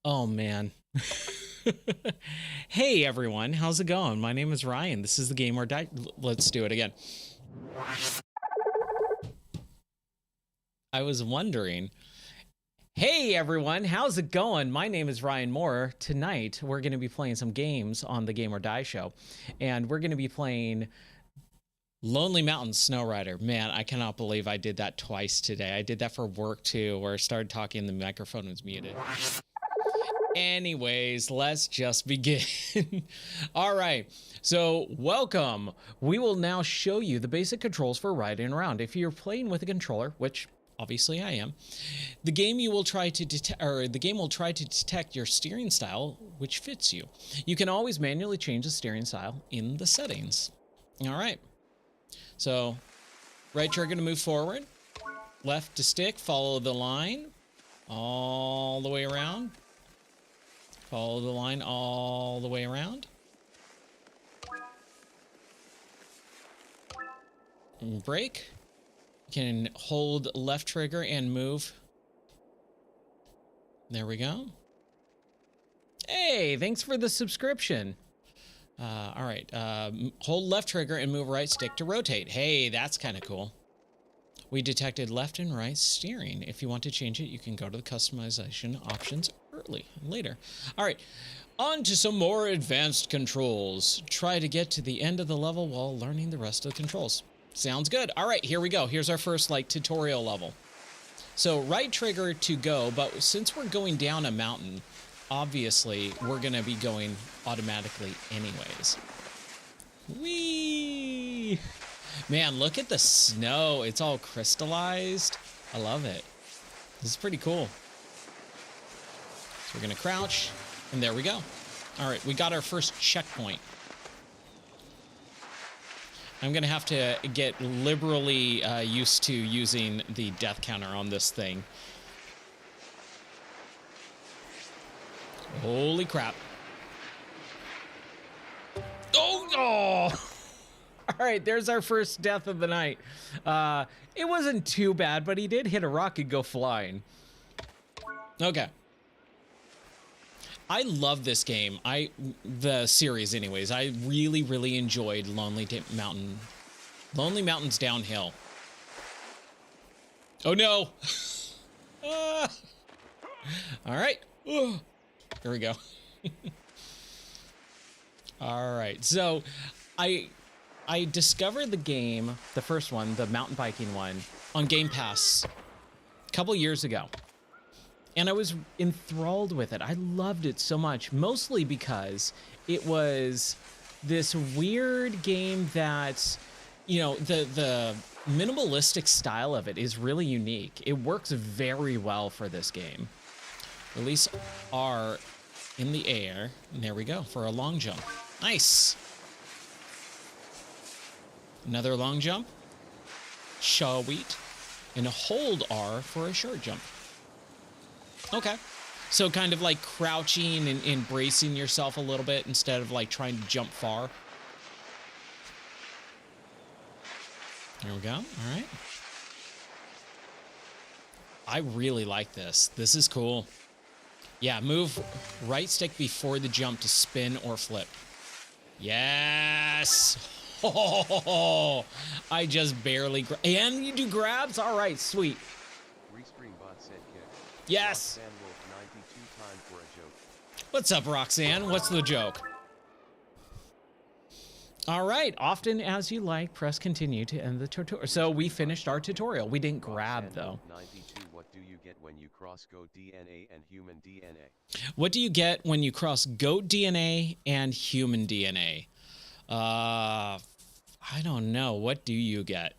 Oh man. Hey everyone, how's it going? My name is Ryan. This is the Game or Die. Let's do it again. I was wondering. Hey everyone, how's it going? My name is Ryan Moore. Tonight we're going to be playing some games on the Game or Die show, and we're going to be playing Lonely Mountain Snow Rider. Man, I cannot believe I did that twice today. I did that for work too, where I started talking, the microphone was muted. Anyways, let's just begin. All right. So, welcome. We will now show you the basic controls for riding around. If you're playing with a controller, which obviously I am, the game will try to detect your steering style, which fits you. You can always manually change the steering style in the settings. All right. So, right trigger to move forward, left to stick, follow the line all the way around. Follow the line all the way around. And brake. You can hold left trigger and move. There we go. Hey, thanks for the subscription. All right. Hold left trigger and move right stick to rotate. Hey, that's kind of cool. We detected left and right steering. If you want to change it, you can go to the customization options later. All right, on to some more advanced controls. Try to get to the end of the level while learning the rest of the controls. Sounds good. All right, here we go. Here's our first tutorial level. So right trigger to go, but since we're going down a mountain, obviously we're gonna be going automatically anyways. Whee! Man, look at the snow. It's all crystallized. I love it. This is pretty cool. So we're going to crouch, and there we go. All right, we got our first checkpoint. I'm going to have to get liberally used to using the death counter on this thing. Holy crap. Oh! All right, there's our first death of the night. It wasn't too bad, but he did hit a rock and go flying. Okay. I love this game. The series anyways. I really, really enjoyed Lonely Mountains Downhill. Oh no. All right. Here we go. All right. So I discovered the game, the first one, the mountain biking one, on Game Pass a couple years ago. And I was enthralled with it. I loved it so much, mostly because it was this weird game that, you know, the minimalistic style of it is really unique. It works very well for this game. Release R in the air. And there we go for a long jump. Nice. Another long jump. Sweet. And hold R for a short jump. Okay. So kind of like crouching and bracing yourself a little bit instead of like trying to jump far. There we go. All right. I really like this. This is cool. Yeah, move right stick before the jump to spin or flip. Yes. Oh, I just barely. And you do grabs? All right, sweet. Yes. What's up, Roxanne? What's the joke? All right. Often as you like, press continue to end the tutorial. So we finished our tutorial. We didn't grab, though. 92. What do you get when you cross goat DNA and human DNA? What do you get when you cross goat DNA and human DNA? I don't know. What do you get?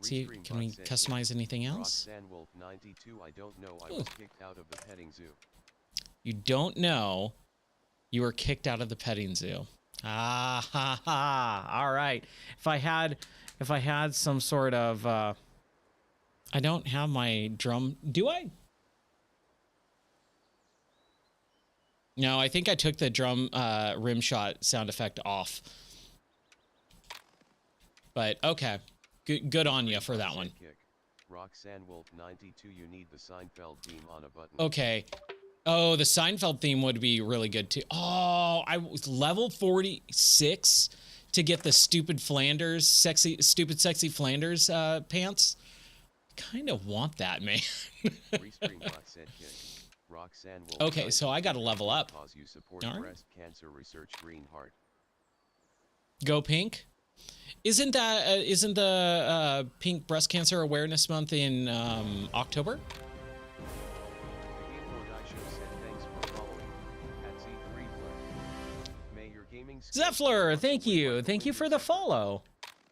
See, can we customize anything else? Wolf 92. I don't know. I was kicked out of the petting zoo. You don't know. You were kicked out of the petting zoo. Ah ha ha. All right. If I had some sort of I don't have my drum. Do I? No, I think I took the drum rim shot sound effect off. But okay. Good on you for that one. Roxanne Wolf 92. You need the Seinfeld theme on a button. Okay. Oh, the Seinfeld theme would be really good too. Oh, I was level 46 to get the stupid sexy Flanders pants. Kind of want that, man. Restream bot said kick. Roxanne Wolf Okay, so I got to level up. Cause you support All right. breast cancer research. Green heart. Go pink. Isn't the Pink Breast Cancer Awareness Month in October? Zephyr, thank you. Thank you for the follow.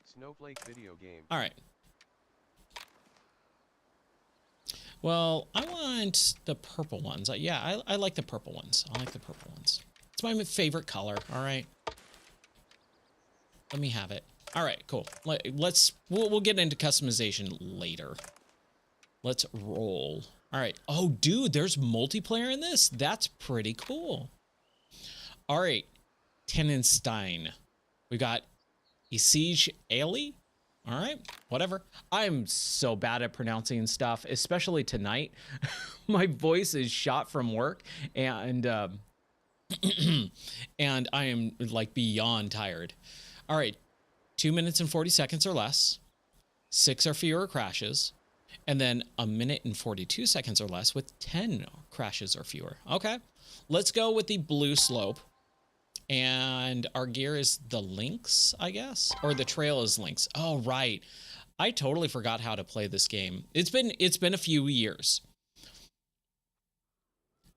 Snowflake video game. All right. Well, I want the purple ones. Yeah, I like the purple ones. I like the purple ones. It's my favorite color. All right. Let me have it. All right, cool. We'll get into customization later. Let's roll. All right. Oh, dude, there's multiplayer in this? That's pretty cool. All right. Tenenstein. We got Isij Ali. All right, whatever. I'm so bad at pronouncing stuff, especially tonight. My voice is shot from work, and and I am like beyond tired. All right, 2 minutes and 40 seconds or less, 6 or fewer crashes, and then 1 minute and 42 seconds or less with 10 crashes or fewer. Okay, let's go with the blue slope. And our gear is the Lynx, I guess, or the trail is Lynx. Oh, right. I totally forgot how to play this game. It's been a few years.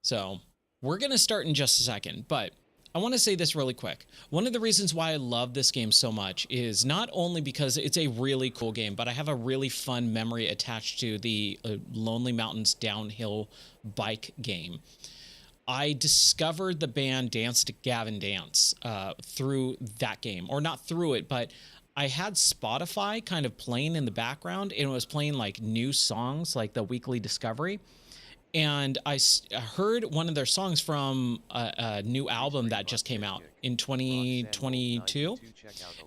So we're going to start in just a second, but I want to say this really quick. One of the reasons why I love this game so much is not only because it's a really cool game, but I have a really fun memory attached to the Lonely Mountains downhill bike game. I discovered the band Dance to Gavin Dance through that game, or not through it, but I had Spotify kind of playing in the background, and it was playing like new songs, like the weekly discovery. And I heard one of their songs from a new album that just came out in 2022.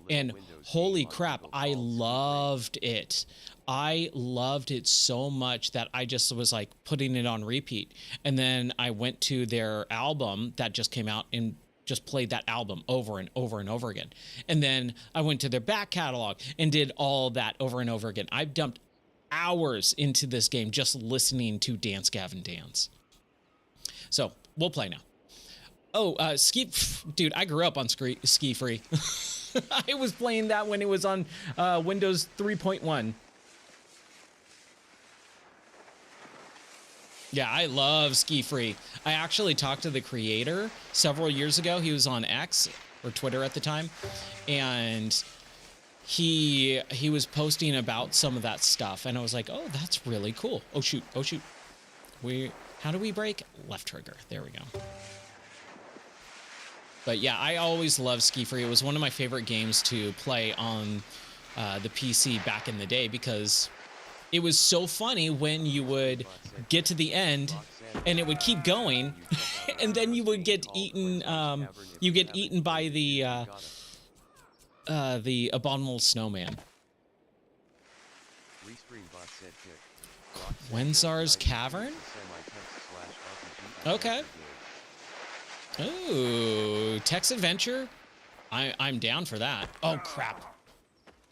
And holy crap, I loved it. I loved it so much that I just was like putting it on repeat. And then I went to their album that just came out and just played that album over and over and over again. And then I went to their back catalog and did all that over and over again. I've dumped hours into this game just listening to Dance Gavin Dance. So we'll play now. Oh, Ski, dude, I grew up on Ski Free. I was playing that when it was on Windows 3.1. Yeah, I love Ski Free. I actually talked to the creator several years ago. He was on X or Twitter at the time, and he was posting about some of that stuff, and I was like, oh, that's really cool. Oh shoot. How do we brake? Left trigger. There we go. But yeah, I always loved Ski Free. It was one of my favorite games to play on the PC back in the day, because it was so funny when you would get to the end and it would keep going, and then you would get eaten. You get eaten by the abominable snowman. Wenzar's Cavern? Okay. Ooh, text adventure? I'm down for that. Oh, crap.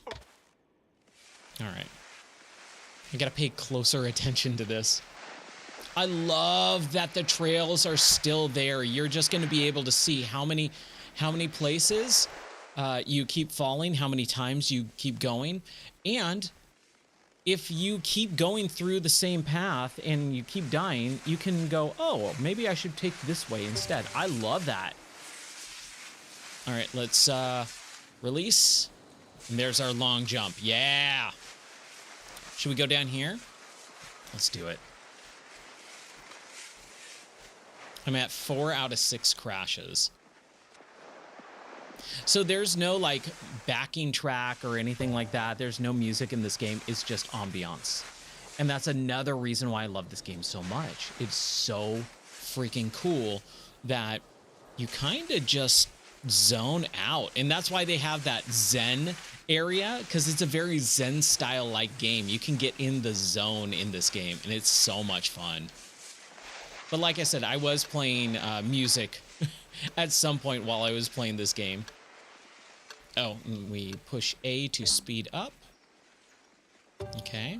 All right. I gotta pay closer attention to this. I love that the trails are still there. You're just gonna be able to see how many places you keep falling, how many times you keep going, and if you keep going through the same path and you keep dying, you can go, oh, maybe I should take this way instead. I love that. All right, let's release. And there's our long jump. Yeah. Should we go down here? Let's do it. I'm at 4 out of 6 crashes. So there's no like backing track or anything like that. There's no music in this game. It's just ambiance. And that's another reason why I love this game so much. It's so freaking cool that you kind of just zone out. And that's why they have that Zen area because it's a very Zen style like game. You can get in the zone in this game, and it's so much fun. But like I said, I was playing music at some point while I was playing this game. Oh, we push A to speed up. Okay.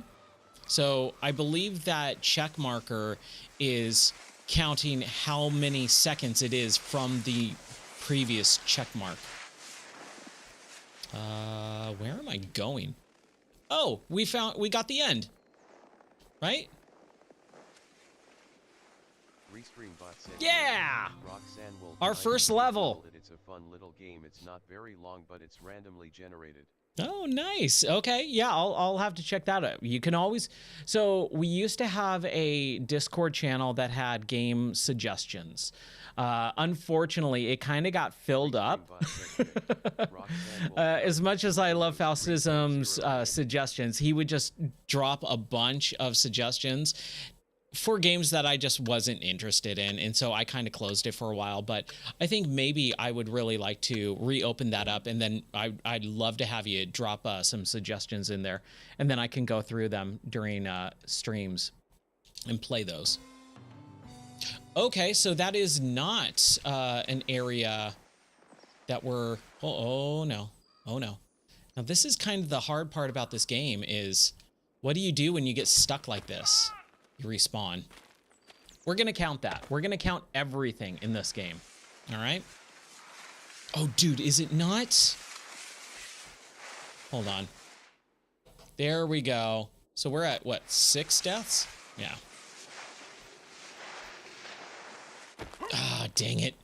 So I believe that check marker is counting how many seconds it is from the previous check mark. Where am I going? Oh, we got the end. Right? Yeah! Our first level. It's a fun little game. It's not very long, but it's randomly generated. Oh, nice. Okay. Yeah, I'll have to check that out. You can always... So we used to have a Discord channel that had game suggestions. Unfortunately, it kind of got filled up. As much as I love Faustism's suggestions, he would just drop a bunch of suggestions for games that I just wasn't interested in, and so I kind of closed it for a while. But I think maybe I would really like to reopen that up, and then I'd love to have you drop some suggestions in there, and then I can go through them during streams and play those. Okay, so that is not an area that we're... Oh, no. Oh, no. Now, this is kind of the hard part about this game is, what do you do when you get stuck like this? You respawn. We're going to count that. We're going to count everything in this game. All right? Oh, dude, is it not? Hold on. There we go. So we're at, what, 6 deaths? Yeah. Ah, dang it.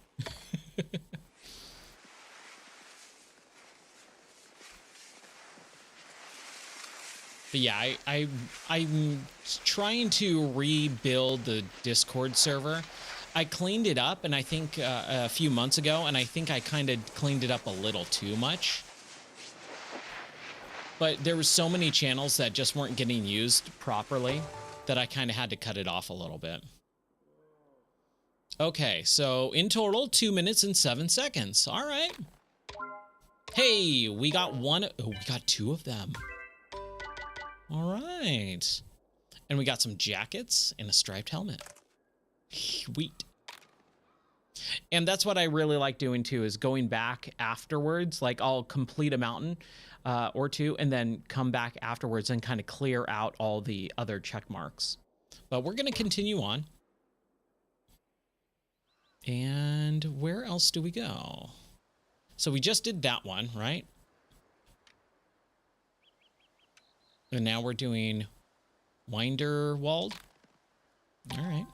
But yeah, I'm trying to rebuild the Discord server. I cleaned it up, and I think a few months ago, and I think I kind of cleaned it up a little too much. But there were so many channels that just weren't getting used properly that I kind of had to cut it off a little bit. Okay, so in total, 2 minutes and 7 seconds. All right. Hey, we got one. Oh, we got 2 of them. All right. And we got some jackets and a striped helmet. Sweet. And that's what I really like doing too, is going back afterwards. Like I'll complete a mountain or 2 and then come back afterwards and kind of clear out all the other check marks. But we're going to continue on. And where else do we go? So we just did that one, right? And now we're doing Winderwald. All right.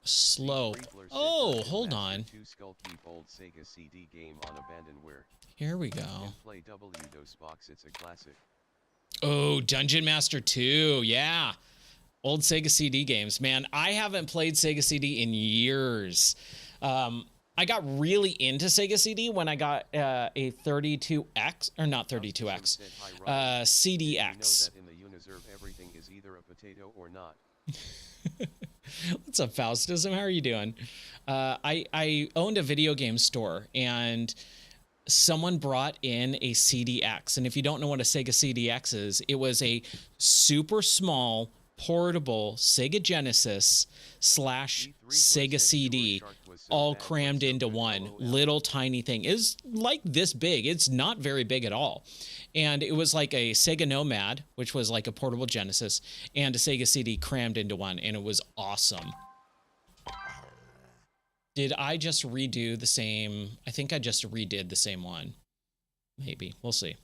Slope. Oh, hold on. Here we go. Oh, Dungeon Master 2. Yeah. Old Sega CD games. Man, I haven't played Sega CD in years. I got really into Sega CD when I got a 32X, or not 32X, CDX. Everything is either a potato or not. What's up, Faustism? How are you doing? I owned a video game store, and someone brought in a CDX. And if you don't know what a Sega CDX is, it was a super small, portable Sega Genesis / Sega CD all crammed into one little tiny thing. It's like this big. It's not very big at all. And it was like a Sega Nomad, which was like a portable Genesis, and a Sega CD crammed into one, and it was awesome. Did I just redo the same? I think I just redid the same one. Maybe. We'll see.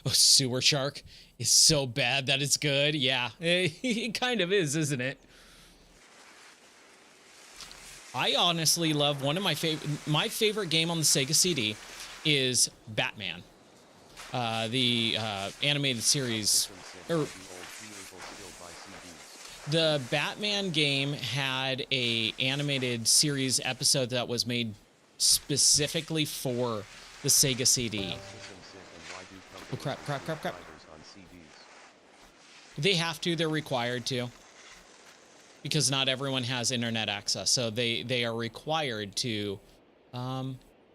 Oh, Sewer Shark is so bad that it's good. Yeah, it kind of is, isn't it? I honestly love one of my favorite game on the Sega CD is Batman. The animated series, or the Batman game had a animated series episode that was made specifically for the Sega CD. Oh, crap. They have to, they're required to. Because not everyone has internet access. So they are required to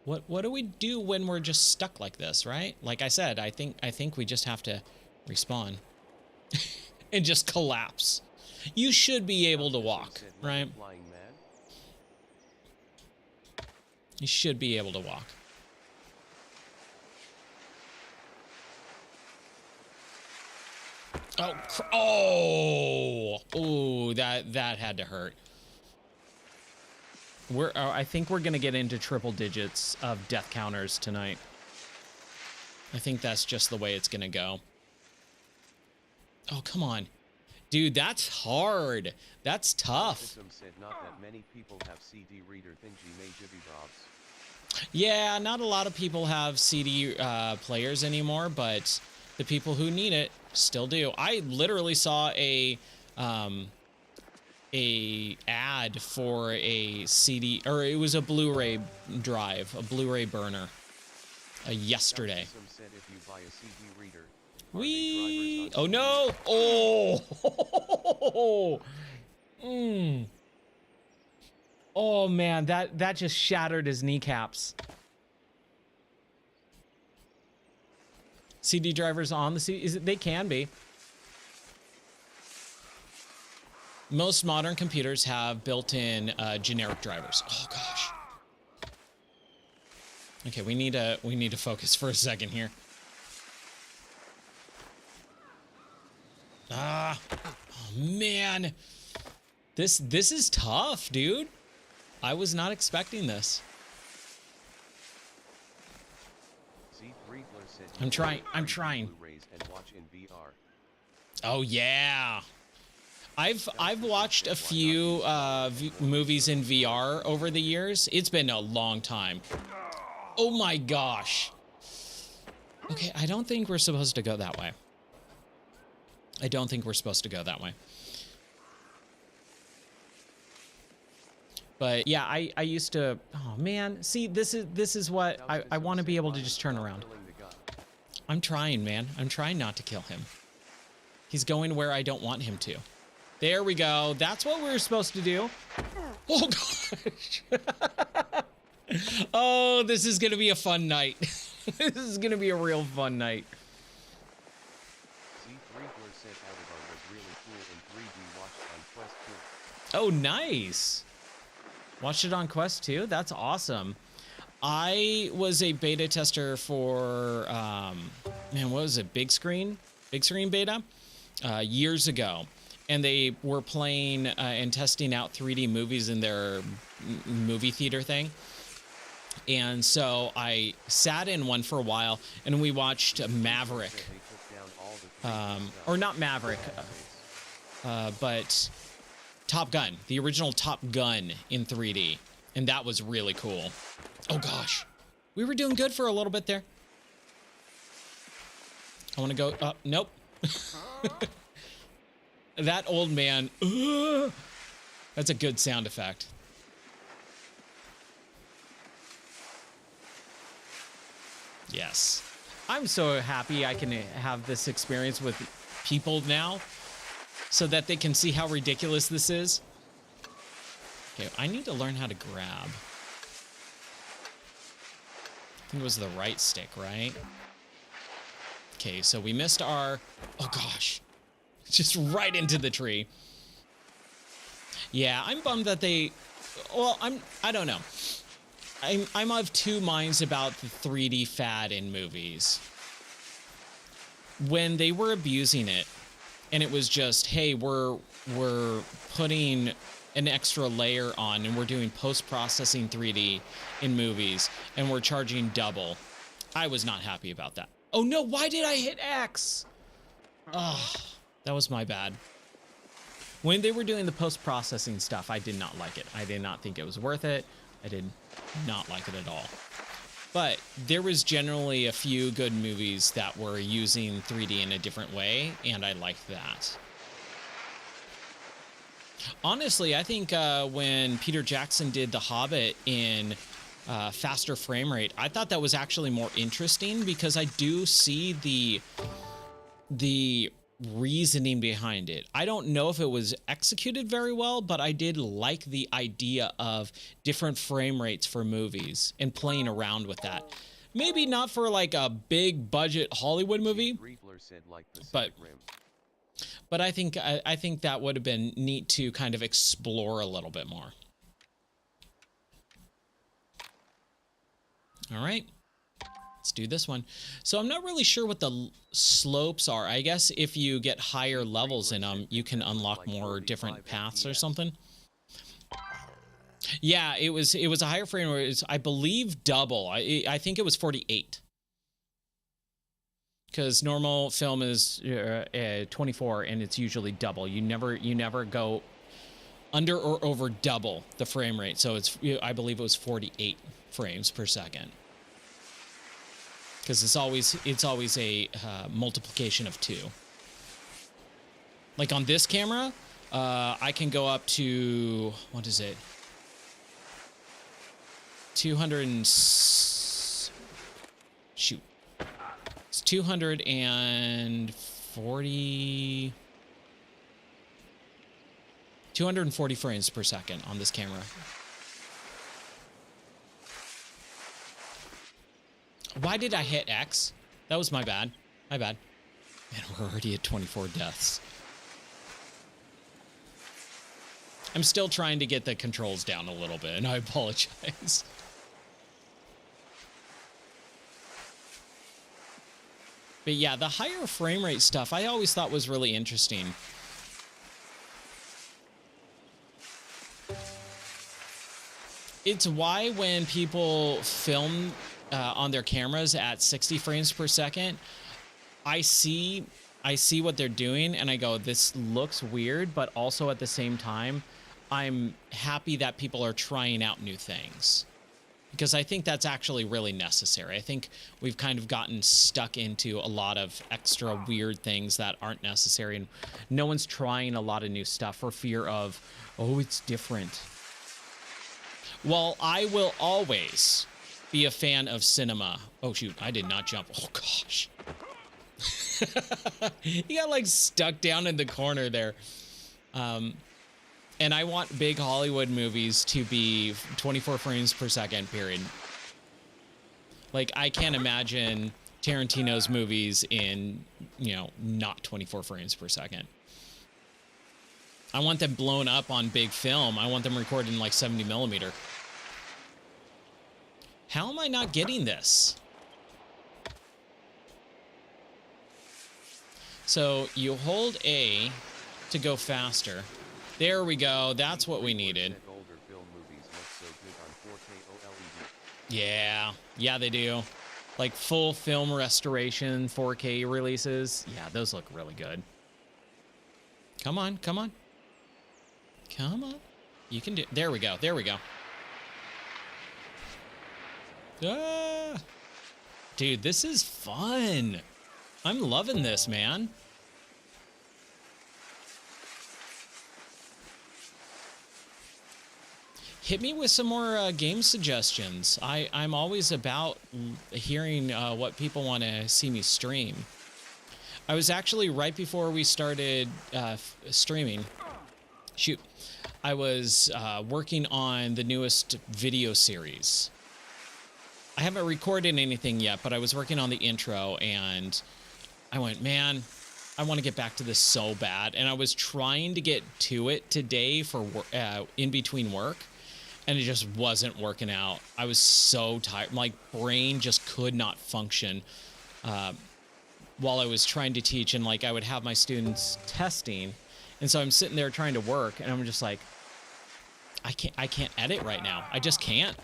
What do we do when we're just stuck like this, right? Like I said, I think we just have to respawn and just collapse. You should be able to walk, right? You should be able to walk. Oh, that had to hurt. I think we're gonna get into triple digits of death counters tonight. I think that's just the way it's gonna go. Oh, come on. Dude, that's hard. That's tough. Said not that many people have CD reader thingy may jibby bobs. Yeah, not a lot of people have CD players anymore, but the people who need it still do. I literally saw a ad for a CD, or it was a Blu-ray drive, a Blu-ray burner, yesterday. Said if you buy a CD reader, oh no! Oh! Oh man, that just shattered his kneecaps. CD drivers on the CD, they can be. Most modern computers have built-in generic drivers. Oh gosh. Okay, we need to focus for a second here. Oh man. This is tough, dude. I was not expecting this. I'm trying. Oh yeah. I've watched a few movies in VR over the years. It's been a long time. Oh my gosh. Okay, I don't think we're supposed to go that way. I don't think we're supposed to go that way. But yeah, I used to, oh man, see, this is what I want to be able to just turn around. I'm trying, man. I'm trying not to kill him. He's going where I don't want him to. There we go. That's what we were supposed to do. Oh gosh. Oh, this is going to be a fun night. This is going to be a real fun night. Oh, nice. Watched it on Quest 2? That's awesome. I was a beta tester for, man, what was it? Big screen beta years ago. And they were playing and testing out 3D movies in their movie theater thing. And so I sat in one for a while and we watched Maverick. Or not Maverick, but Top Gun, the original Top Gun in 3D. And that was really cool. Oh gosh, we were doing good for a little bit there. I want to go up. Nope. That old man. That's a good sound effect. Yes. I'm so happy I can have this experience with people now so that they can see how ridiculous this is. Okay, I need to learn how to grab. I think it was the right stick, right? Okay, so we missed our... Oh, gosh. Just right into the tree. Yeah, I'm bummed that they... Well, I don't know. I'm of two minds about the 3D fad in movies. When they were abusing it, and it was just, hey, we're putting an extra layer on and we're doing post-processing 3D in movies and we're charging double. I was not happy about that. Oh no, why did I hit X? Oh, that was my bad. When they were doing the post-processing stuff, I did not like it. I did not think it was worth it. I did not like it at all. But there was generally a few good movies that were using 3D in a different way, and I liked that. Honestly, I think when Peter Jackson did The Hobbit in faster frame rate, I thought that was actually more interesting because I do see the reasoning behind it. I don't know if it was executed very well, but I did like the idea of different frame rates for movies and playing around with that. Maybe not for like a big budget Hollywood movie, but I think that would have been neat to kind of explore a little bit more. All right. Let's do this one. So I'm not really sure what the slopes are. I guess if you get higher levels in them, you can unlock more different paths or something. Yeah, it was a higher frame rate. It's, I believe, double. I think it was 48. Because normal film is 24, and it's usually double. You never go under or over double the frame rate. So it's, I believe it was 48 frames per second. Because it's always a multiplication of 2. Like on this camera, I can go up to, what is it? 200 and shoot. It's 240 frames per second on this camera. Why did I hit X? That was my bad. My bad. Man, we're already at 24 deaths. I'm still trying to get the controls down a little bit, and I apologize. But yeah, the higher frame rate stuff I always thought was really interesting. It's why when people film on their cameras at 60 frames per second, I see what they're doing and I go, this looks weird, but also at the same time, I'm happy that people are trying out new things, because I think that's actually really necessary. I think we've kind of gotten stuck into a lot of extra weird things that aren't necessary, and no one's trying a lot of new stuff for fear of, oh, it's different. Well, I will always be a fan of cinema. Oh, shoot, I did not jump. Oh, gosh. He got, like, stuck down in the corner there. And I want big Hollywood movies to be 24 frames per second, period. Like, I can't imagine Tarantino's movies in, you know, not 24 frames per second. I want them blown up on big film. I want them recorded in, like, 70 millimeter. How am I not getting this? So you hold A to go faster. There we go. That's what we needed. Yeah. Yeah, they do. Like full film restoration, 4K releases. Yeah, those look really good. Come on, come on. Come on. You can do. There we go. There we go. Ah. Dude, this is fun. I'm loving this, man. Hit me with some more game suggestions. I'm always about hearing what people want to see me stream. I was actually, right before we started streaming, shoot, I was working on the newest video series. I haven't recorded anything yet, but I was working on the intro, and I went, man, I want to get back to this so bad. And I was trying to get to it today for in between work, and it just wasn't working out. I was so tired. My brain just could not function while I was trying to teach, and like I would have my students testing, and so I'm sitting there trying to work, and I'm just like, I can't edit right now. I just can't.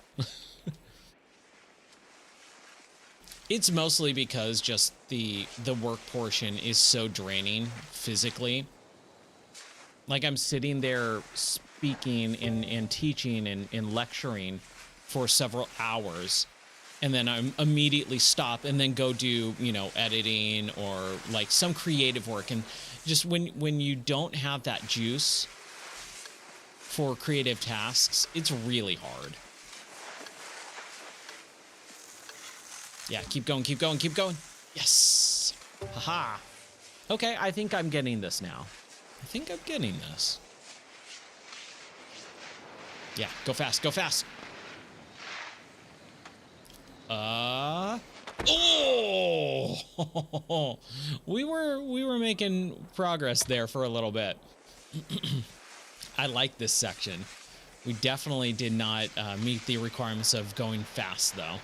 It's mostly because just the work portion is so draining physically. Like I'm sitting there speaking and teaching and lecturing for several hours, and then I immediately stop and then go do, you know, editing or like some creative work. And just when you don't have that juice for creative tasks, it's really hard. Yeah, keep going, keep going, keep going. Yes. Haha. Okay, I think I'm getting this now. I think I'm getting this. Yeah, go fast, go fast. Oh! We were making progress there for a little bit. I like this section. We definitely did not meet the requirements of going fast, though.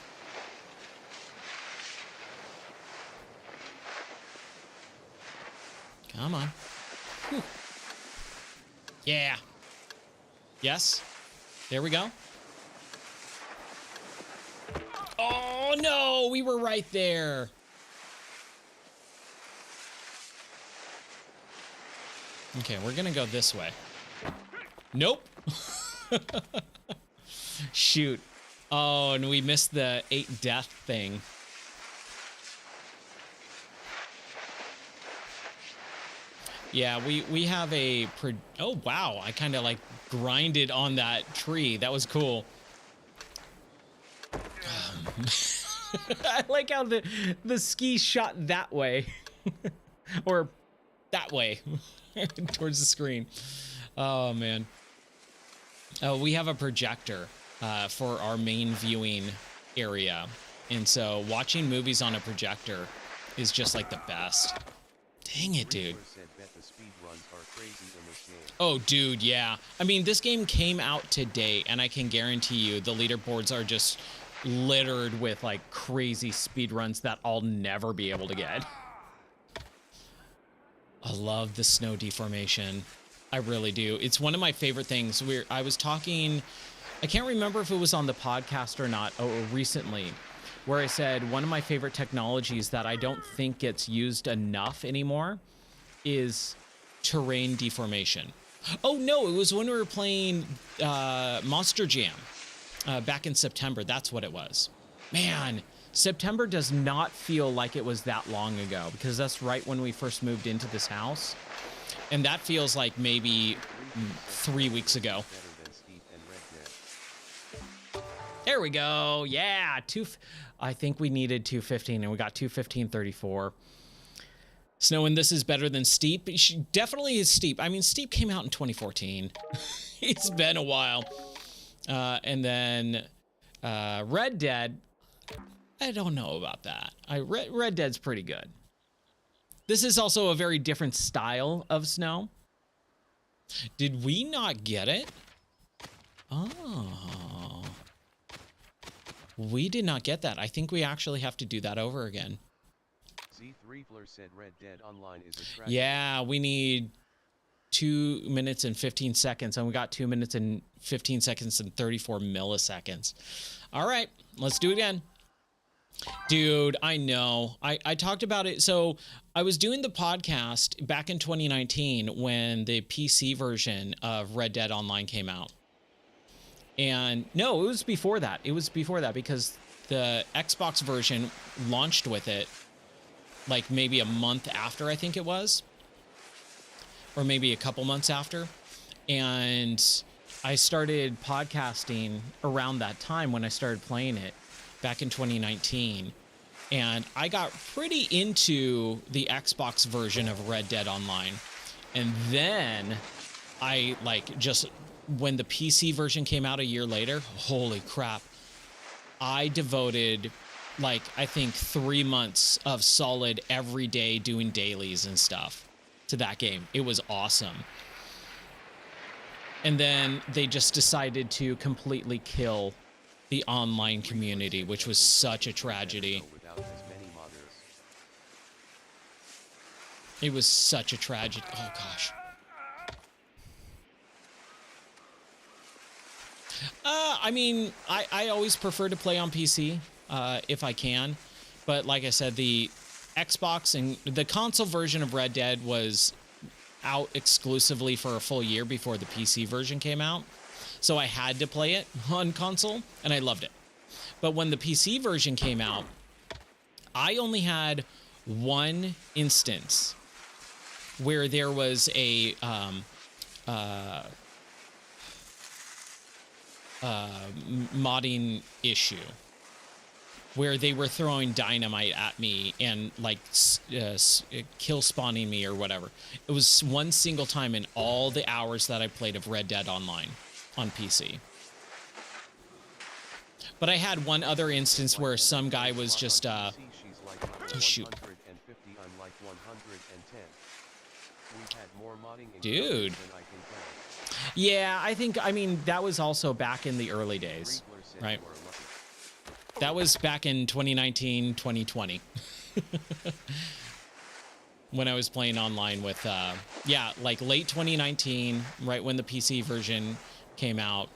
Come on. Whew. Yeah. Yes. There we go. Oh, no. We were right there. Okay, we're going to go this way. Nope. Shoot. Oh, and we missed the 8 death thing. Yeah, we have a... Oh, wow. I kind of like grinded on that tree. That was cool. I like how the ski shot that way. Or that way. Towards the screen. Oh, man. Oh, we have a projector for our main viewing area. And so watching movies on a projector is just like the best. Dang it, dude. Oh, dude, yeah. I mean, this game came out today, and I can guarantee you the leaderboards are just littered with, like, crazy speed runs that I'll never be able to get. I love the snow deformation. I really do. It's one of my favorite things. I was talking, I can't remember if it was on the podcast or not, or recently, where I said one of my favorite technologies that I don't think gets used enough anymore is terrain deformation. Oh, no, it was when we were playing Monster Jam back in September. That's what it was. Man, September does not feel like it was that long ago, because that's right when we first moved into this house. And that feels like maybe 3 weeks ago. There we go. Yeah, I think we needed 215, and we got 215.34. Snow, and this is better than Steep. She definitely is Steep. I mean, Steep came out in 2014. It's been a while. And then Red Dead. I don't know about that. Red Dead's pretty good. This is also a very different style of snow. Did we not get it? Oh. We did not get that. I think we actually have to do that over again. Z3 Fleur said Red Dead Online is a tragedy. Yeah, we need 2 minutes and 15 seconds, and we got 2 minutes and 15 seconds and 34 milliseconds. All right, let's do it again. Dude, I know. I talked about it. So I was doing the podcast back in 2019 when the PC version of Red Dead Online came out. And no, it was before that. It was before that because the Xbox version launched with it like maybe a month after, I think it was. Or maybe a couple months after. And I started podcasting around that time when I started playing it back in 2019. And I got pretty into the Xbox version of Red Dead Online. And then I when the PC version came out a year later, holy crap, I devoted I think 3 months of solid every day doing dailies and stuff to that game. It was awesome. And then they just decided to completely kill the online community, which was such a tragedy. It was such a tragedy. Oh, gosh. I mean, I always prefer to play on PC if I can. But like I said, the Xbox and the console version of Red Dead was out exclusively for a full year before the PC version came out. So I had to play it on console, and I loved it. But when the PC version came out, I only had one instance where there was a modding issue. where they were throwing dynamite at me and like kill spawning me or whatever. It was one single time in all the hours that I played of Red Dead Online on PC. But I had one other instance where some guy was just oh, shoot. Dude. Yeah, I mean, that was also back in the early days, right? That was back in 2019, 2020. When I was playing online with, yeah, like late 2019, right when the PC version came out,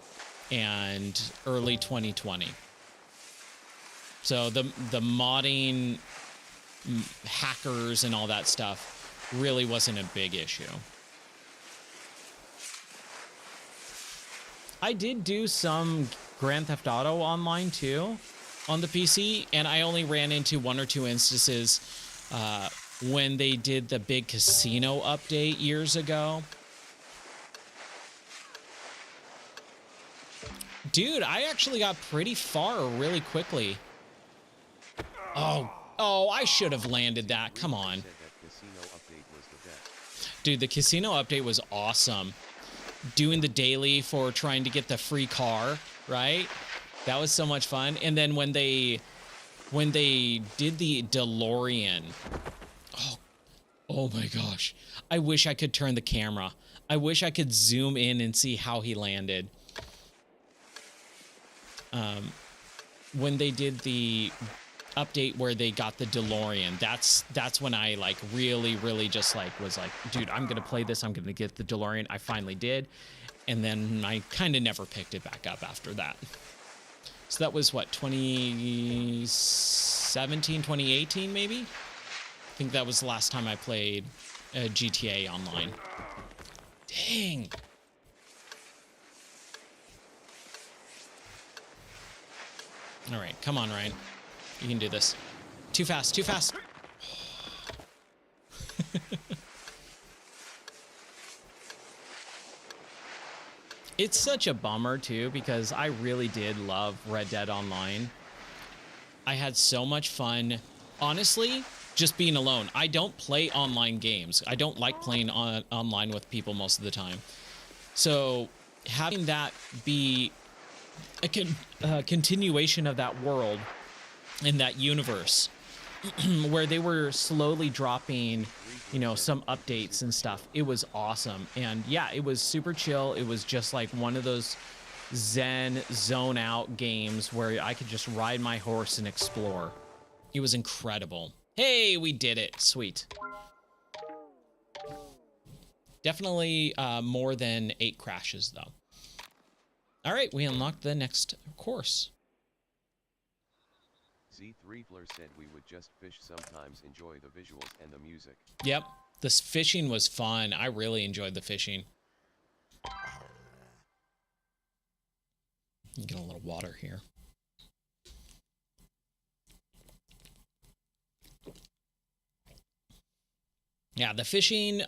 and early 2020. So the modding, hackers and all that stuff really wasn't a big issue. I did do some Grand Theft Auto Online too on the PC, and I only ran into one or two instances when they did the big casino update years ago. Dude, I actually got pretty far really quickly. Oh, I should have landed that. Come on. Dude, the casino update was awesome. Doing the daily for trying to get the free car, right? That was so much fun. And then when they did the DeLorean, oh my gosh. I wish I could turn the camera. I wish I could zoom in and see how he landed. When they did the update where they got the DeLorean, that's when I like really just like was like, dude, I'm gonna play this, I'm gonna get the DeLorean. I finally did, and then I kind of never picked it back up after that. So that was what, 2017, 2018 maybe? I think that was the last time I played GTA Online. Dang. All right, come on, Ryan. You can do this. Too fast, too fast. It's such a bummer, too, because I really did love Red Dead Online. I had so much fun. Honestly, just being alone. I don't play online games. I don't like playing online with people most of the time. So having that be a continuation of that world in that universe where they were slowly dropping, you know, some updates and stuff, it was awesome. And yeah, it was super chill. It was just like one of those zen zone out games where I could just ride my horse and explore. It was incredible. Hey, we did it. Sweet. Definitely more than 8 crashes though. All right, we unlocked the next course. Z3fler said we would just fish sometimes, enjoy the visuals and the music. Yep, this fishing was fun. I really enjoyed the fishing. Get a little water here. Yeah, the fishing,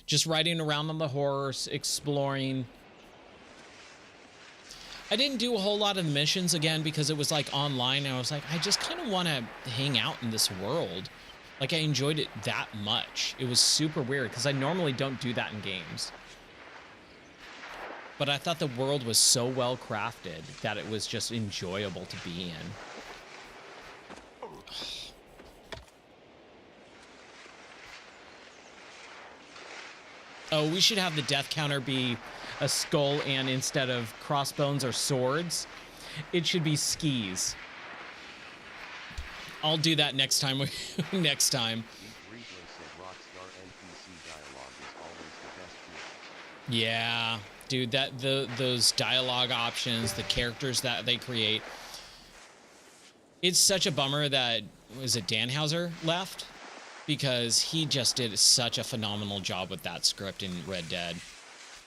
just riding around on the horse, exploring. I didn't do a whole lot of the missions again because it was like online. I was like, I just kind of want to hang out in this world. Like I enjoyed it that much. It was super weird because I normally don't do that in games. But I thought the world was so well crafted that it was just enjoyable to be in. Oh, we should have the death counter be a skull, and instead of crossbones or swords, it should be skis. I'll do that next time. Next time. Yeah, dude, those dialogue options, the characters that they create. It's such a bummer that, was it Danhauser left? Because he just did such a phenomenal job with that script in Red Dead.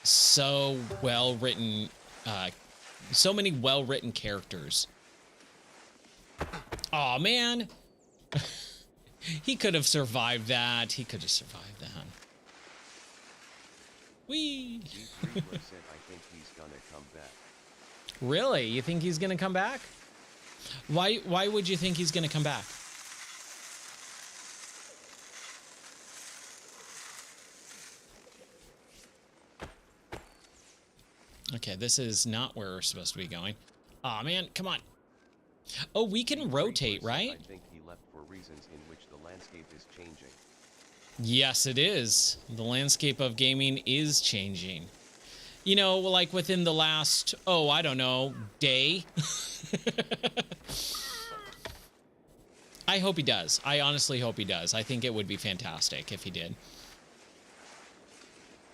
So well written, so many well written characters. Oh man, he could have survived that. He could have survived that. Whee! said, I think he's gonna come back. Really? You think he's gonna come back? Why would you think he's going to come back? Okay, this is not where we're supposed to be going. Aw, man, come on. Oh, we can rotate, right? I think he left for reasons in which the landscape is changing. Yes, it is. The landscape of gaming is changing. You know, like within the last, oh, I don't know, day. I hope he does. I honestly hope he does. I think it would be fantastic if he did.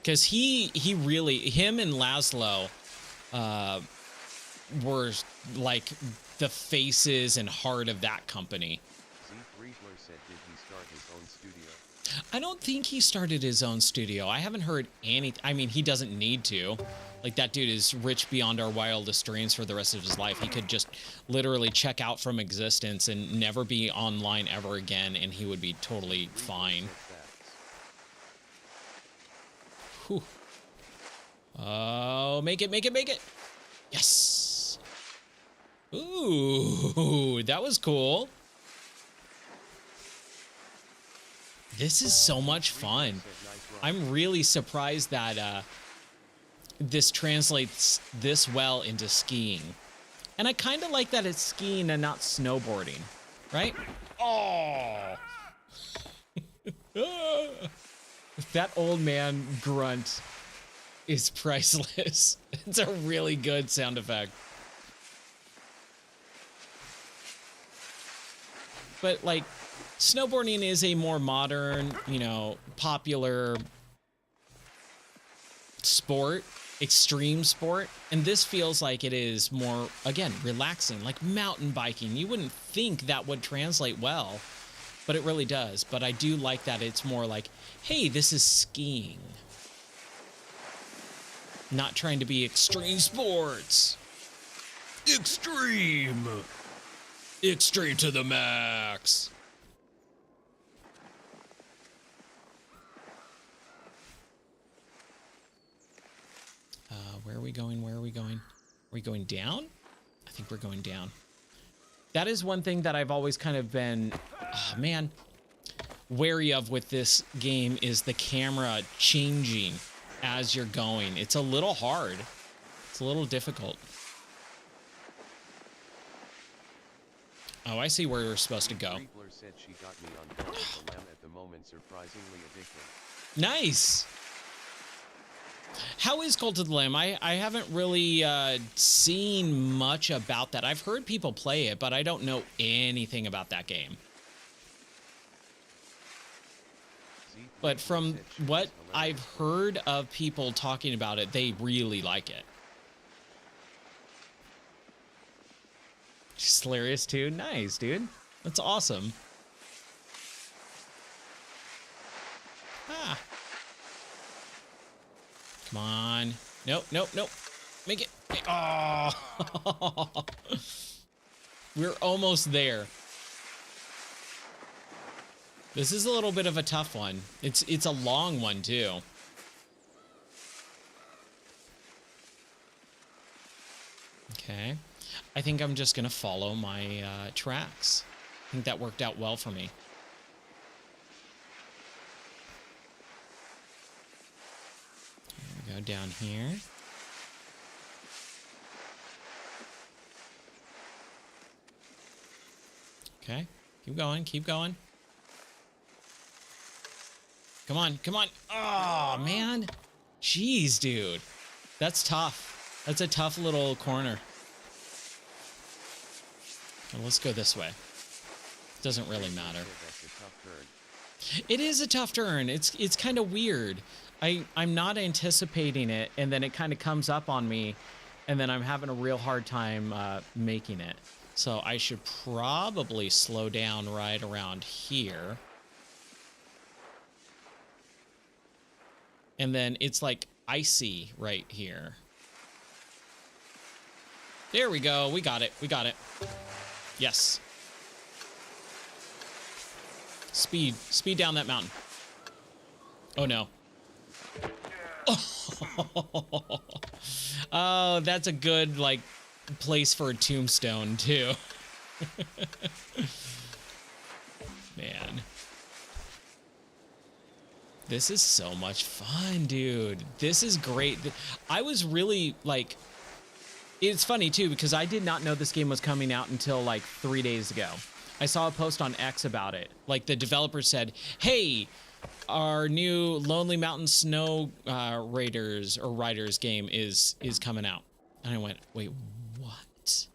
Because he really, him and Laszlo were like the faces and heart of that company. Z. Friesler said, did he start his own studio? I don't think he started his own studio. I haven't heard anything. I mean, he doesn't need to. Like, that dude is rich beyond our wildest dreams for the rest of his life. He could just literally check out from existence and never be online ever again, and he would be totally fine. Whew. Oh, make it, make it, make it. Yes. Ooh, that was cool. This is so much fun. I'm really surprised that this translates this well into skiing. And I kind of like that it's skiing and not snowboarding, right? Oh! That old man grunt is priceless. It's a really good sound effect. But, like, snowboarding is a more modern, you know, popular sport, extreme sport, and this feels like it is more, again, relaxing, like mountain biking. You wouldn't think that would translate well, but it really does. But I do like that it's more like, hey, this is skiing. Not trying to be extreme sports. Extreme! Extreme to the max! Where are we going? Where are we going? Are we going down? I think we're going down. That is one thing that I've always kind of been, oh, man, wary of with this game is the camera changing as you're going. It's a little hard. It's a little difficult. Oh, I see where we're supposed to go. Friesler said she got me on board with the lamb at the moment, surprisingly addicting. Nice. How is Cult of the Lamb? I haven't really seen much about that. I've heard people play it, but I don't know anything about that game. But from what I've heard of people talking about it, they really like it. She's hilarious too. Nice, dude. That's awesome. Ah. Come on. Nope, nope, nope. Make it. Oh. We're almost there. This is a little bit of a tough one. It's a long one too. Okay. I think I'm just gonna follow my tracks. I think that worked out well for me. Go down here. Okay, keep going, keep going. Come on, come on. Oh, man. Jeez, dude. That's tough. That's a tough little corner. Well, let's go this way. Doesn't really matter. It is a tough turn. It's kind of weird. I'm not anticipating it, and then it kind of comes up on me, and then I'm having a real hard time making it. So I should probably slow down right around here. And then it's like icy right here. There we go. We got it. We got it. Yes. Speed. Speed down that mountain. Oh, no. Oh, that's a good, like, place for a tombstone, too. Man. This is so much fun, dude. This is great. I was really like, it's funny too, because I did not know this game was coming out until like 3 days ago. I saw a post on X about it. Like the developer said, hey, our new Lonely Mountain Snow Raiders or Riders game is coming out. And I went, wait, what?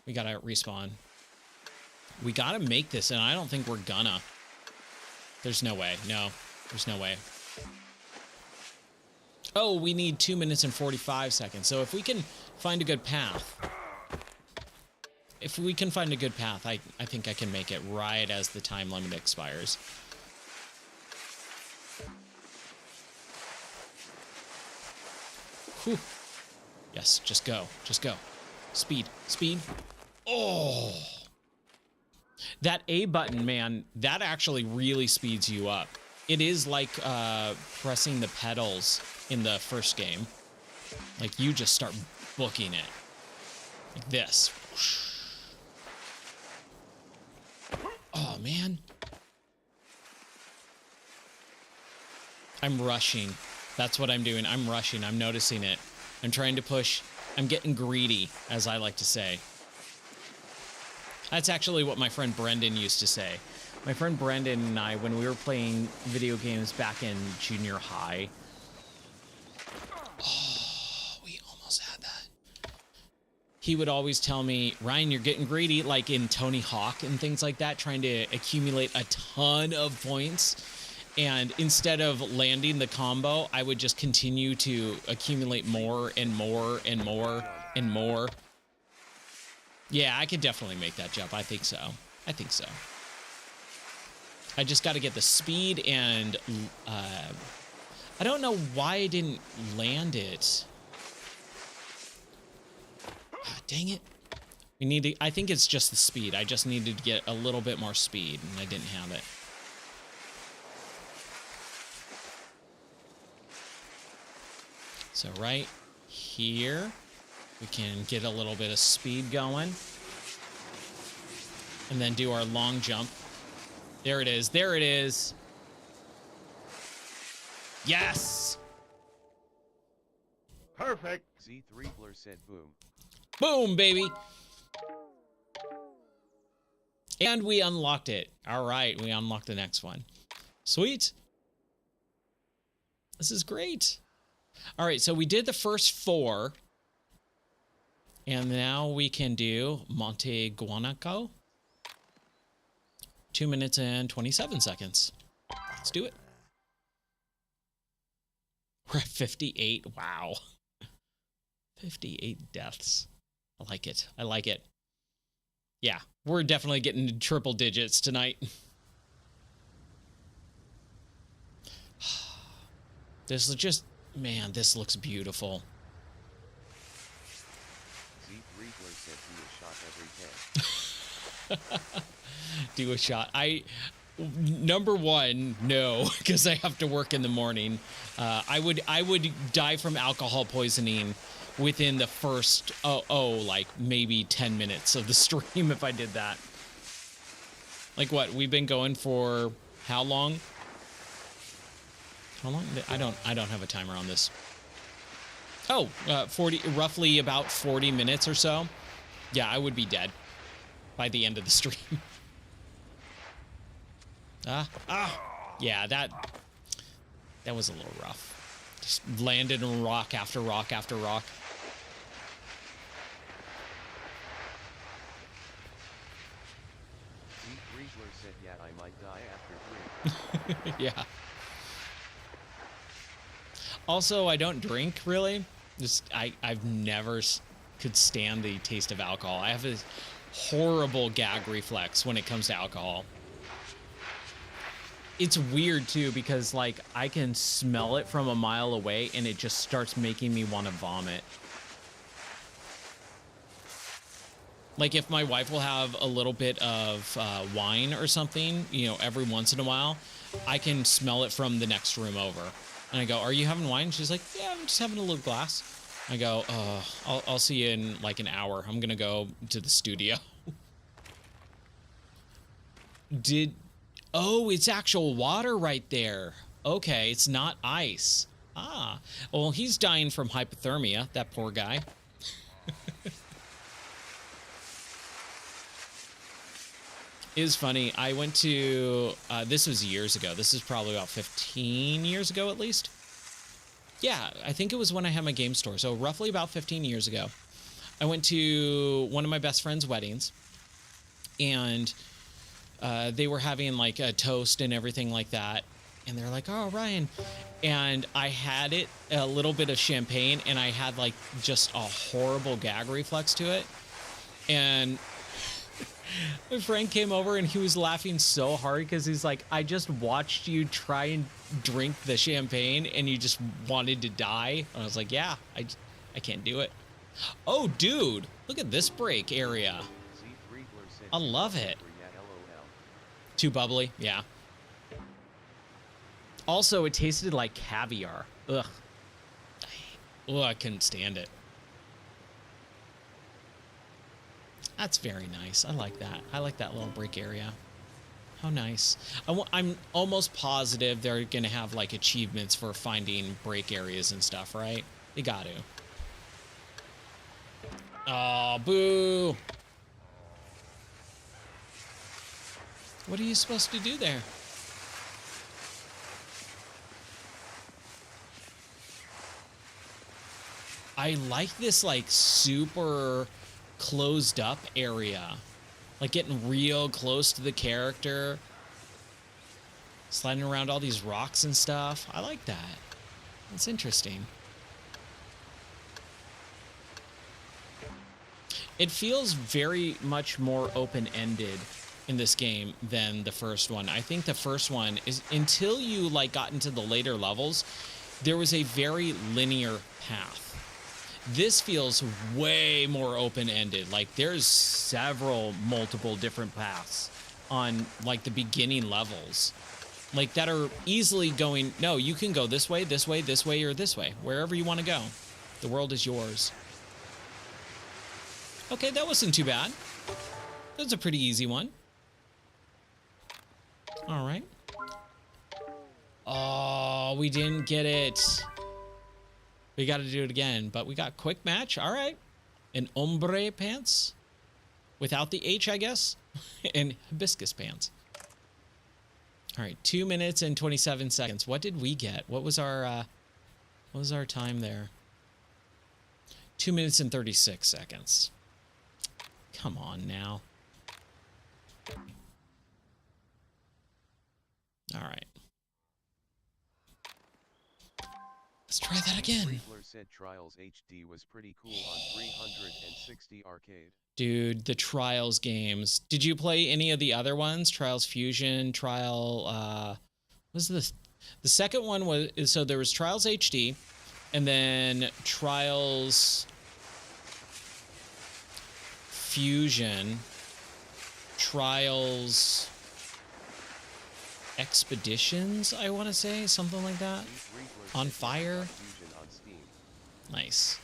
We gotta respawn. We gotta make this, and I don't think we're gonna. There's no way. No, there's no way. Oh, we need 2 minutes and 45 seconds. So if we can find a good path, I think I can make it right as the time limit expires. Whew. Yes, just go. Just go. Speed. Speed. Oh. That A button, man, that actually really speeds you up. It is like pressing the pedals in the first game. Like, you just start booking it. Like this. Oh, man. I'm rushing. That's what I'm doing. I'm rushing. I'm noticing it. I'm trying to push. I'm getting greedy, as I like to say. That's actually what my friend Brendan used to say. My friend Brendan and I, when we were playing video games back in junior high. Oh, we almost had that. He would always tell me, Ryan, you're getting greedy, like in Tony Hawk and things like that, trying to accumulate a ton of points. And instead of landing the combo, I would just continue to accumulate more and more and more and more. Yeah, I could definitely make that jump. I think so. I think so. I just got to get the speed and I don't know why I didn't land it. Ah, dang it. We need to, I think it's just the speed. I just needed to get a little bit more speed and I didn't have it. So right here, we can get a little bit of speed going. And then do our long jump. There it is. There it is. Yes! Perfect! Z3 Blur said boom. Boom, baby! And we unlocked it. All right, we unlocked the next one. Sweet. This is great. All right, so we did the first 4. And now we can do Monte Guanaco. 2 minutes and 27 seconds. Let's do it. We're at 58. Wow. 58 deaths. I like it. I like it. Yeah, we're definitely getting triple digits tonight. This is just, man, this looks beautiful. Z3 Blur said do a shot every 10. Do a shot. Number one, no, because I have to work in the morning. I would die from alcohol poisoning within the first like maybe 10 minutes of the stream if I did that. Like what? We've been going for how long? How long? I don't have a timer on this. Oh, 40, roughly about 40 minutes or so. Yeah, I would be dead by the end of the stream. Yeah, that was a little rough. Just landed in rock after rock after rock. Z3 Blur said, yeah, I might die after 3. Yeah. Also, I don't drink really. Just I've never could stand the taste of alcohol. I have a horrible gag reflex when it comes to alcohol. It's weird too because like I can smell it from a mile away and it just starts making me want to vomit. Like if my wife will have a little bit of wine or something, you know, every once in a while, I can smell it from the next room over. And I go, "Are you having wine?" She's like, "Yeah, I'm just having a little glass." I go, I'll see you in like an hour. I'm gonna go to the studio. Oh, it's actual water right there. Okay, it's not ice. Ah, well, he's dying from hypothermia, that poor guy. It was funny. I went to, this was years ago. This is probably about 15 years ago at least. Yeah, I think it was when I had my game store. So roughly about 15 years ago. I went to one of my best friend's weddings. And they were having like a toast and everything like that. And they're like, oh, Ryan. And I had a little bit of champagne. And I had like just a horrible gag reflex to it. And my friend came over and he was laughing so hard because he's like, I just watched you try and drink the champagne and you just wanted to die. And I was like, yeah, I can't do it. Oh, dude, look at this break area. I love it. Too bubbly. Yeah. Also, it tasted like caviar. Ugh. Oh, I couldn't stand it. That's very nice. I like that. I like that little break area. How nice. I'm almost positive they're going to have like achievements for finding break areas and stuff, right? They got to. Oh, boo. What are you supposed to do there? I like this like super closed up area, like getting real close to the character, sliding around all these rocks and stuff. I like that. It's interesting. It feels very much more open-ended in this game than the first one. I think the first one is, until you like got into the later levels, there was a very linear path. This feels way more open-ended. Like there's multiple different paths on like the beginning levels, like that are easily going, no, you can go this way, this way, this way, or this way, wherever you want to go. The world is yours. Okay, that wasn't too bad. That was a pretty easy one. All right. Oh, we didn't get it. We got to do it again, but we got quick match. All right. And ombre pants without the H, I guess, and hibiscus pants. All right. 2 minutes and 27 seconds. What did we get? What was our time there? 2 minutes and 36 seconds. Come on now. All right. Let's try that again. Riegler said Trials HD was pretty cool on 360 arcade. Dude, the Trials games. Did you play any of the other ones? Trials Fusion, Trial, what was the second one was, so there was Trials HD, and then Trials Fusion, Trials Expeditions, I want to say, something like that. On Fire. Nice.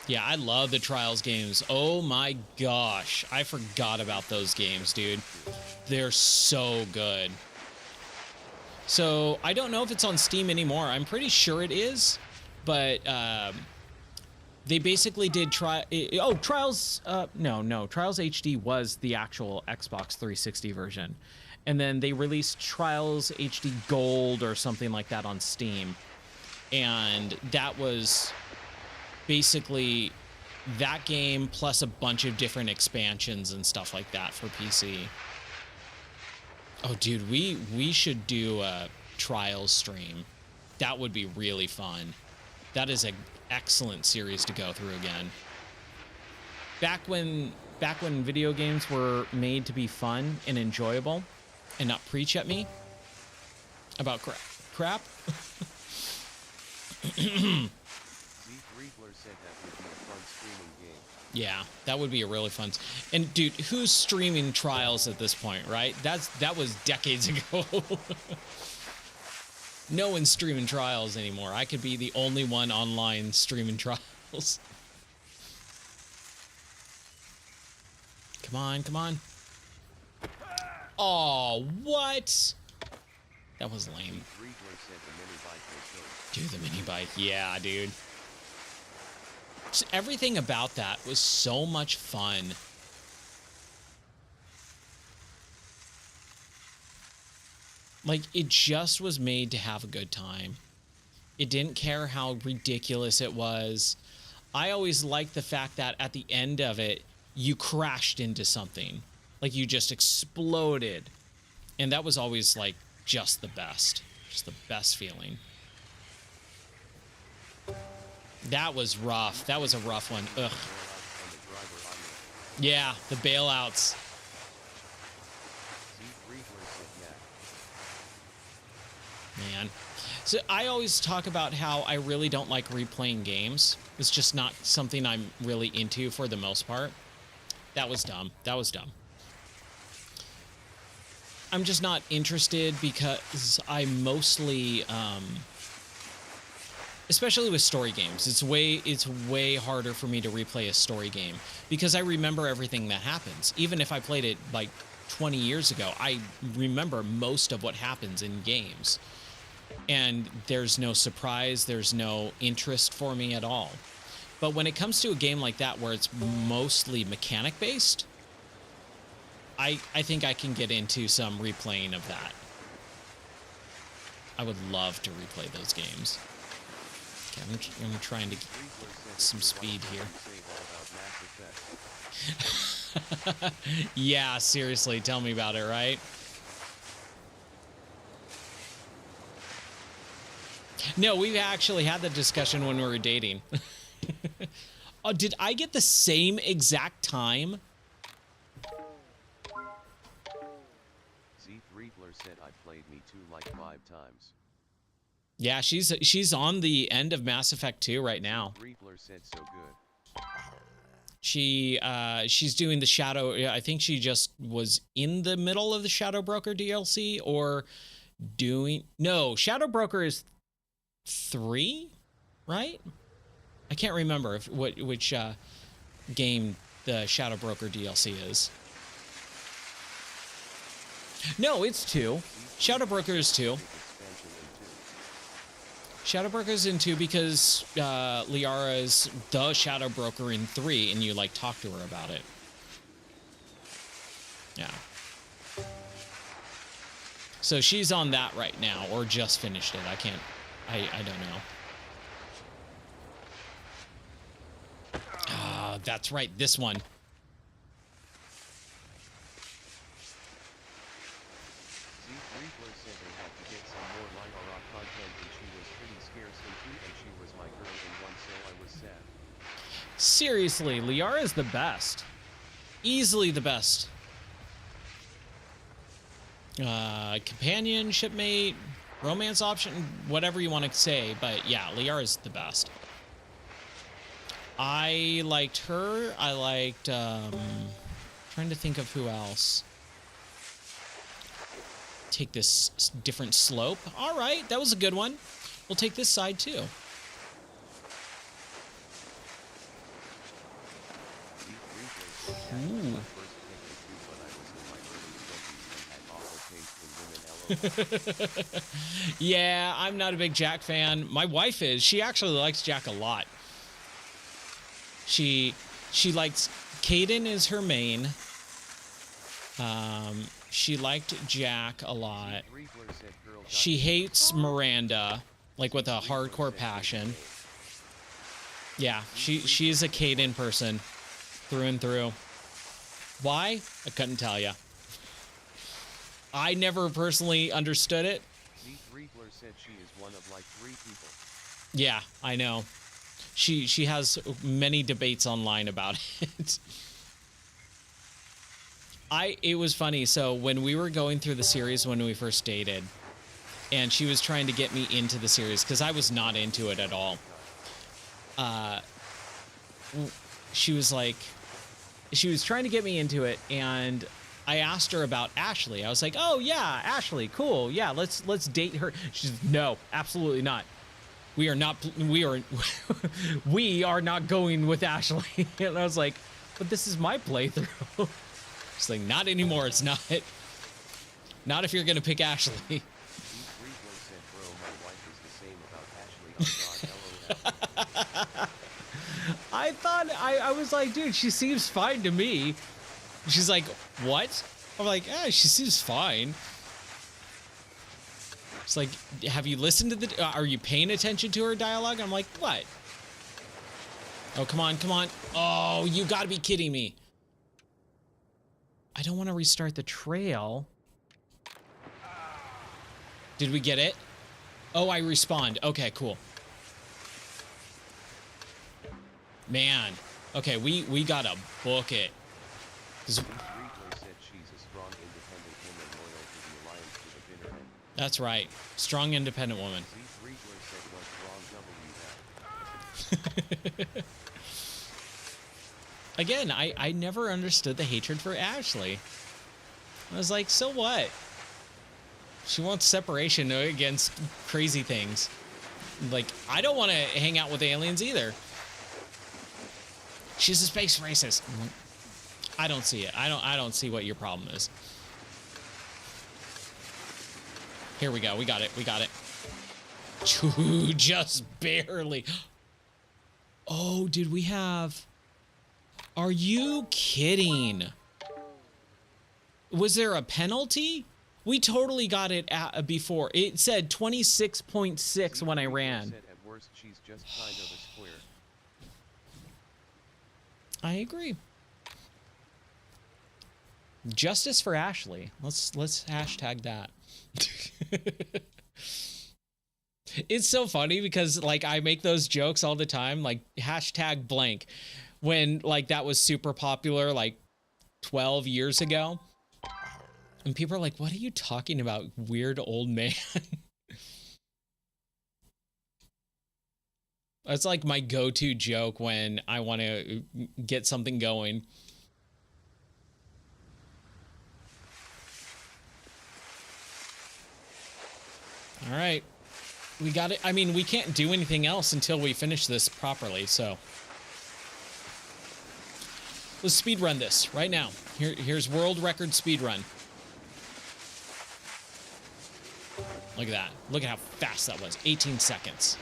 Yeah, I love the Trials games. Oh my gosh, I forgot about those games, dude. They're so good. So I don't know if it's on Steam anymore. I'm pretty sure it is, but they basically did Trials. No, Trials HD was the actual Xbox 360 version. And then they released Trials HD Gold or something like that on Steam. And that was basically that game plus a bunch of different expansions and stuff like that for PC. Oh, dude, we should do a Trials stream. That would be really fun. That is an excellent series to go through again. Back when video games were made to be fun and enjoyable, and not preach at me about crap. Yeah, that would be a really fun. And dude, who's streaming Trials at this point, right? That was decades ago. No one's streaming trials anymore. I could be the only one online streaming trials. Come on, come on. Oh, what? That was lame. Dude, the mini bike. Yeah, dude. Just everything about that was so much fun. Like, it just was made to have a good time. It didn't care how ridiculous it was. I always liked the fact that at the end of it, you crashed into something. Like, you just exploded. And that was always, like, just the best. Just the best feeling. That was rough. That was a rough one. Ugh. Yeah, the bailouts. Man. So I always talk about how I really don't like replaying games. It's just not something I'm really into for the most part. That was dumb. That was dumb. I'm just not interested because I mostly, especially with story games, it's way harder for me to replay a story game because I remember everything that happens. Even if I played it like 20 years ago, I remember most of what happens in games. And there's no surprise, there's no interest for me at all. But when it comes to a game like that where it's mostly mechanic based, I think I can get into some replaying of that. I would love to replay those games. Okay, I'm trying to get some speed here. Yeah, seriously, tell me about it, right? No, we've actually had the discussion when we were dating. Oh, did I get the same exact time? Z3bler said I played Me Too like 5 times. Yeah, she's on the end of Mass Effect 2 right now. Z3bler said so good. She's doing the Shadow. I think she just was in the middle of the Shadow Broker DLC or doing. No, Shadow Broker is 3, right? I can't remember which game the Shadow Broker DLC is. No, it's 2. Shadow Broker is 2. Shadow Broker is in 2 because Liara is the Shadow Broker in 3, and you like talk to her about it. Yeah. So she's on that right now, or just finished it. I don't know. Ah, that's right, this one. Z3bler said they had to get some more Liara content and she was pretty scarce in 2 and she was my girl in 1 so I was sad. Seriously, Liara is the best. Easily the best. Companion, shipmate, romance option, whatever you want to say, but yeah, Liara is the best. I liked her. I liked, trying to think of who else. Take this different slope. All right, that was a good one. We'll take this side too. Ooh. Yeah, I'm not a big Jack fan. My wife is. She actually likes Jack a lot. She likes Kaidan is her main. She liked Jack a lot. She hates Miranda, like with a hardcore passion. Yeah, she's a Kaidan person through and through. Why? I couldn't tell you. I never personally understood it. Z3bler said she is one of like 3 people. Yeah, I know. She has many debates online about it. It was funny. So when we were going through the series when we first dated, and she was trying to get me into the series because I was not into it at all. She was trying to get me into it, and I asked her about Ashley. I was like, "Oh yeah, Ashley, cool. Yeah, let's date her." She's no, absolutely not. We are not. We are. We are not going with Ashley. And I was like, "But this is my playthrough." She's like, "Not anymore. It's not. Not if you're gonna pick Ashley." Deep Replay said, bro, my wife is the same about Ashley. Oh god, LOL. I thought I was like, dude, she seems fine to me. She's like, what? I'm like, she seems fine. It's like, have you listened to the? Are you paying attention to her dialogue? I'm like, what? Oh, come on, come on. Oh, you gotta be kidding me. I don't want to restart the trail. Did we get it? Oh, I respawned. Okay, cool. Man. Okay, we gotta book it. Deep Replay said she's a strong, independent woman loyal to the alliance to the bitter end. That's right. Strong, independent woman. Deep Replay said, what's wrong, W that? Again, I never understood the hatred for Ashley. I was like, so what? She wants separation against crazy things. Like, I don't want to hang out with aliens either. She's a space racist. I don't see it. I don't see what your problem is. Here we go. We got it. We got it. Just barely. Oh, did we have... Are you kidding? Was there a penalty? We totally got it before. It said 26.6 when I ran. Said at worst, she's just kind of a square. I agree. Justice for Ashley. Let's hashtag that. It's so funny because like I make those jokes all the time, like hashtag blank, when like that was super popular like 12 years ago. And people are like, what are you talking about, weird old man? That's like my go-to joke when I want to get something going. All right. We got it. I mean, we can't do anything else until we finish this properly, so. Let's speed run this right now. Here's world record speed run. Look at that. Look at how fast that was. 18 seconds.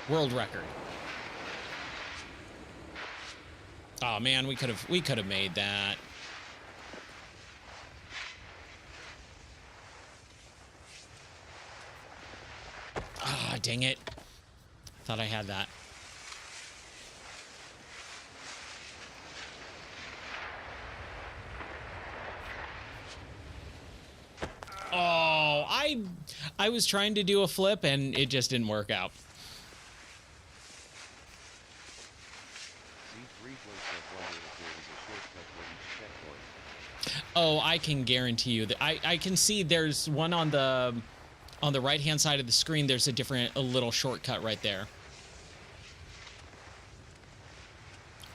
World record. Oh man, we could have made that. Ah, dang it. Thought I had that. Oh, I was trying to do a flip and it just didn't work out. Oh, I can guarantee you that I can see there's one on the right hand side of the screen. There's a little shortcut right there.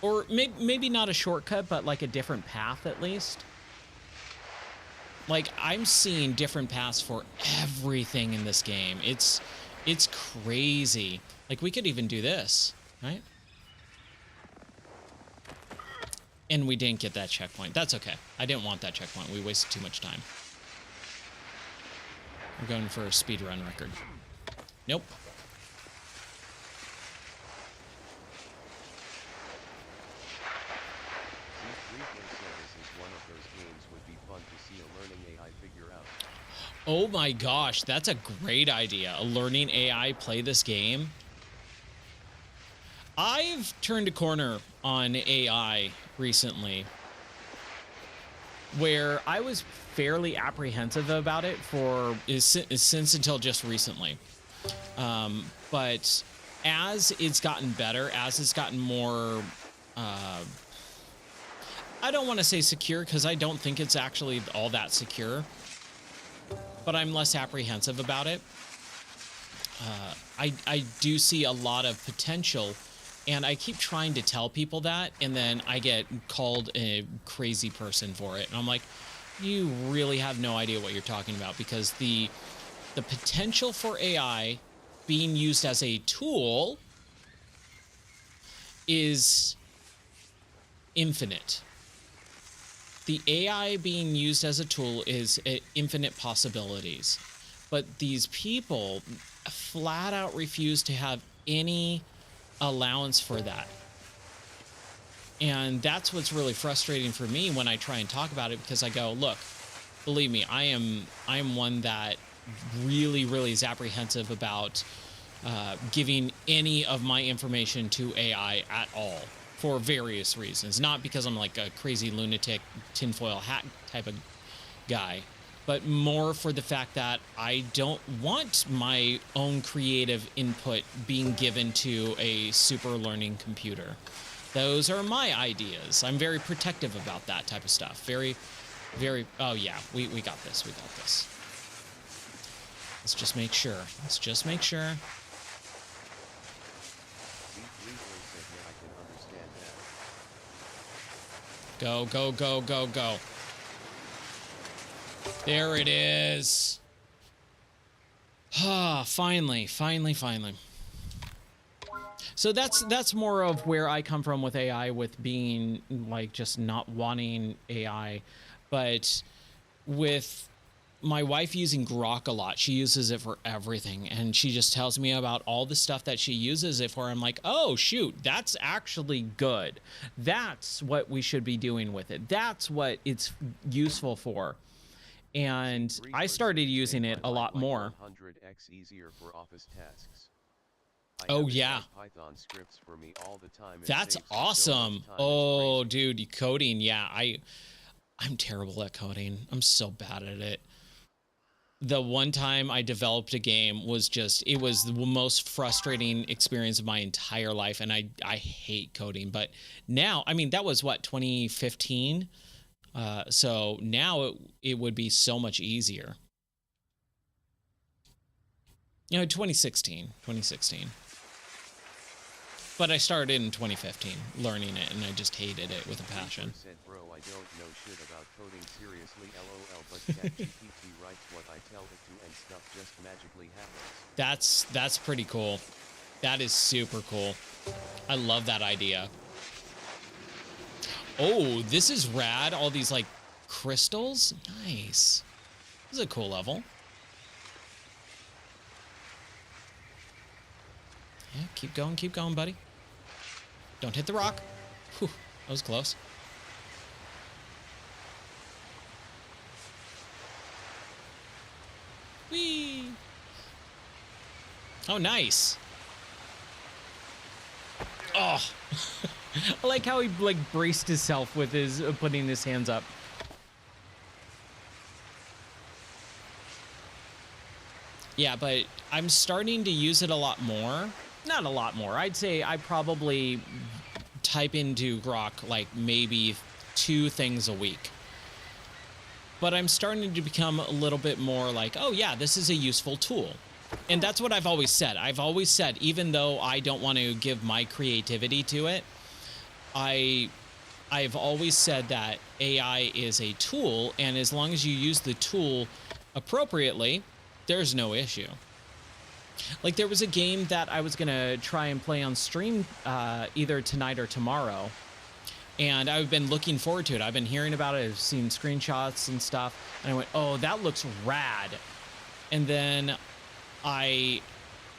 Or maybe not a shortcut, but like a different path at least. Like I'm seeing different paths for everything in this game. It's crazy. Like we could even do this, right? And we didn't get that checkpoint. That's okay. I didn't want that checkpoint. We wasted too much time. We're going for a speedrun record. Nope. Oh my gosh, that's a great idea. A learning AI play this game. I've turned a corner on AI recently where I was fairly apprehensive about it since until just recently. But as it's gotten better, as it's gotten more, I don't want to say secure because I don't think it's actually all that secure, but I'm less apprehensive about it. I do see a lot of potential, and I keep trying to tell people that, and then I get called a crazy person for it. And I'm like, you really have no idea what you're talking about, because the potential for AI being used as a tool is infinite. The AI being used as a tool is infinite possibilities. But these people flat out refuse to have any allowance for that. And that's what's really frustrating for me when I try and talk about it, because I go, look, believe me, I am one that really is apprehensive about giving any of my information to AI at all, for various reasons. Not because I'm like a crazy lunatic tinfoil hat type of guy, but more for the fact that I don't want my own creative input being given to a super learning computer. Those are my ideas. I'm very protective about that type of stuff. Very, oh yeah, we got this, we got this. Let's just make sure. Let's just make sure. Go, go, go, go, go. There it is. Ah, finally. So that's more of where I come from with AI, with being like just not wanting AI. But with my wife using Grok a lot, she uses it for everything, and she just tells me about all the stuff that she uses it for. I'm like, oh shoot, that's actually good. That's what we should be doing with it. That's what it's useful for. And I started using it a lot more. 100x easier for office tasks. Oh yeah, Python scripts for me all the time. that's awesome. Oh dude, coding, yeah, I'm terrible at coding. I'm so bad at it. The one time I developed a game was just, it was the most frustrating experience of my entire life, and I hate coding. But now, I mean, that was what, 2015? So now it would be so much easier. You know, 2016. But I started in 2015 learning it, and I just hated it with a passion. Bro, I don't know shit about coding seriously, lol, but ChatGPT writes what I tell it to and stuff just magically happens. That's pretty cool. That is super cool. I love that idea. Oh, this is rad. All these like crystals. Nice. This is a cool level. Yeah, keep going, buddy. Don't hit the rock. Whew, that was close. Whee! Oh, nice. Oh, I like how he like braced himself with his putting his hands up. Yeah, but I'm starting to use it a lot more. Not a lot more. I'd say I probably type into Grok like maybe 2 things a week. But I'm starting to become a little bit more like, oh yeah, this is a useful tool. And that's what I've always said. I've always said, even though I don't want to give my creativity to it, I've always said that AI is a tool, and as long as you use the tool appropriately, there's no issue. Like, there was a game that I was gonna try and play on stream either tonight or tomorrow, and I've been looking forward to it. I've been hearing about it. I've seen screenshots and stuff, and I went, oh, that looks rad. And then I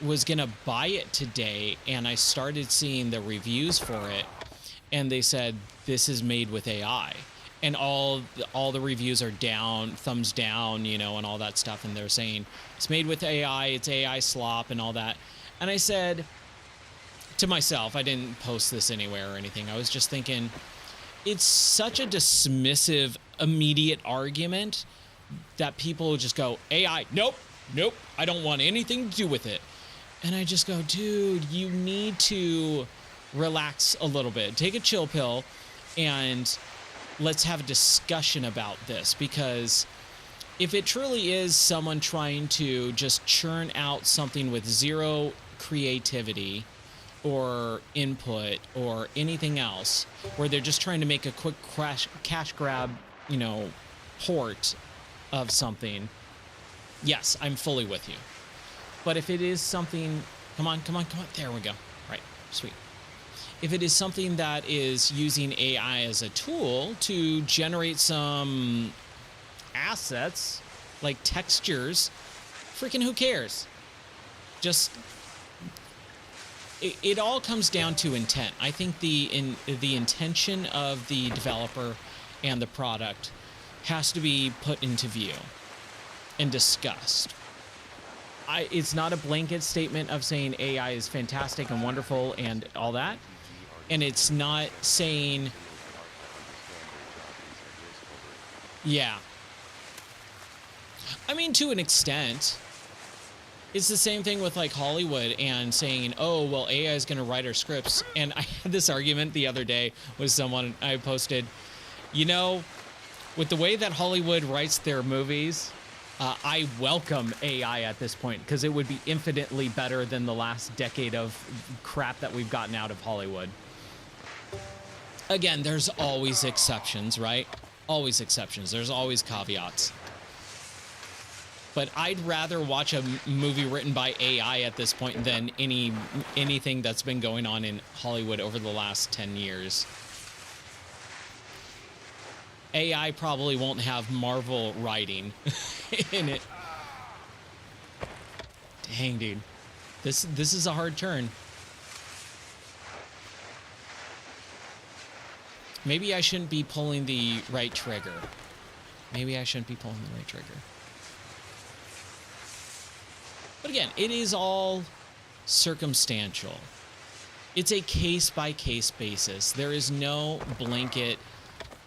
was gonna buy it today, and I started seeing the reviews for it, and they said this is made with AI, and all the reviews are down, thumbs down, you know, and all that stuff, and they're saying it's made with AI, it's AI slop and all that. And I said to myself, I didn't post this anywhere or anything, I was just thinking, it's such a dismissive immediate argument that people just go, AI, nope, I don't want anything to do with it. And I just go, dude, you need to relax a little bit, take a chill pill, and let's have a discussion about this. Because if it truly is someone trying to just churn out something with zero creativity or input or anything else, where they're just trying to make a quick cash grab, you know, port of something, yes, I'm fully with you. But if it is something, come on, there we go. Right, sweet. If it is something that is using AI as a tool to generate some assets, like textures, freaking who cares? Just, it all comes down to intent. I think the intention of the developer and the product has to be put into view and discussed. It's not a blanket statement of saying AI is fantastic and wonderful and all that. And it's not saying, yeah. I mean, to an extent, it's the same thing with like Hollywood and saying, oh, well, AI is going to write our scripts. And I had this argument the other day with someone. I posted, you know, with the way that Hollywood writes their movies, I welcome AI at this point because it would be infinitely better than the last decade of crap that we've gotten out of Hollywood. Again, there's always exceptions, right? Always exceptions. There's always caveats. But I'd rather watch a movie written by AI at this point than anything that's been going on in Hollywood over the last 10 years. AI probably won't have Marvel writing in it. Dang, dude. This is a hard turn. Maybe I shouldn't be pulling the right trigger. Maybe I shouldn't be pulling the right trigger. But again, it is all circumstantial. It's a case-by-case basis. There is no blanket,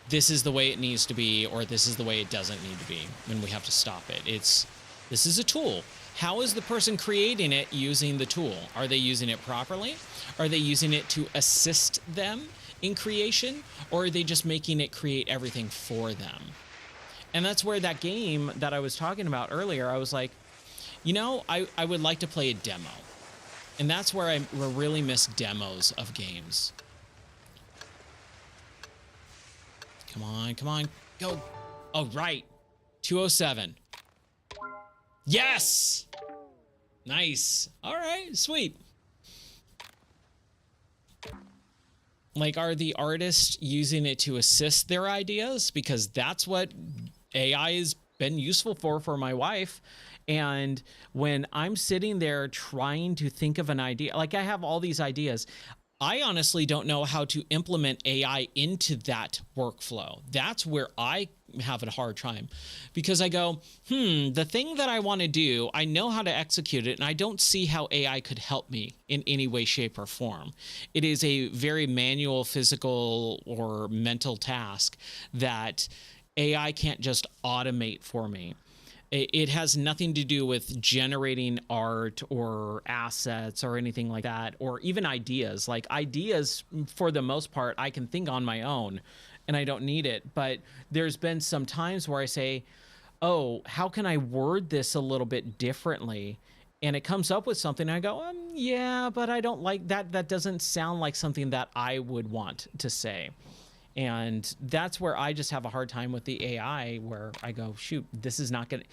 this is the way it needs to be, or this is the way it doesn't need to be, and we have to stop it. This is a tool. How is the person creating it using the tool? Are they using it properly? Are they using it to assist them in creation? Or are they just making it create everything for them? And that's where that game that I was talking about earlier, I was like, you know, I would like to play a demo. And that's where I really miss demos of games. Come on, go. Oh, right. 207. Yes! Nice. All right, sweet. Like, are the artists using it to assist their ideas? Because that's what AI has been useful for my wife. And when I'm sitting there trying to think of an idea, like I have all these ideas, I honestly don't know how to implement AI into that workflow. That's where I have a hard time, because I go, the thing that I want to do, I know how to execute it, and I don't see how AI could help me in any way, shape, or form. It is a very manual, physical, or mental task that AI can't just automate for me. It has nothing to do with generating art or assets or anything like that, or even ideas. Like ideas, for the most part, I can think on my own and I don't need it. But there's been some times where I say, oh, how can I word this a little bit differently? And it comes up with something. And I go, yeah, but I don't like that. That doesn't sound like something that I would want to say. And that's where I just have a hard time with the AI, where I go, shoot, this is not going to,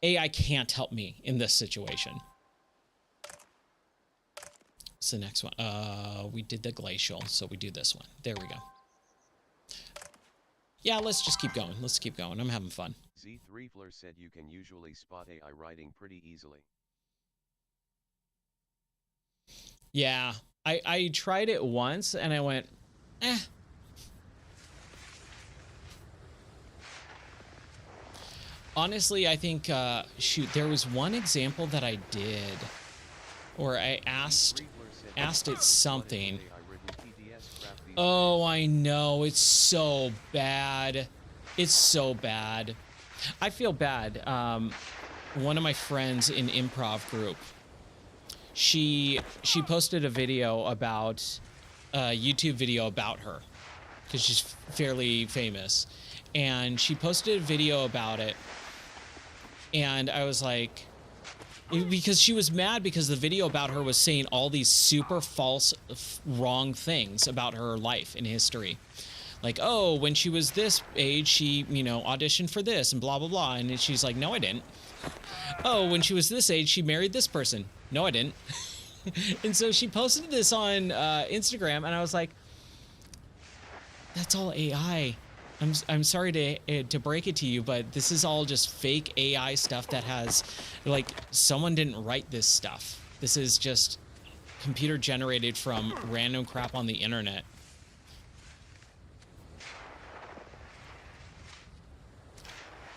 AI can't help me in this situation. What's the next one? We did the glacial, so we do this one. There we go. Yeah, let's just keep going. Let's keep going. I'm having fun. Z3Fleur said you can usually spot AI writing pretty easily. Yeah, I tried it once and I went, eh. Honestly, I think, shoot, there was one example that I did, or I asked it something. Oh, I know, it's so bad. It's so bad. I feel bad. One of my friends in improv group, she posted a video about, a YouTube video about her, because she's fairly famous. And she posted a video about it. And I was like, because she was mad because the video about her was saying all these super false, wrong things about her life in history. like, oh, when she was this age, she, you know, auditioned for this and blah, blah, blah. And she's like, no, I didn't. Oh, when she was this age, she married this person. No, I didn't. And so she posted this on Instagram, and I was like, that's all AI. I'm sorry to break it to you, but this is all just fake AI stuff that has, like, someone didn't write this stuff. This is just computer generated from random crap on the internet.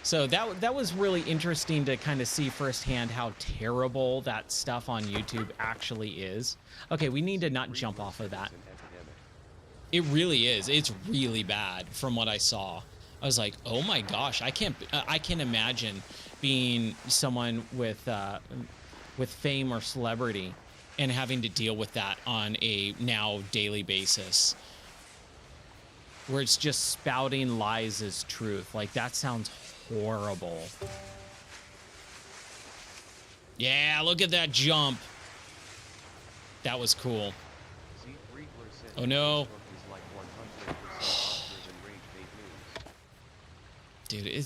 So that was really interesting to kind of see firsthand how terrible that stuff on YouTube actually is. Okay, we need to not jump off of that. It really is. It's really bad from what I saw. I was like, oh my gosh, I can't imagine being someone with fame or celebrity and having to deal with that on a now daily basis, where it's just spouting lies as truth. Like, that sounds horrible. Yeah, look at that jump. That was cool. Oh no. Dude,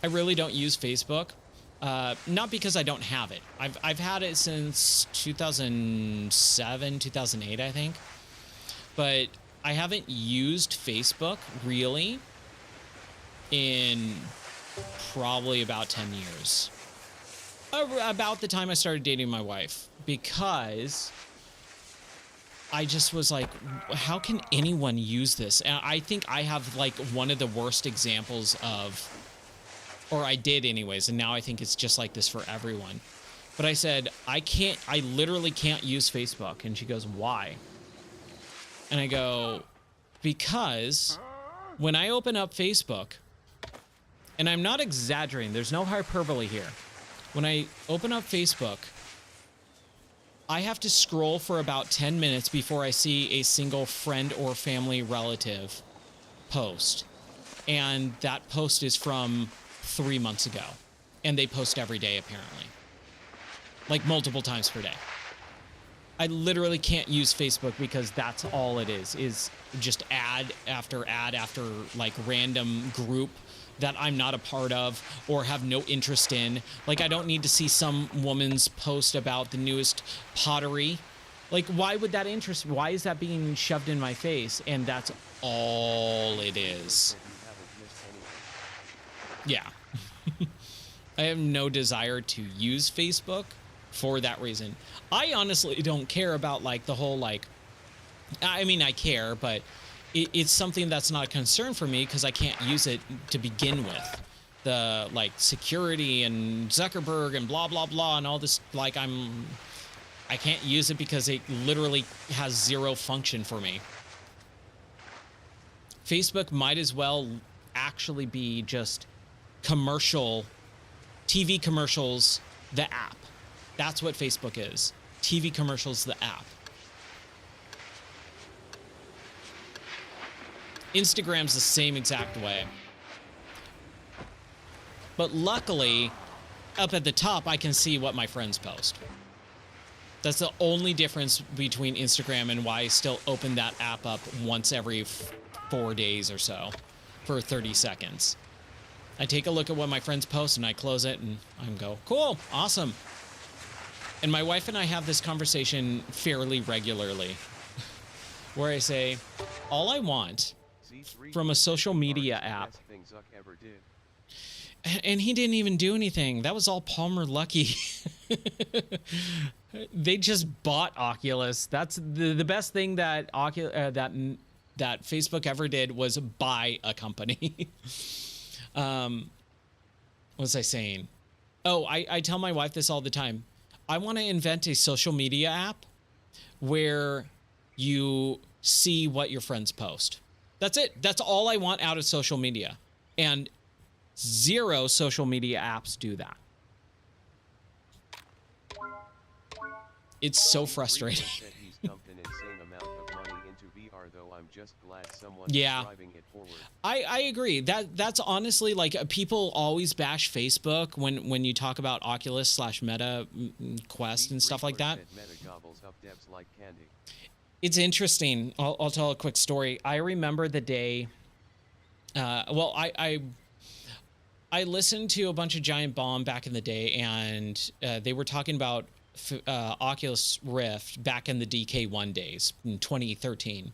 I really don't use Facebook. Not because I don't have it. I've had it since 2007, 2008, I think. But I haven't used Facebook really in probably about 10 years. About the time I started dating my wife, because I just was like, how can anyone use this? And I think I have like one of the worst examples of, or I did anyways, and now I think it's just like this for everyone. But I said, I literally can't use Facebook. And she goes, why? And I go, because when I open up Facebook, and I'm not exaggerating, there's no hyperbole here. When I open up Facebook, I have to scroll for about 10 minutes before I see a single friend or family relative post. And that post is from 3 months ago. And they post every day, apparently. Like multiple times per day. I literally can't use Facebook because that's all it is just ad after like random group that I'm not a part of or have no interest in. Like, I don't need to see some woman's post about the newest pottery. Like, why would that interest? Why is that being shoved in my face? And that's all it is. Yeah. I have no desire to use Facebook for that reason. I honestly don't care about like the whole, like, I mean, I care, but it's something that's not a concern for me because I can't use it to begin with. The like security and Zuckerberg and blah, blah, blah, and all this, like, I can't use it because it literally has zero function for me. Facebook might as well actually be just TV commercials, the app. That's what Facebook is. TV commercials, the app. Instagram's the same exact way. But luckily, up at the top, I can see what my friends post. That's the only difference between Instagram and why I still open that app up once every 4 days or so for 30 seconds. I take a look at what my friends post and I close it and I go, cool, awesome. And my wife and I have this conversation fairly regularly where I say, all I want from a social media app, and he didn't even do anything. That was all Palmer Luckey. They just bought Oculus. That's the best thing that that Facebook ever did was buy a company. What was I saying? Oh, I tell my wife this all the time. I want to invent a social media app where you see what your friends post. That's it. That's all I want out of social media. And zero social media apps do that. It's so frustrating. Yeah, I agree. That's honestly, like, people always bash Facebook when you talk about Oculus / Meta Quest and stuff like that. It's interesting. I'll tell a quick story. I remember the day. Well, I listened to a bunch of Giant Bomb back in the day, and they were talking about Oculus Rift back in the DK1 days in 2013.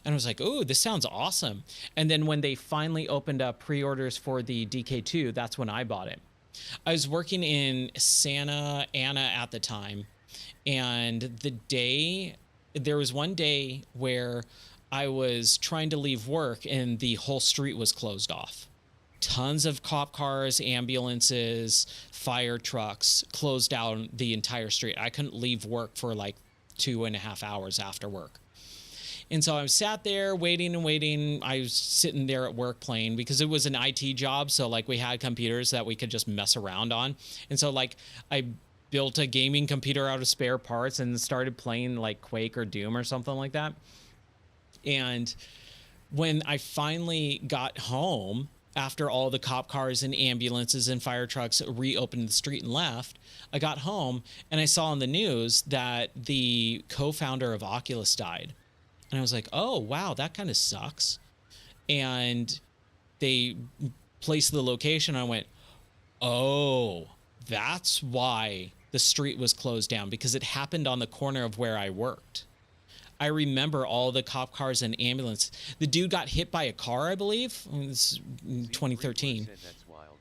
And I was like, oh, this sounds awesome. And then when they finally opened up pre-orders for the DK2, that's when I bought it. I was working in Santa Ana at the time, and there was one day where I was trying to leave work and the whole street was closed off. Tons of cop cars, ambulances, fire trucks closed down the entire street. I couldn't leave work for like 2.5 hours after work. And so I sat there waiting and waiting. I was sitting there at work playing because it was an IT job. So like we had computers that we could just mess around on. And so like I built a gaming computer out of spare parts and started playing like Quake or Doom or something like that. And when I finally got home, after all the cop cars and ambulances and fire trucks reopened the street and left, I got home and I saw on the news that the co-founder of Oculus died. And I was like, oh, wow, that kind of sucks. And they placed the location. I went, oh, that's why the street was closed down, because it happened on the corner of where I worked. I remember all the cop cars and ambulance. The dude got hit by a car, I believe. It's in 2013. That's wild.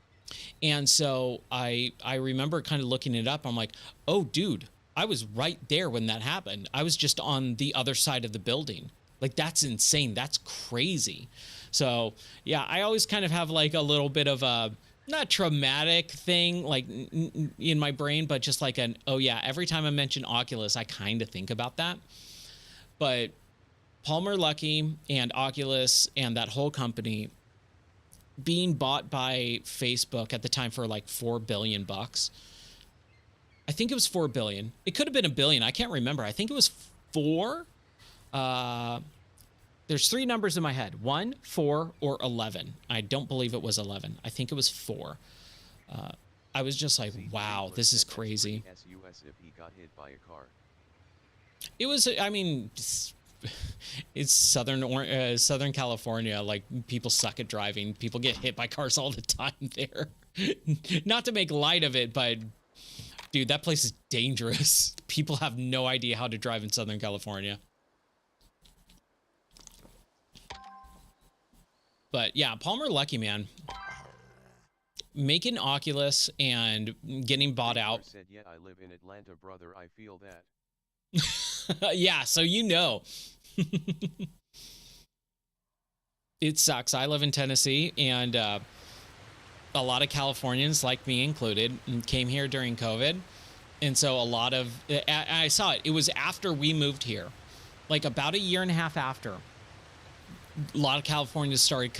And so I remember kind of looking it up. I'm like, oh, dude, I was right there when that happened. I was just on the other side of the building. Like, that's insane. That's crazy. So, yeah, I always kind of have like a little bit of a, not traumatic thing like in my brain, but just like an, oh, yeah, every time I mention Oculus, I kind of think about that. But Palmer Luckey and Oculus and that whole company being bought by Facebook at the time for like $4 billion. I think it was 4 billion. It could have been a billion. I can't remember. I think it was 4. There's 3 numbers in my head: 1, 4, or 11. I don't believe it was 11. I think it was 4. I was just like, wow, this is crazy. SUS if he got hit by a car. It was, I mean, it's Southern California. Like, people suck at driving. People get hit by cars all the time there. Not to make light of it, but dude, that place is dangerous. People have no idea how to drive in Southern California. But yeah, Palmer Luckey, man. Making Oculus and getting bought out. Said, yeah, I live in Atlanta, brother. I feel that. Yeah, so you know. It sucks. I live in Tennessee, and a lot of Californians, like me included, came here during COVID. And so a lot of, I saw it. It was after we moved here, like about a year and a half after. A lot of Californians started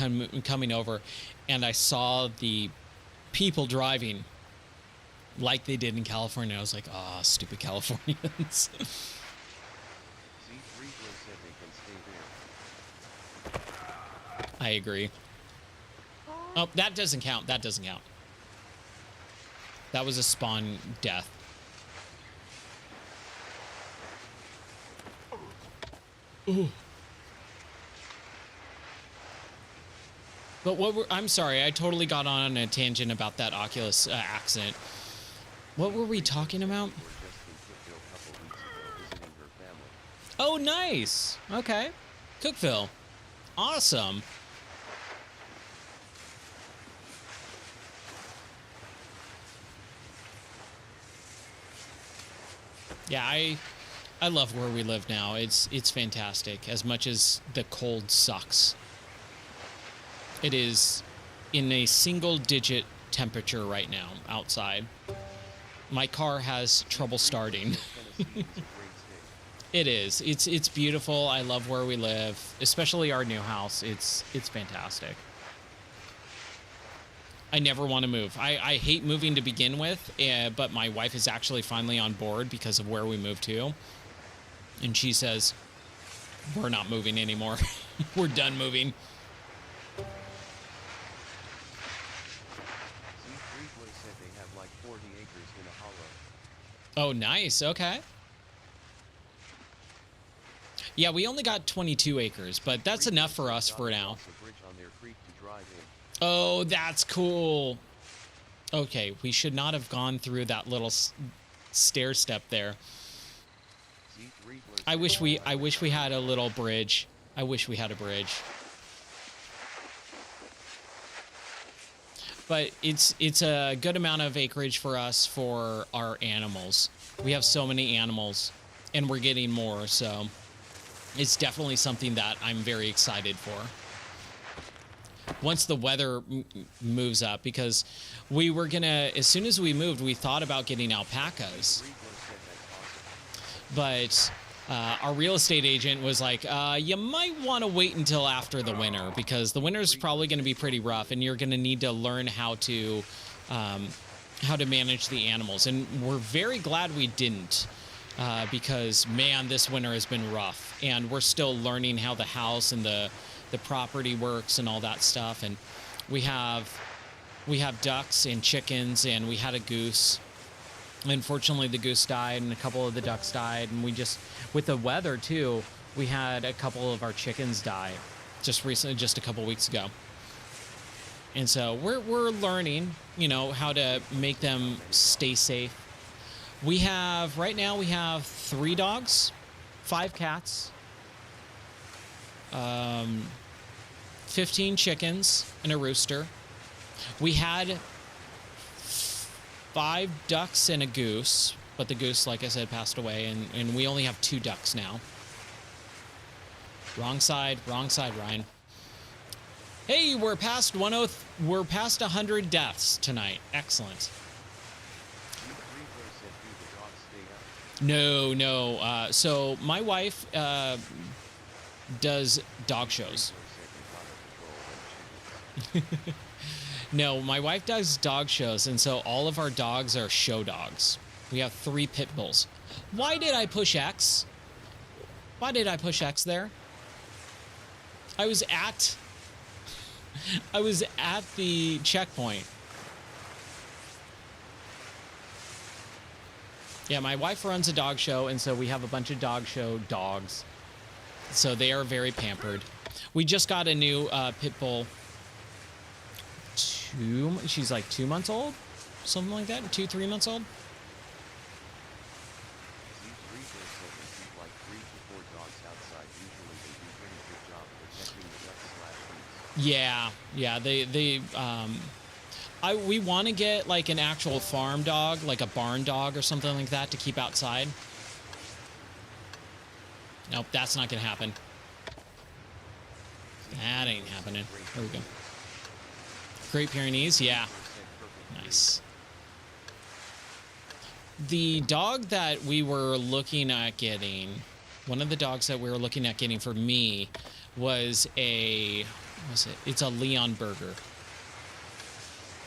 coming over, and I saw the people driving like they did in California. I was like, ah, oh, stupid Californians. Z3 said they can stay there. I agree. Oh, that doesn't count. That doesn't count. That was a spawn death. Ooh. But I'm sorry, I totally got on a tangent about that Oculus accident. What were we talking about? Oh, nice. Okay. Cookeville. Awesome. Yeah, I love where we live now. It's fantastic. As much as the cold sucks. It is in a single-digit temperature right now outside. My car has trouble starting. It is. It's beautiful. I love where we live, especially our new house. It's fantastic. I never want to move. I hate moving to begin with, but my wife is actually finally on board because of where we moved to. And she says, we're not moving anymore. We're done moving. Oh, nice. Okay. Yeah, we only got 22 acres, but that's enough for us for now. The bridge on their creek to drive in. Oh, that's cool. Okay, we should not have gone through that little stair step there. I wish we had a little bridge. I wish we had a bridge. But it's a good amount of acreage for us for our animals. We have so many animals, and we're getting more, so it's definitely something that I'm very excited for. Once the weather moves up, because we were gonna, as soon as we moved, we thought about getting alpacas, but our real estate agent was like, you might want to wait until after the winter, because the winter is probably going to be pretty rough, and you're going to need to learn how to manage the animals. And we're very glad we didn't, because man, this winter has been rough, and we're still learning how the house and the property works and all that stuff. And we have ducks and chickens, and we had a goose. Unfortunately, the goose died and a couple of the ducks died, and we just, with the weather too, we had a couple of our chickens die just recently, just a couple weeks ago. And so we're learning, you know, how to make them stay safe. Right now we have 3 dogs, 5 cats, 15 chickens, and a rooster. We had 5 ducks and a goose, but the goose, like I said, passed away, and we only have 2 ducks now. Wrong side, Ryan. Hey, we're past 100 deaths tonight. Excellent. No. So my wife does dog shows. No, my wife does dog shows, and so all of our dogs are show dogs. We have 3 pit bulls. Why did I push X? Why did I push X there? I was at the checkpoint. Yeah, my wife runs a dog show, and so we have a bunch of dog show dogs. So they are very pampered. We just got a new pit bull. She's like 2 months old, something like that. 2-3 months old. Yeah. We want to get like an actual farm dog, like a barn dog or something like that, to keep outside. Nope, that's not gonna happen. That ain't happening. There we go. Great Pyrenees, yeah. Nice. The dog that we were looking at getting, one of the dogs that we were looking at getting for me was it's a Leonberger.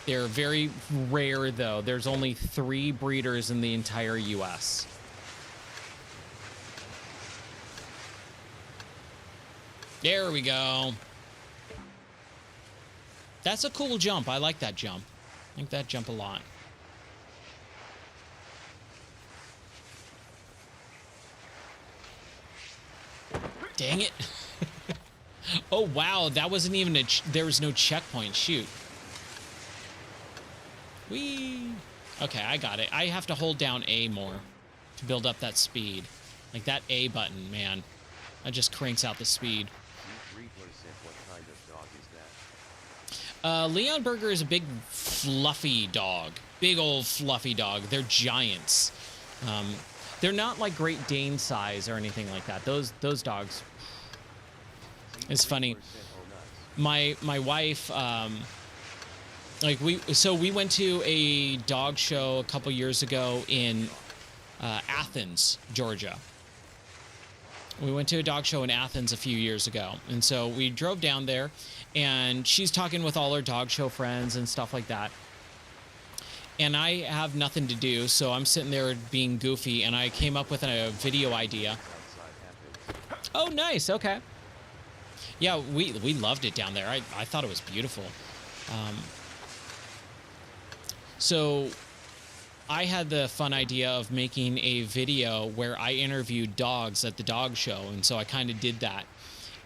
They're very rare, though. There's only 3 breeders in the entire US. There we go. That's a cool jump. I like that jump. I like that jump a lot. Dang it. Oh, wow. That wasn't even there was no checkpoint. Shoot. Whee. Okay, I got it. I have to hold down A more to build up that speed. Like that A button, man. That just cranks out the speed. Leonberger is a big, fluffy dog. Big old fluffy dog. They're giants. They're not like Great Dane size or anything like that. Those dogs. It's funny. My wife, we went to a dog show a couple years ago in Athens, Georgia. We went to a dog show in Athens a few years ago. And so we drove down there, and she's talking with all her dog show friends and stuff like that. And I have nothing to do, so I'm sitting there being goofy, and I came up with a video idea. Oh, nice. Okay. Yeah, we loved it down there. I thought it was beautiful. So I had the fun idea of making a video where I interviewed dogs at the dog show, and so I kind of did that.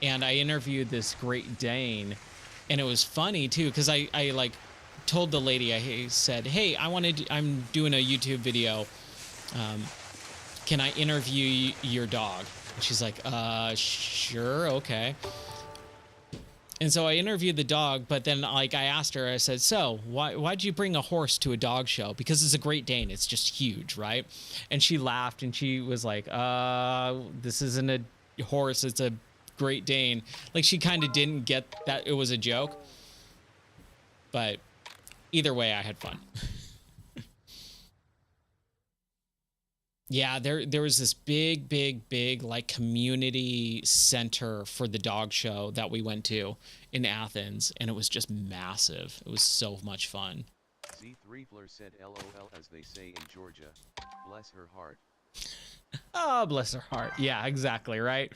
And I interviewed this Great Dane, and it was funny too because I like told the lady, I said, "Hey, I'm doing a YouTube video. Can I interview your dog?" And she's like, sure, okay." And so I interviewed the dog, but then like I asked her, I said, "So why'd you bring a horse to a dog show?" Because it's a Great Dane. It's just huge, right? And she laughed and she was like, this isn't a horse. It's a Great Dane." Like she kind of didn't get that it was a joke. But either way, I had fun. Yeah, there was this big like community center for the dog show that we went to in Athens, and it was just massive. It was so much fun. Z3fler said LOL as they say in Georgia. Bless her heart. Oh, bless her heart. Yeah, exactly, right?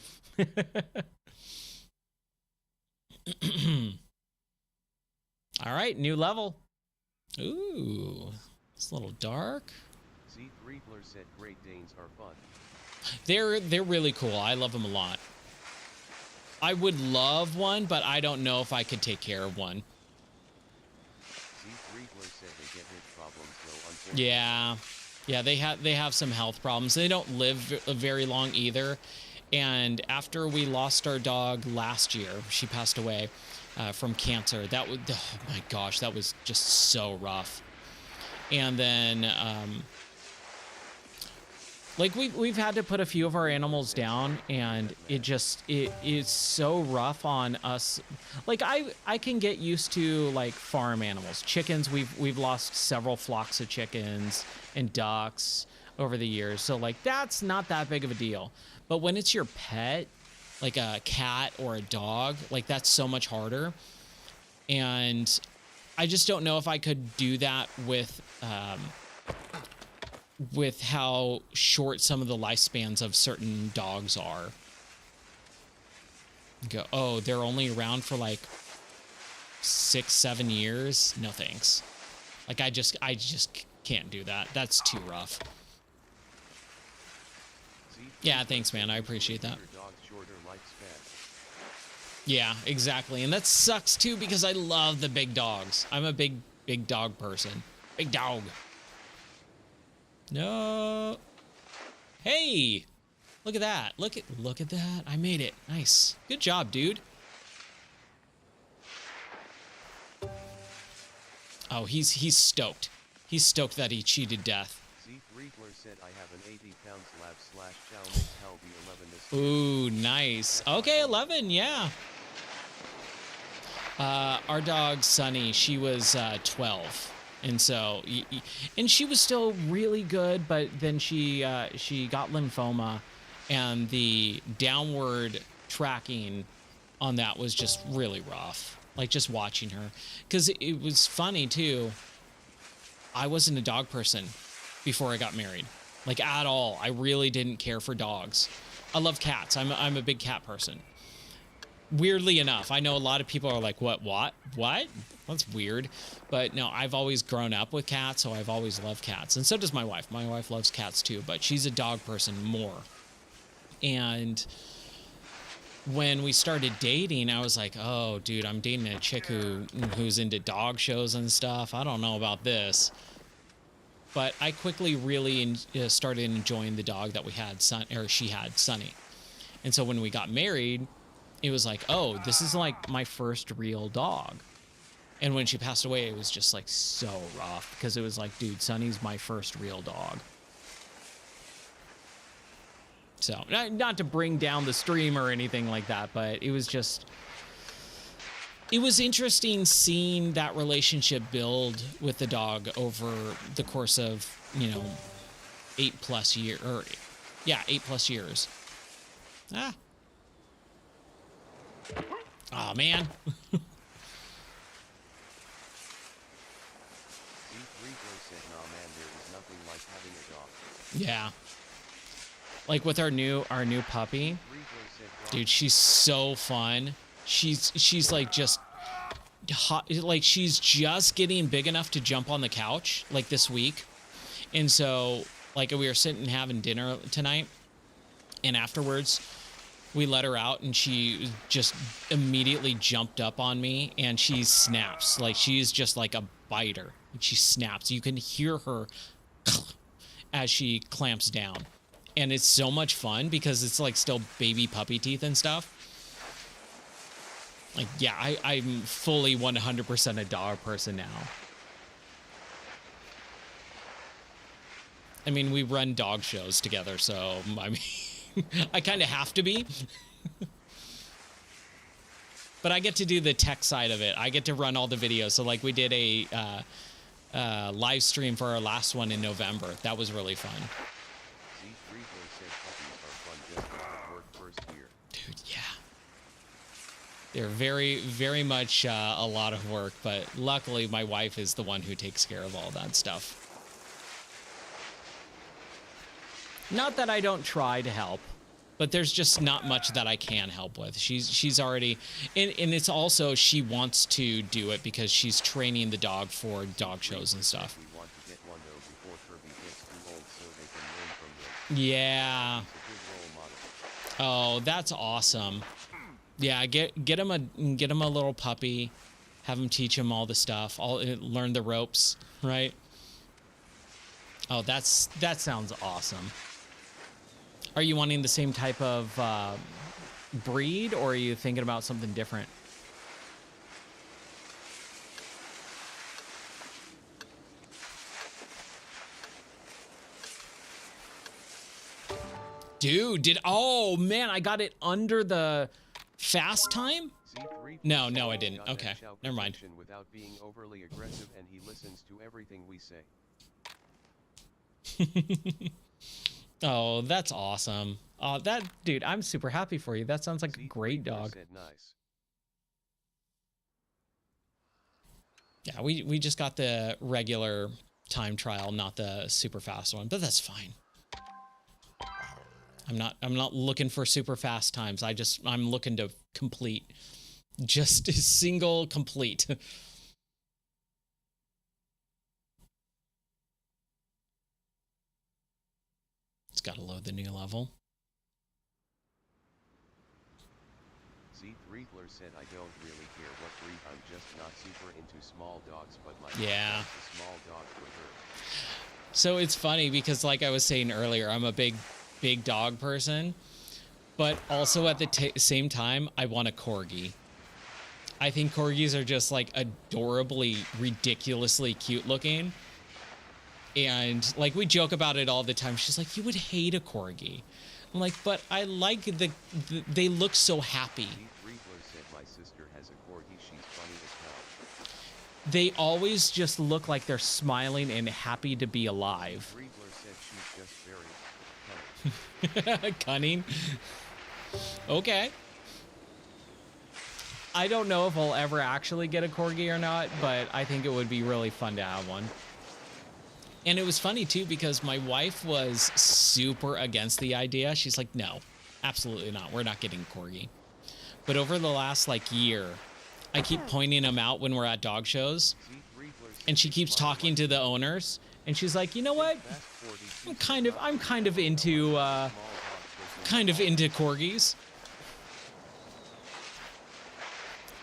All right, new level. Ooh, it's a little dark. Z3fler said Great Danes are fun. They're really cool. I love them a lot. I would love one, but I don't know if I could take care of one. Z3fler said they get hip problems though, unfortunately. Yeah, they have some health problems. They don't live very long either. And after we lost our dog last year, she passed away from cancer. That was, oh my gosh, that was just so rough. And then like we've had to put a few of our animals down, and it is so rough on us. Like I can get used to like farm animals. Chickens, we've lost several flocks of chickens and ducks over the years. So like that's not that big of a deal. But when it's your pet, like a cat or a dog, like that's so much harder. And I just don't know if I could do that with how short some of the lifespans of certain dogs are. Go, oh, they're only around for like 6-7 years. No thanks. Like I just can't do that. That's too rough. Yeah, thanks, man. I appreciate that. Yeah, exactly. And that sucks too because I love the big dogs. I'm a big dog person. Big dog. No. Hey, look at that. Look at that. I made it. Nice. Good job, dude. Oh, he's stoked. He's stoked that he cheated death. Z3fler said I have an 80-pound slab / chow mix Helby 11 this Ooh, nice. Okay, 11, yeah. Our dog Sunny, she was 12, and so and she was still really good, but then she got lymphoma, and the downward tracking on that was just really rough. Like just watching her, because it was funny too. I wasn't a dog person before I got married, like at all. I really didn't care for dogs. I love cats. I'm a big cat person. Weirdly enough, I know a lot of people are like, what? That's weird. But no, I've always grown up with cats, so I've always loved cats. And so does my wife. My wife loves cats too, but she's a dog person more. And when we started dating, I was like, oh, dude, I'm dating a chick who's into dog shows and stuff. I don't know about this. But I quickly really started enjoying the dog that we had, she had, Sunny. And so when we got married, it was like, oh, this is like my first real dog. And when she passed away, it was just like so rough because it was like, dude, Sunny's my first real dog. So not to bring down the stream or anything like that, but it was just, it was interesting seeing that relationship build with the dog over the course of, 8+ years, or yeah, 8+ years. Oh man. Yeah. Like with our new puppy, dude, she's so fun. She's like just hot, like she's just getting big enough to jump on the couch like this week. And so, like, we were sitting having dinner tonight, and afterwards, we let her out, and she just immediately jumped up on me, and she snaps. Like, she's just like a biter. She snaps. You can hear her as she clamps down. And it's so much fun because it's like still baby puppy teeth and stuff. Like, yeah, I'm fully 100% a dog person now. I mean, we run dog shows together, so I mean, I kind of have to be. But I get to do the tech side of it. I get to run all the videos. So, like, we did a live stream for our last one in November. That was really fun. Dude, yeah. They're very, very much a lot of work, but luckily my wife is the one who takes care of all that stuff. Not that I don't try to help, but there's just not much that I can help with. She's already, and it's also she wants to do it because she's training the dog for dog shows and stuff. Yeah. Oh, that's awesome. Yeah, get him a little puppy, have him teach him all the stuff, learn the ropes, right? Oh, that sounds awesome. Are you wanting the same type of breed, or are you thinking about something different? Dude, oh man, I got it under the fast time? No, I didn't. Okay, never mind. Without being overly aggressive, and he listens to everything we say. Oh, that's awesome. Oh, dude, I'm super happy for you. That sounds like a great dog. Nice. Yeah, we just got the regular time trial, not the super fast one, but that's fine. I'm not looking for super fast times. I'm looking to complete. Just a single complete. It's got to load the new level. Z Riegler said, I don't really care what breed, I'm just not super into small dogs, but my yeah. Small dog with her. So it's funny because, like I was saying earlier, I'm a big dog person, but also at the same time, I want a corgi. I think corgis are just like adorably, ridiculously cute looking. And like we joke about it all the time. She's like, you would hate a corgi. I'm like, but I like they look so happy. Said my sister has a corgi. She's funny as hell. They always just look like they're smiling and happy to be alive. Said she's just very cunning. Cunning? Okay. I don't know if I'll ever actually get a corgi or not, but I think it would be really fun to have one. And it was funny too because my wife was super against the idea. She's like, no, absolutely not. We're not getting a corgi. But over the last like year, I keep pointing them out when we're at dog shows, and she keeps talking to the owners, and she's like, you know what? I'm kind of into corgis.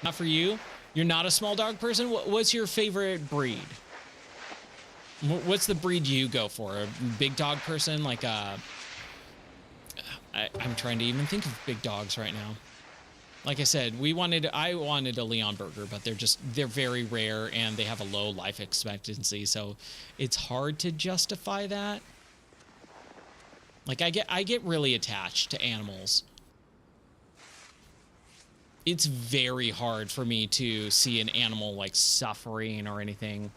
Not for you. You're not a small dog person. What's your favorite breed? What's the breed you go for? A big dog person? Like I'm trying to even think of big dogs right now. Like I said, I wanted a Leonberger, but they're very rare and they have a low life expectancy, so it's hard to justify that. Like I get really attached to animals. It's very hard for me to see an animal like suffering or anything.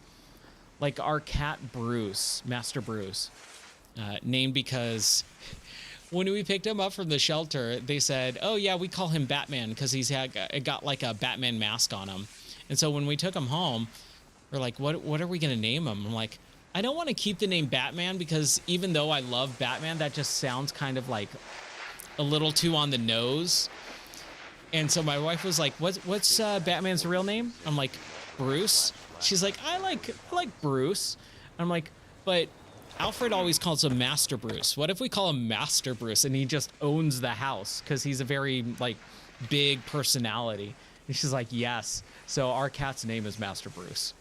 Like our cat Bruce, Master Bruce, named because when we picked him up from the shelter, they said, oh yeah, we call him Batman because he's got like a Batman mask on him. And so when we took him home, we're like, what are we going to name him? I'm like, I don't want to keep the name Batman because even though I love Batman, that just sounds kind of like a little too on the nose. And so my wife was like, what's Batman's real name? I'm like, Bruce. She's like, I like Bruce. I'm like, but Alfred always calls him Master Bruce. What if we call him Master Bruce and he just owns the house because he's a very like big personality? And she's like, yes. So our cat's name is Master Bruce.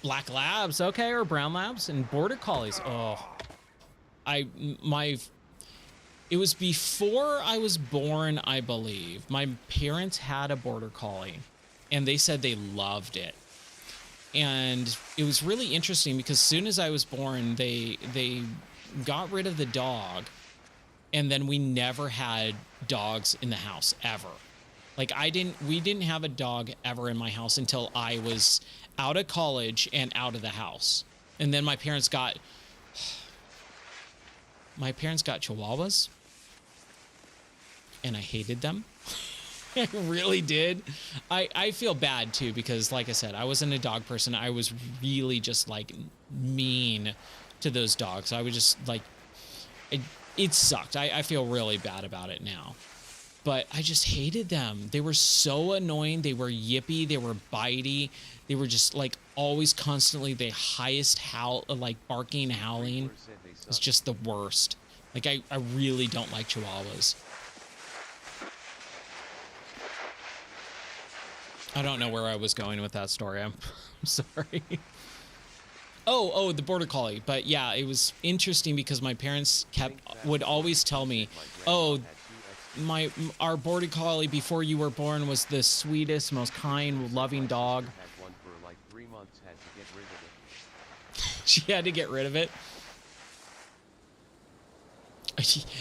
Black Labs, okay, or Brown Labs and Border Collies. Oh, it was before I was born, I believe. My parents had a Border Collie and they said they loved it. And it was really interesting because as soon as I was born, they got rid of the dog, and then we never had dogs in the house ever. Like we didn't have a dog ever in my house until I was out of college and out of the house. And then my parents got Chihuahuas, and I hated them. I really did. I feel bad too because, like I said, I wasn't a dog person. I was really just like mean to those dogs. I was just like, it sucked. I feel really bad about it now, but I just hated them. They were so annoying. They were yippy. They were bitey. They were just like always constantly the highest howl, like barking, howling. It's just the worst. Like I really don't like Chihuahuas. I don't know where I was going with that story. I'm sorry. Oh, the Border Collie. But yeah, it was interesting because my parents would always tell me, oh, our Border Collie before you were born was the sweetest, most kind, loving dog. She had to get rid of it.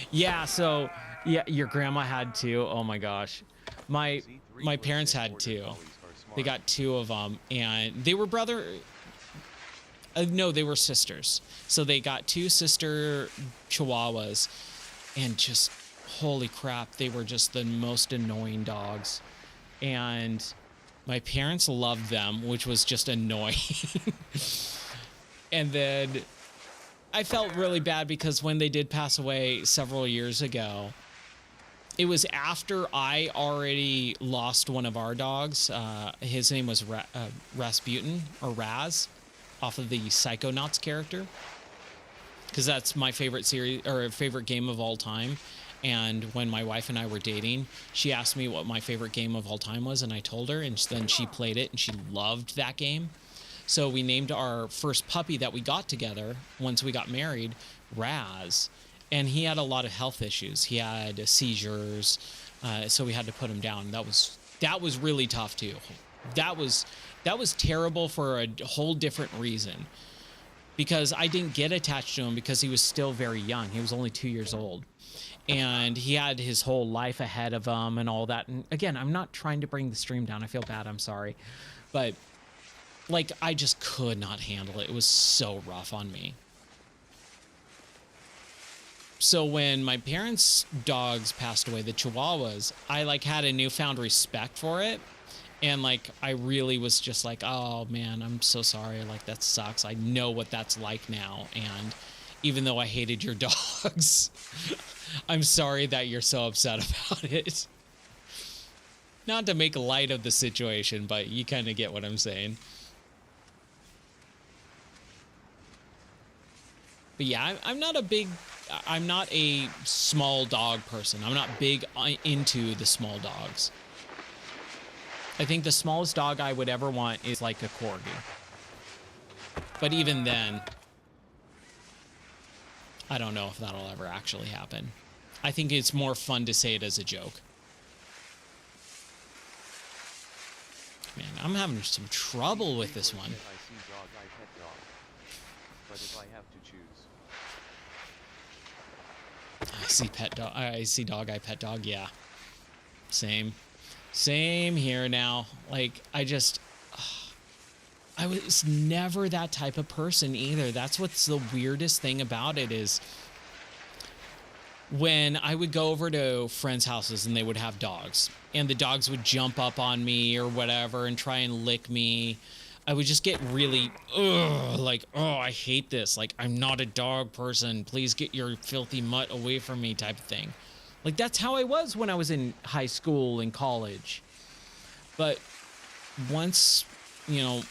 Yeah, so yeah, your grandma had two. Oh my gosh. My parents had two. They got two of them, and they were no, they were sisters. So they got two sister Chihuahuas, and just holy crap, they were just the most annoying dogs. And my parents loved them, which was just annoying. And then I felt really bad because when they did pass away several years ago, it was after I already lost one of our dogs. His name was Rasputin, or Raz, off of the Psychonauts character, because that's my favorite series or favorite game of all time. And when my wife and I were dating, she asked me what my favorite game of all time was, and I told her, and then she played it and she loved that game. So we named our first puppy that we got together once we got married Raz. And he had a lot of health issues. He had seizures, so we had to put him down. That was really tough too. That was terrible for a whole different reason, because I didn't get attached to him because he was still very young. He was only 2 years old, and he had his whole life ahead of him and all that. And again, I'm not trying to bring the stream down. I feel bad. I'm sorry, but like I just could not handle it. It was so rough on me. So when my parents' dogs passed away, the Chihuahuas, I like had a newfound respect for it. And like, I really was just like, oh man, I'm so sorry. Like, that sucks. I know what that's like now. And even though I hated your dogs, I'm sorry that you're so upset about it. Not to make light of the situation, but you kind of get what I'm saying. But yeah, I'm not a small dog person. I'm not big into the small dogs. I think the smallest dog I would ever want is like a corgi. But even then, I don't know if that'll ever actually happen. I think it's more fun to say it as a joke. Man, I'm having some trouble with this one. But if I have to choose, I see pet dog. I see dog. I pet dog. Yeah. Same here now. Like, I was never that type of person either. That's what's the weirdest thing about it is when I would go over to friends' houses and they would have dogs and the dogs would jump up on me or whatever and try and lick me, I would just get really, like, oh, I hate this. Like, I'm not a dog person. Please get your filthy mutt away from me type of thing. Like, that's how I was when I was in high school and college. But once, you know,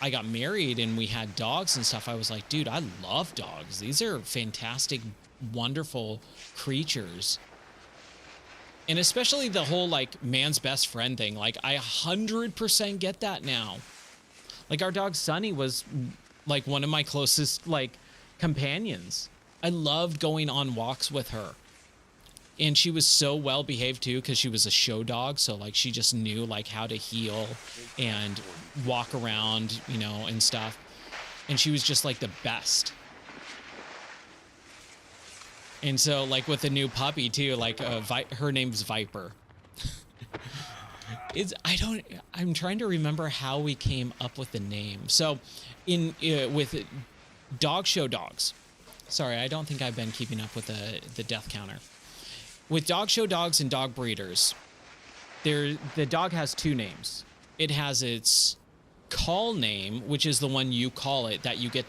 I got married and we had dogs and stuff, I was like, dude, I love dogs. These are fantastic, wonderful creatures. And especially the whole like man's best friend thing. Like I 100% get that now. Like our dog Sunny was like one of my closest like companions. I loved going on walks with her. And she was so well behaved too, because she was a show dog. So like she just knew like how to heel and walk around, you know, and stuff. And she was just like the best. And so like with the new puppy too, like her name's Viper. I'm trying to remember how we came up with the name. So with dog show dogs. Sorry, I don't think I've been keeping up with the death counter. With dog show dogs and dog breeders, the dog has two names. It has its call name, which is the one you call it, that you get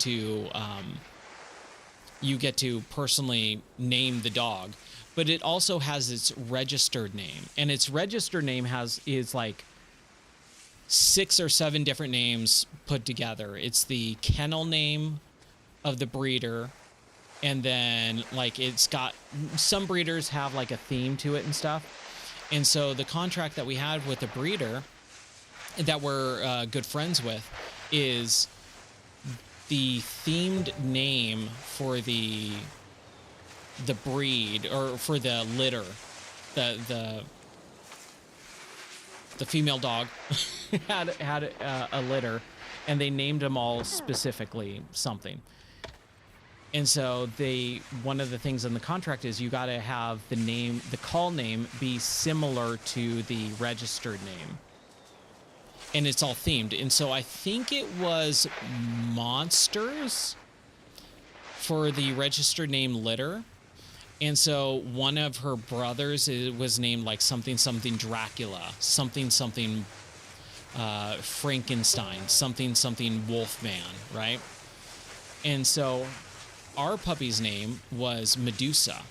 to personally name the dog, but it also has its registered name, and its registered name is like 6 or 7 different names put together. It's the kennel name of the breeder. And then like it's got, some breeders have like a theme to it and stuff. And so the contract that we had with the breeder that we're good friends with is the themed name for the breed, or for the litter, the female dog had a litter, and they named them all specifically something. And so one of the things in the contract is you got to have the call name be similar to the registered name. And it's all themed. And so I think it was Monsters for the registered name litter. And so one of her brothers was named like something Dracula, something Frankenstein, something Wolfman, right? And so our puppy's name was Medusa.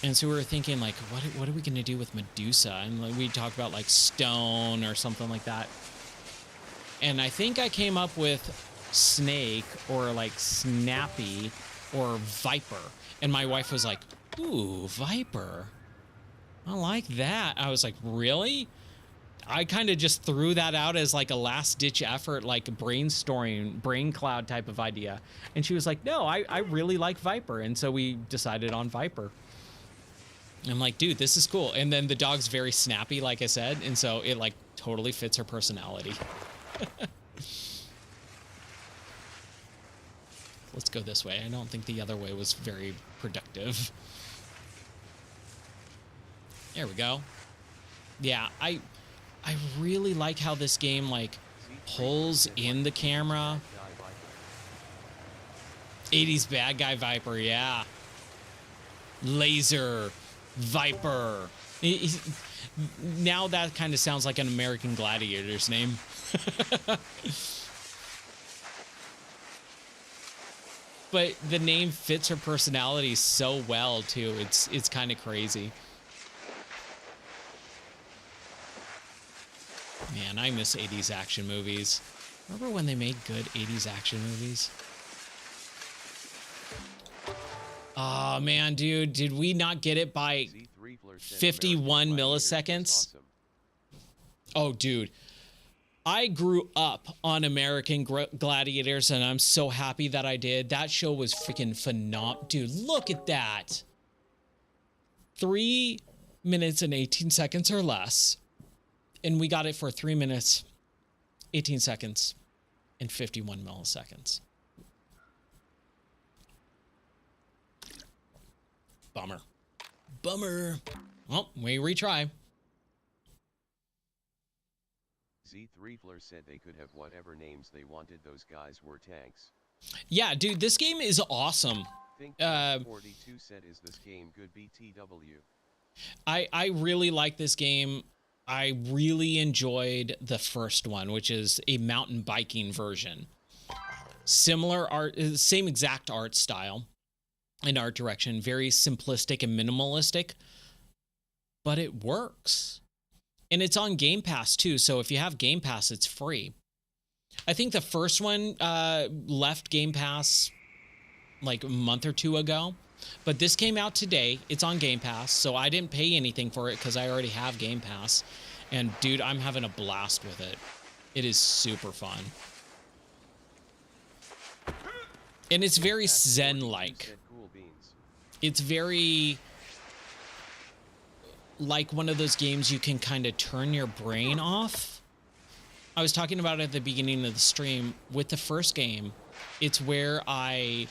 And so we were thinking like, what are we going to do with Medusa? And like, we talked about like Stone or something like that. And I think I came up with Snake or like Snappy or Viper. And my wife was like, ooh, Viper. I like that. I was like, really? I kind of just threw that out as like a last ditch effort, like brainstorming, brain cloud type of idea. And she was like, no, I really like Viper. And so we decided on Viper. I'm like, dude, this is cool. And then the dog's very snappy, like I said. And so it like totally fits her personality. Let's go this way. I don't think the other way was very productive. There we go. Yeah, I really like how this game like pulls in the camera. 80s bad guy Viper, yeah. Laser Viper. Now that kind of sounds like an American Gladiator's name. But the name fits her personality so well too. It's kind of crazy. Man, I miss 80s action movies. Remember when they made good 80s action movies? Oh, man, dude. Did we not get it by 51 milliseconds? Oh, dude. I grew up on American Gladiators, and I'm so happy that I did. That show was freaking phenomenal. Dude, look at that. 3 minutes and 18 seconds or less. And we got it for 3 minutes, 18 seconds, and 51 milliseconds. Bummer. Bummer. Well, we retry. Z3fler said they could have whatever names they wanted. Those guys were tanks. Yeah, dude, this game is awesome. Think 42 said, is this game good BTW? I really like this game. I really enjoyed the first one, which is a mountain biking version. Similar art, same exact art style and art direction, very simplistic and minimalistic, but it works. And it's on Game Pass too, so if you have Game Pass, it's free. I think the first one left Game Pass like a month or two ago, but this came out today. It's on Game Pass, so I didn't pay anything for it because I already have Game Pass. And dude, I'm having a blast with it. It is super fun. And it's very Zen-like. Cool beans. It's very like one of those games you can kind of turn your brain off. I was talking about it at the beginning of the stream. With the first game, it's where I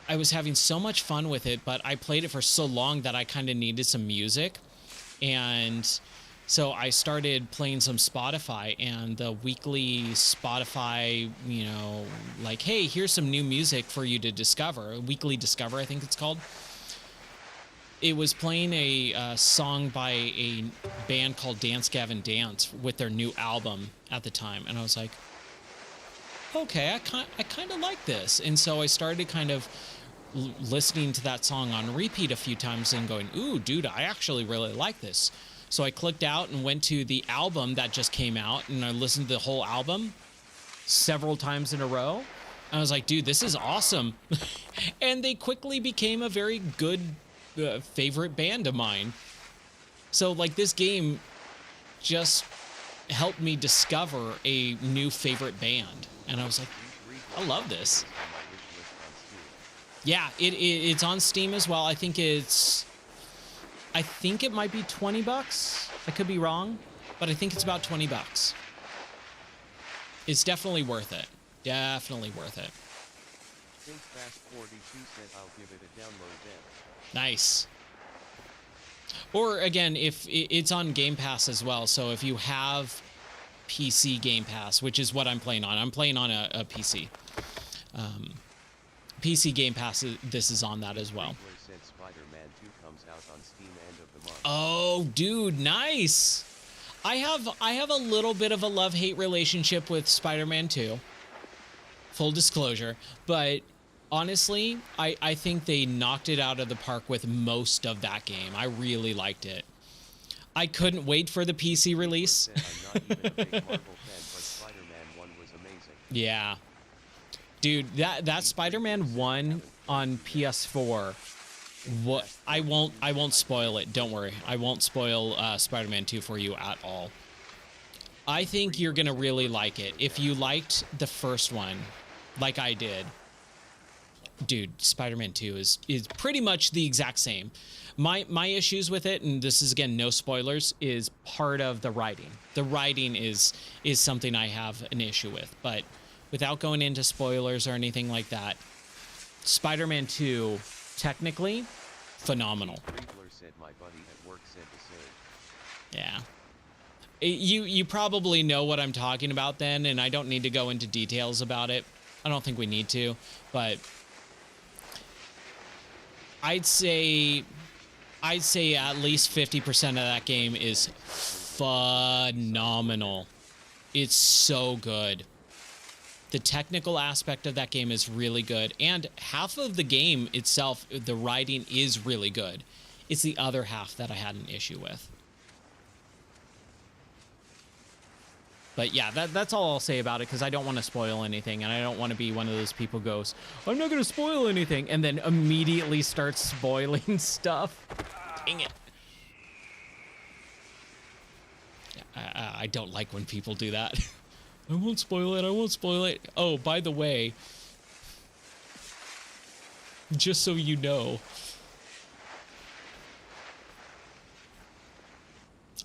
was having so much fun with it, but I played it for so long that I kind of needed some music. And so I started playing some Spotify, and the weekly Spotify, you know, like, hey, here's some new music for you to discover. Weekly Discover, I think it's called. It was playing a song by a band called Dance Gavin Dance with their new album at the time. And I was like, okay, I kind of like this. And so I started kind of listening to that song on repeat a few times and going, ooh, dude, I actually really like this. So I clicked out and went to the album that just came out, and I listened to the whole album several times in a row. I was like, dude, this is awesome. And they quickly became a very good favorite band of mine. So like this game just helped me discover a new favorite band. And I was like, I love this. Yeah, it's on Steam as well. I think it might be $20. I could be wrong, but I think it's about $20. It's definitely worth it. Definitely worth it. Think Fast 42 said I'll give it a download then. Nice. Or again, if it's on Game Pass as well, so if you have PC Game Pass, which is what I'm playing on. I'm playing on a PC. PC Game Pass, this is on that as well. Said Spider-Man 2 comes out on Steam end of the month. Oh, dude, nice. I have a little bit of a love-hate relationship with Spider-Man 2. Full disclosure, but honestly, I think they knocked it out of the park with most of that game. I really liked it. I couldn't wait for the PC release. I'm not even a big Marvel fan, but Spider-Man 1 was amazing. Yeah. Dude, that Spider-Man 1 on PS4, what I won't spoil it. Don't worry. I won't spoil Spider-Man 2 for you at all. I think you're going to really like it. If you liked the first one like I did, dude, Spider-Man 2 is pretty much the exact same. My issues with it, and this is again no spoilers, is part of the writing. The writing is something I have an issue with, but without going into spoilers or anything like that, Spider-Man 2 technically phenomenal. Riegler said my buddy at work said the same. Yeah. You probably know what I'm talking about then, and I don't need to go into details about it. I don't think we need to, but I'd say at least 50% of that game is phenomenal. It's so good. The technical aspect of that game is really good, and half of the game itself, the writing is really good. It's the other half that I had an issue with. But yeah, that's all I'll say about it, because I don't want to spoil anything, and I don't want to be one of those people who goes, I'm not going to spoil anything, and then immediately starts spoiling stuff. Dang it. I don't like when people do that. I won't spoil it, I won't spoil it. Oh, by the way, just so you know,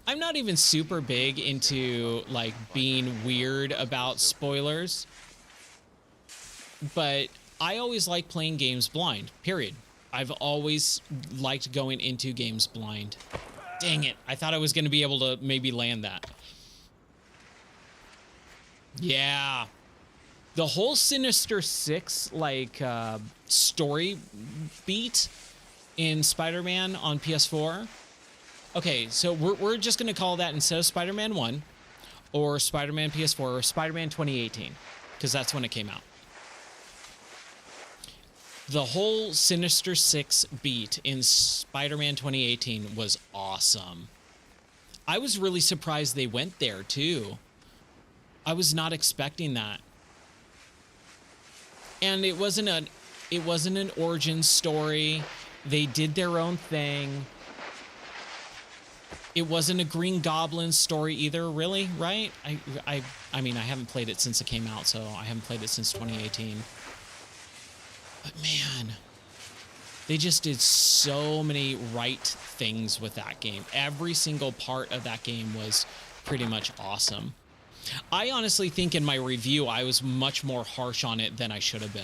I'm not even super big into like being weird about spoilers, but I always like playing games blind, period. I've always liked going into games blind. Dang it, I thought I was going to be able to maybe land that. Yeah. The whole Sinister Six, like, story beat in Spider-Man on PS4. Okay, so we're just going to call that, instead of Spider-Man 1 or Spider-Man PS4 or Spider-Man 2018, because that's when it came out. The whole Sinister Six beat in Spider-Man 2018 was awesome. I was really surprised they went there, too. I was not expecting that. And it wasn't an origin story. They did their own thing. It wasn't a Green Goblin story either, really, right? I mean, I haven't played it since it came out, so I haven't played it since 2018. But man, they just did so many right things with that game. Every single part of that game was pretty much awesome. I honestly think in my review, I was much more harsh on it than I should have been.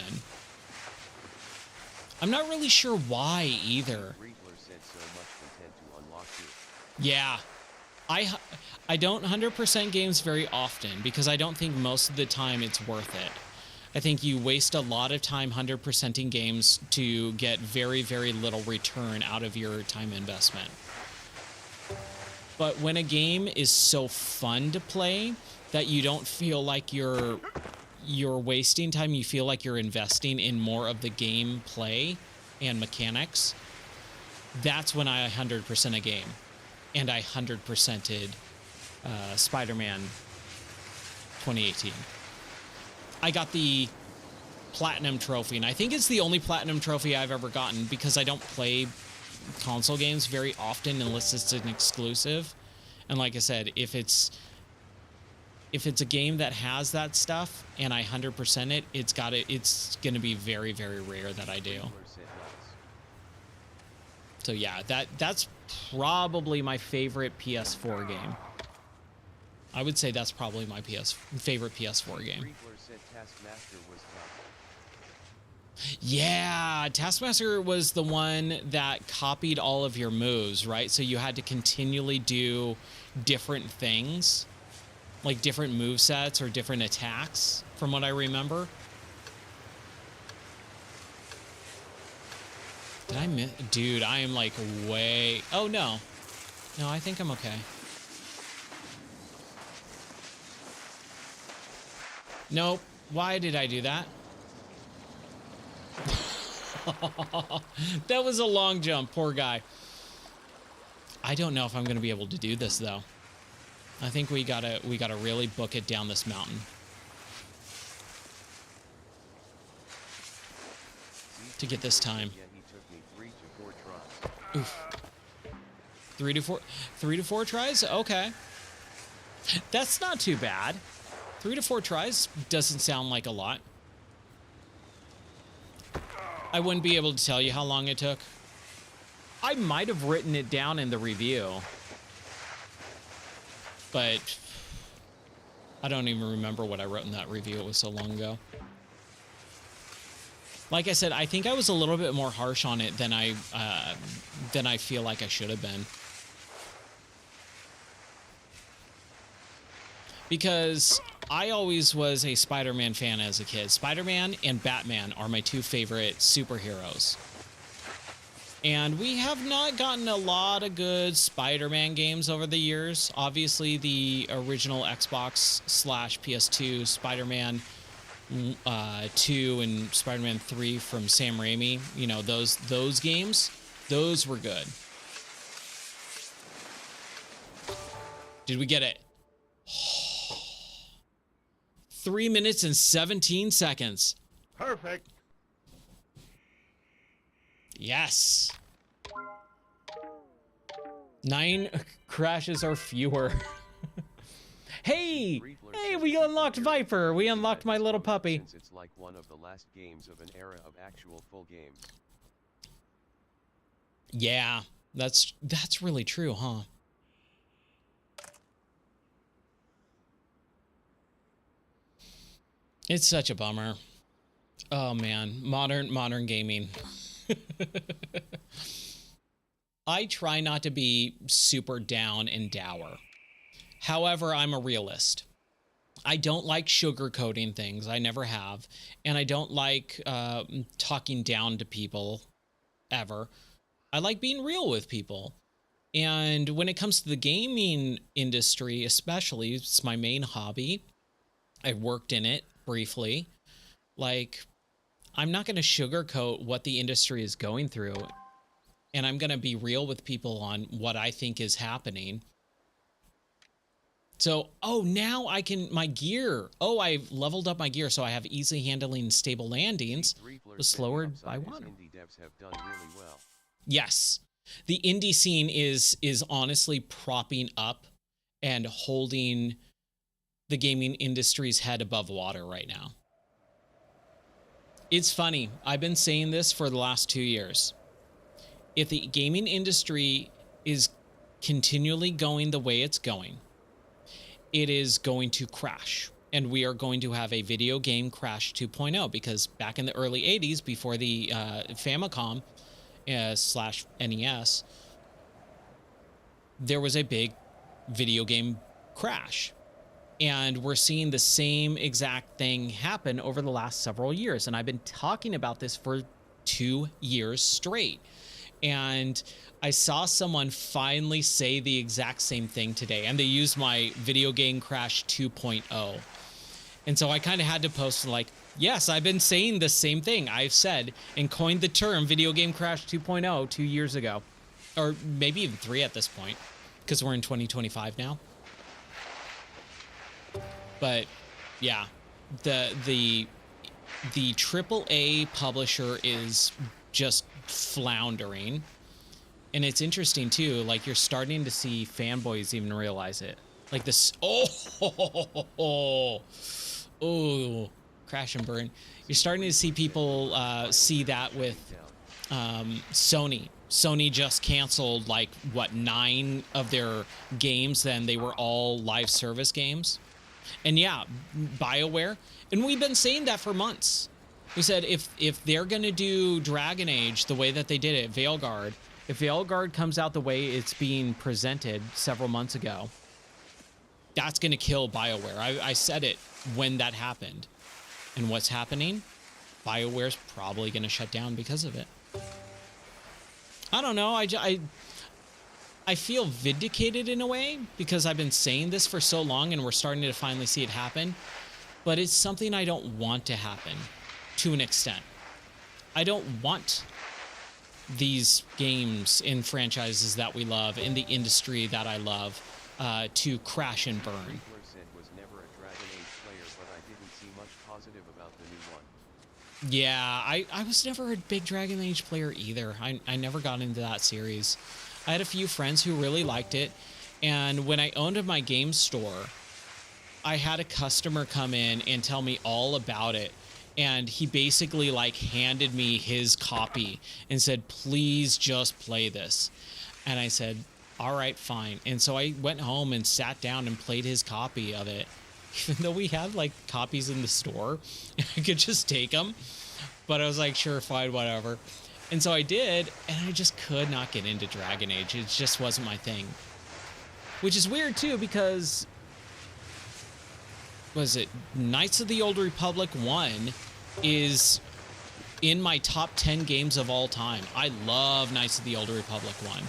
I'm not really sure why either. Yeah, I don't 100% games very often because I don't think most of the time it's worth it. I think you waste a lot of time 100%ing games to get very, very little return out of your time investment. But when a game is so fun to play that you don't feel like you're wasting time, you feel like you're investing in more of the game play and mechanics, that's when I 100% a game. And I 100%ed Spider-Man 2018. I got the Platinum Trophy, and I think it's the only Platinum Trophy I've ever gotten because I don't play console games very often unless it's an exclusive. And like I said, if it's a game that has that stuff and I 100% it, it's going to be very, very rare that I do. So yeah, that's probably my favorite PS4 game. I would say that's probably my favorite PS4 game. Yeah, Taskmaster was the one that copied all of your moves, right? So you had to continually do different things, like different movesets or different attacks, from what I remember. Did I miss? Dude, I am like way... Oh, no. No, I think I'm okay. Nope. Why did I do that? That was a long jump. Poor guy. I don't know if I'm going to be able to do this, though. I think we gotta really book it down this mountain. To get this time. Oof. 3 to 4 tries? Okay. That's not too bad. 3 to 4 tries doesn't sound like a lot. I wouldn't be able to tell you how long it took. I might have written it down in the review, but I don't even remember what I wrote in that review. It was so long ago. Like I said, I think I was a little bit more harsh on it than I feel like I should have been. Because I always was a Spider-Man fan as a kid. Spider-Man and Batman are my two favorite superheroes. And we have not gotten a lot of good Spider-Man games over the years. Obviously, the original Xbox / PS2 Spider-Man 2 and Spider-Man 3 from Sam Raimi, you know, those games, those were good. Did we get it? 3 minutes and 17 seconds. Perfect. Yes. 9 crashes or fewer. Hey, we unlocked Viper. We unlocked my little puppy. Since it's like one of the last games of an era of actual full games. Yeah, that's really true, huh? It's such a bummer. Oh man, modern gaming. I try not to be super down and dour. However, I'm a realist. I don't like sugarcoating things. I never have. And I don't like talking down to people ever. I like being real with people. And when it comes to the gaming industry, especially, it's my main hobby. I worked in it briefly. Like, I'm not going to sugarcoat what the industry is going through. And I'm going to be real with people on what I think is happening. So, oh, now I can, my gear. Oh, I've leveled up my gear, so I have easy handling stable landings. Was slower by water. Indie devs have done really well. Yes. The indie scene is honestly propping up and holding the gaming industry's head above water right now. It's funny. I've been saying this for the last 2 years. If the gaming industry is continually going the way it's going, it is going to crash. And we are going to have a video game crash 2.0, because back in the early 80s, before the Famicom slash NES, there was a big video game crash. And we're seeing the same exact thing happen over the last several years. And I've been talking about this for 2 years straight. And I saw someone finally say the exact same thing today, and they used my video game crash 2.0. And so I kind of had to post like, yes, I've been saying the same thing I've said and coined the term video game crash 2.0 2 years ago, or maybe even 3 at this point, because we're in 2025 now. But yeah, the AAA publisher is just floundering. And it's interesting too, like you're starting to see fanboys even realize it. Like this, oh, crash and burn. You're starting to see people see that with Sony. Sony just canceled like what, 9 of their games, then they were all live service games. And yeah, BioWare, and we've been saying that for months. We said if they're going to do Dragon Age the way that they did it, Veilguard, if Veilguard comes out the way it's being presented several months ago, that's going to kill BioWare. I said it when that happened. And what's happening? BioWare's probably going to shut down because of it. I don't know. I feel vindicated in a way, because I've been saying this for so long and we're starting to finally see it happen. But it's something I don't want to happen to an extent. I don't want these games and franchises that we love, in the industry that I love, to crash and burn. Riegler said was never a Dragon Age player, but I didn't see much positive about the new one. Yeah, I was never a big Dragon Age player either. I never got into that series. I had a few friends who really liked it, and when I owned my game store, I had a customer come in and tell me all about it. And he basically like handed me his copy and said, please just play this. And I said, all right, fine. And so I went home and sat down and played his copy of it. Even though we had like copies in the store, I could just take them. But I was like, sure, fine, whatever. And so I did, and I just could not get into Dragon Age. It just wasn't my thing. Which is weird too, because was it Knights of the Old Republic 1 is in my top 10 games of all time. I love Knights of the Old Republic 1. I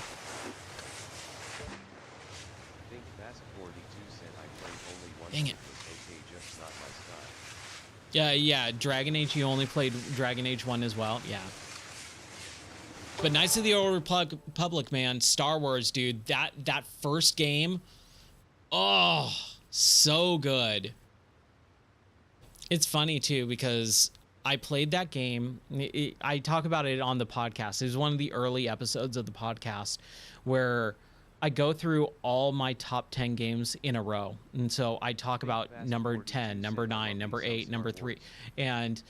think Fast42 said I played only one. Dang it. Was okay, just not my style. Yeah, Dragon Age, you only played Dragon Age 1 as well? Yeah. But Knights of the Old Republic, man, Star Wars, dude, that first game, oh, so good. It's funny too, because I played that game. I talk about it on the podcast. It was one of the early episodes of the podcast where I go through all my top 10 games in a row. And so I talk about number 10, number 9, number 8, number 3. And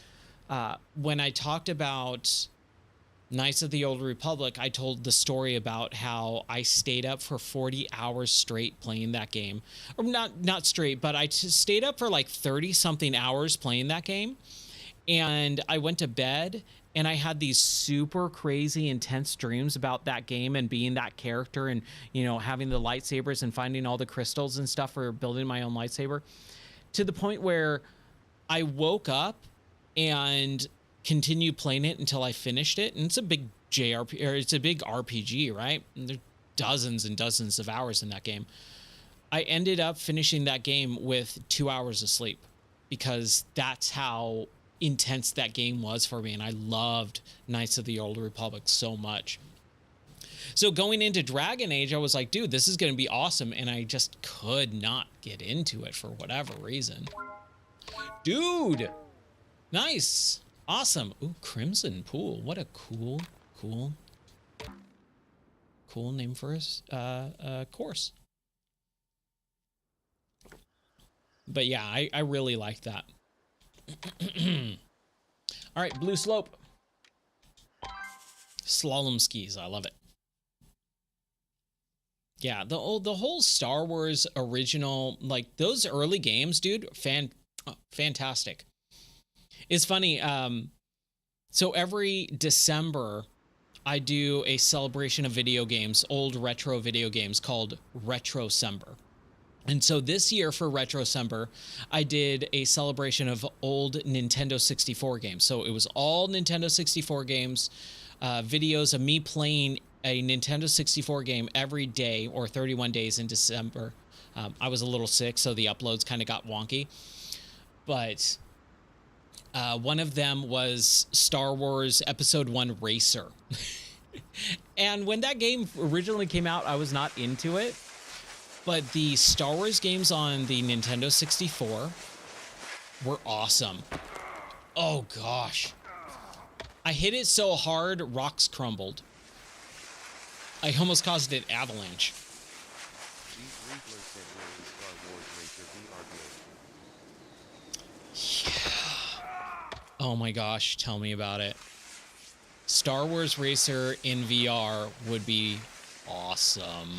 when I talked about Knights of the Old Republic, I told the story about how I stayed up for 40 hours straight playing that game. Or not straight, but I stayed up for like 30 something hours playing that game. And I went to bed and I had these super crazy intense dreams about that game and being that character and, you know, having the lightsabers and finding all the crystals and stuff for building my own lightsaber, to the point where I woke up and continued playing it until I finished it. And it's a big JRPG, or it's a big RPG, right? And there's dozens and dozens of hours in that game. I ended up finishing that game with 2 hours of sleep, because that's how intense that game was for me. And I loved Knights of the Old Republic so much. So going into Dragon Age, I was like, dude, this is going to be awesome. And I just could not get into it for whatever reason. Dude, nice. Awesome. Ooh, Crimson Pool. What a cool name for a course. But yeah, I really like that. All right, Blue Slope. Slalom skis. I love it. Yeah, the whole Star Wars original, like those early games, dude, fantastic. It's funny. So every December, I do a celebration of video games, old retro video games called Retrocember. And so this year for Retrocember, I did a celebration of old Nintendo 64 games. So it was all Nintendo 64 games, videos of me playing a Nintendo 64 game every day or 31 days in December. I was a little sick, so the uploads kind of got wonky. But one of them was Star Wars Episode 1 Racer. And when that game originally came out, I was not into it. But the Star Wars games on the Nintendo 64 were awesome. Oh, gosh. I hit it so hard, rocks crumbled. I almost caused an avalanche. Yeah. Oh, my gosh. Tell me about it. Star Wars Racer in VR would be awesome.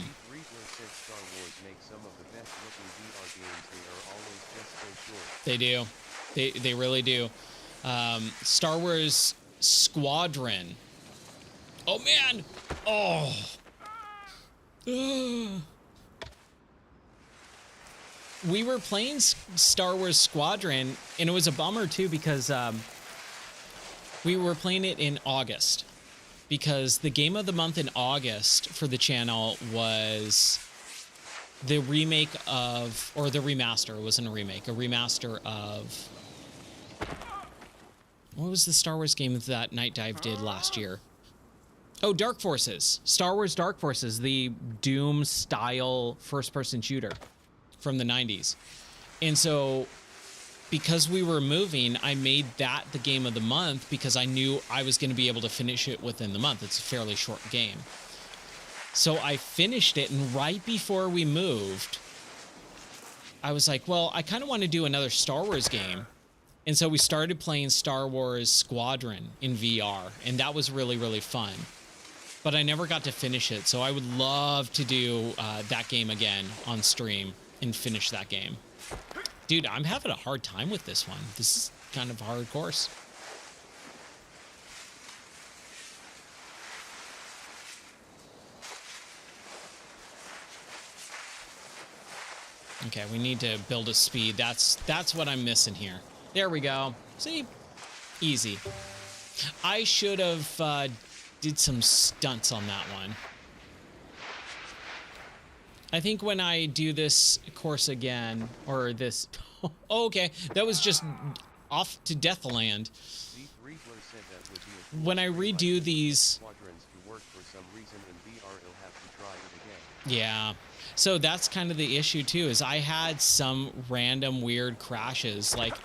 They do. They really do. Star Wars Squadron. Oh, man. Oh. We were playing Star Wars Squadron, and it was a bummer, too, because we were playing it in August. Because the game of the month in August for the channel was the remake of, or the remaster, it wasn't a remake, a remaster of, what was the Star Wars game that Night Dive did last year? Oh, Dark Forces. Star Wars Dark Forces, the Doom-style first-person shooter from the 90s. And so, because we were moving, I made that the game of the month because I knew I was going to be able to finish it within the month. It's a fairly short game. So I finished it, and right before we moved, I was like, well, I kind of want to do another Star Wars game. And so we started playing Star Wars Squadron in VR, and that was really, really fun. But I never got to finish it, so I would love to do that game again on stream and finish that game. Dude, I'm having a hard time with this one. This is kind of a hard course. Okay, we need to build a speed. That's what I'm missing here. There we go. See? Easy. I should have did some stunts on that one. I think when I do this course again, or this... Oh, okay, that was just off to Deathland. When I redo these... Yeah. So that's kind of the issue too, is I had some random weird crashes. Like,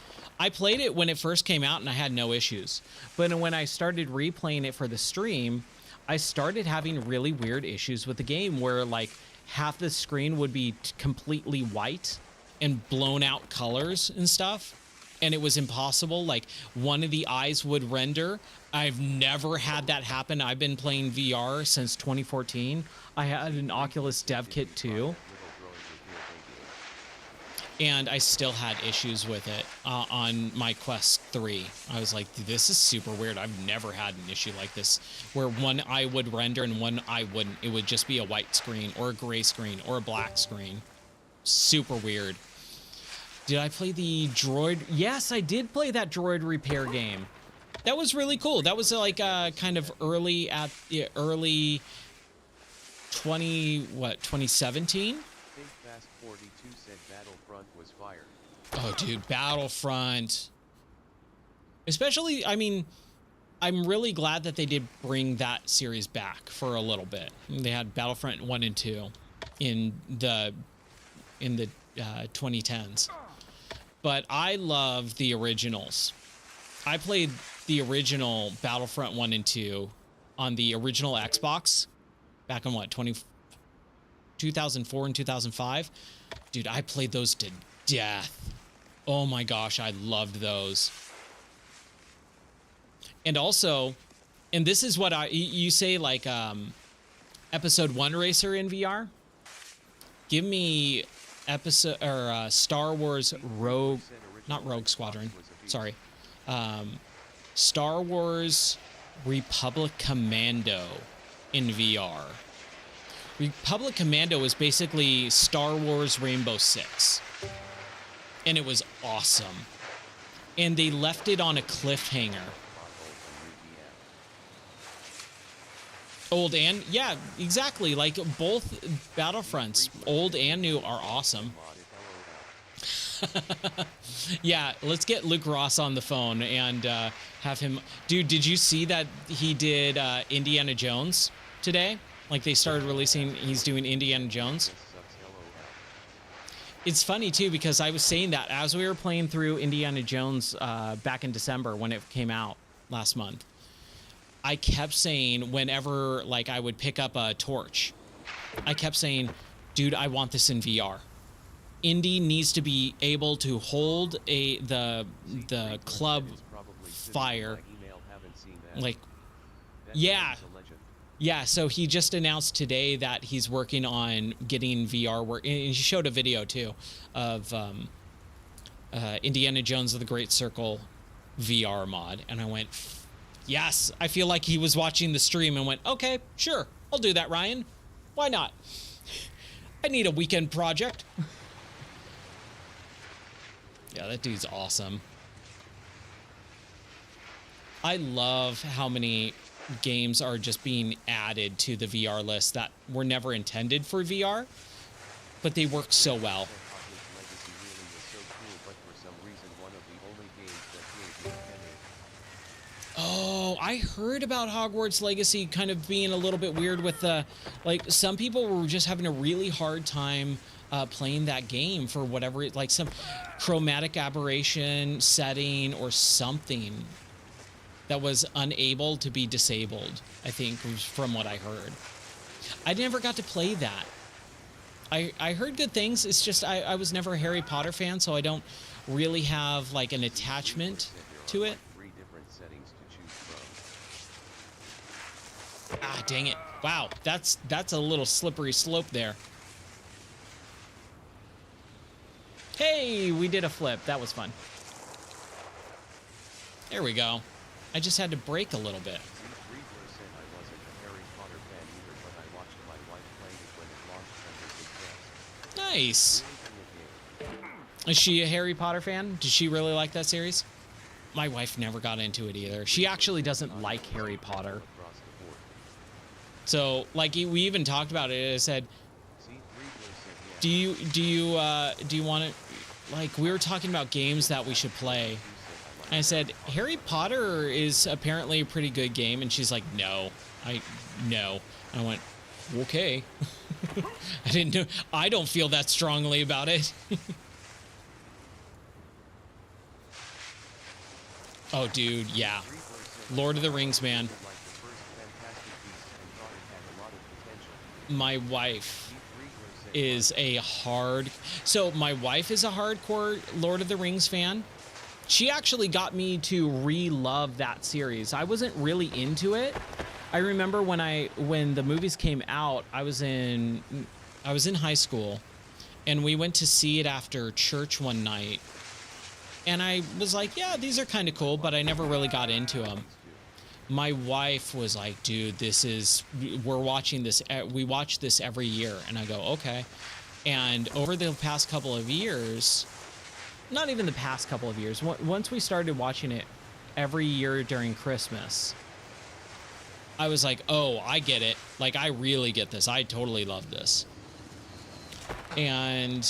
I played it when it first came out and I had no issues. But when I started replaying it for the stream, I started having really weird issues with the game where, like, half the screen would be completely white and blown out colors and stuff. And it was impossible. Like, one of the eyes would render. I've never had that happen. I've been playing VR since 2014. I had an Oculus Dev Kit 2. And I still had issues with it on my Quest 3. I was like, this is super weird. I've never had an issue like this where one eye would render and one eye wouldn't. It would just be a white screen or a gray screen or a black screen. Super weird. Did I play the droid? Yes, I did play that droid repair game. That was really cool. That was like kind of early 2017? Oh, dude, Battlefront. Especially, I mean, I'm really glad that they did bring that series back for a little bit. They had Battlefront 1 and 2 in the 2010s. But I love the originals. I played the original Battlefront 1 and 2 on the original Xbox back in 2004 and 2005. Dude, I played those to death. Oh my gosh, I loved those. And also, and this is what you say, like, episode 1 racer in VR. Give me Star Wars Rogue, not Rogue Squadron, sorry. Star Wars Republic Commando in VR. Republic Commando is basically Star Wars Rainbow Six. And it was awesome. And they left it on a cliffhanger. Old and, yeah, exactly. Like both Battlefronts, old and new, are awesome. Yeah, let's get Luke Ross on the phone and have him. Dude, did you see that he did Indiana Jones today? Like they started releasing, he's doing Indiana Jones. It's funny too, because I was saying that as we were playing through Indiana Jones back in December when it came out last month. I kept saying whenever like I would pick up a torch, I kept saying, dude, I want this in VR. Indy needs to be able to hold the club fire. Like, yeah. Yeah, so he just announced today that he's working on getting VR work. And he showed a video too of Indiana Jones of the Great Circle VR mod. And I went, yes, I feel like he was watching the stream and went, okay, sure, I'll do that, Ryan. Why not? I need a weekend project. Yeah, that dude's awesome. I love how many games are just being added to the VR list that were never intended for VR, but they work so well. Oh, I heard about Hogwarts Legacy kind of being a little bit weird with the, like, some people were just having a really hard time playing that game for whatever, like some chromatic aberration setting or something that was unable to be disabled, I think, from what I heard. I never got to play that. I heard good things. It's just I was never a Harry Potter fan, so I don't really have like an attachment to it. Ah, dang it. Wow, that's a little slippery slope there. Hey, we did a flip. That was fun. There we go. I just had to brake a little bit. Nice. Is she a Harry Potter fan? Did she really like that series? My wife never got into it either. She actually doesn't like Harry Potter. So, like, we even talked about it. I said, do you want to, like, we were talking about games that we should play. And I said, Harry Potter is apparently a pretty good game. And she's like, no. No. And I went, okay. I didn't know. I don't feel that strongly about it. Oh, dude, yeah. Lord of the Rings, man. My wife is a my wife is a hardcore Lord of the Rings fan. She actually got me to re-love that series. I wasn't really into it. I remember when the movies came out, I was in high school, and we went to see it after church one night. And I was like, yeah, these are kind of cool, but I never really got into them. My wife was like, dude, we're watching this. We watch this every year. And I go, okay. And over the past couple of years, not even the past couple of years, once we started watching it every year during Christmas, I was like, oh, I get it. Like, I really get this. I totally love this. And,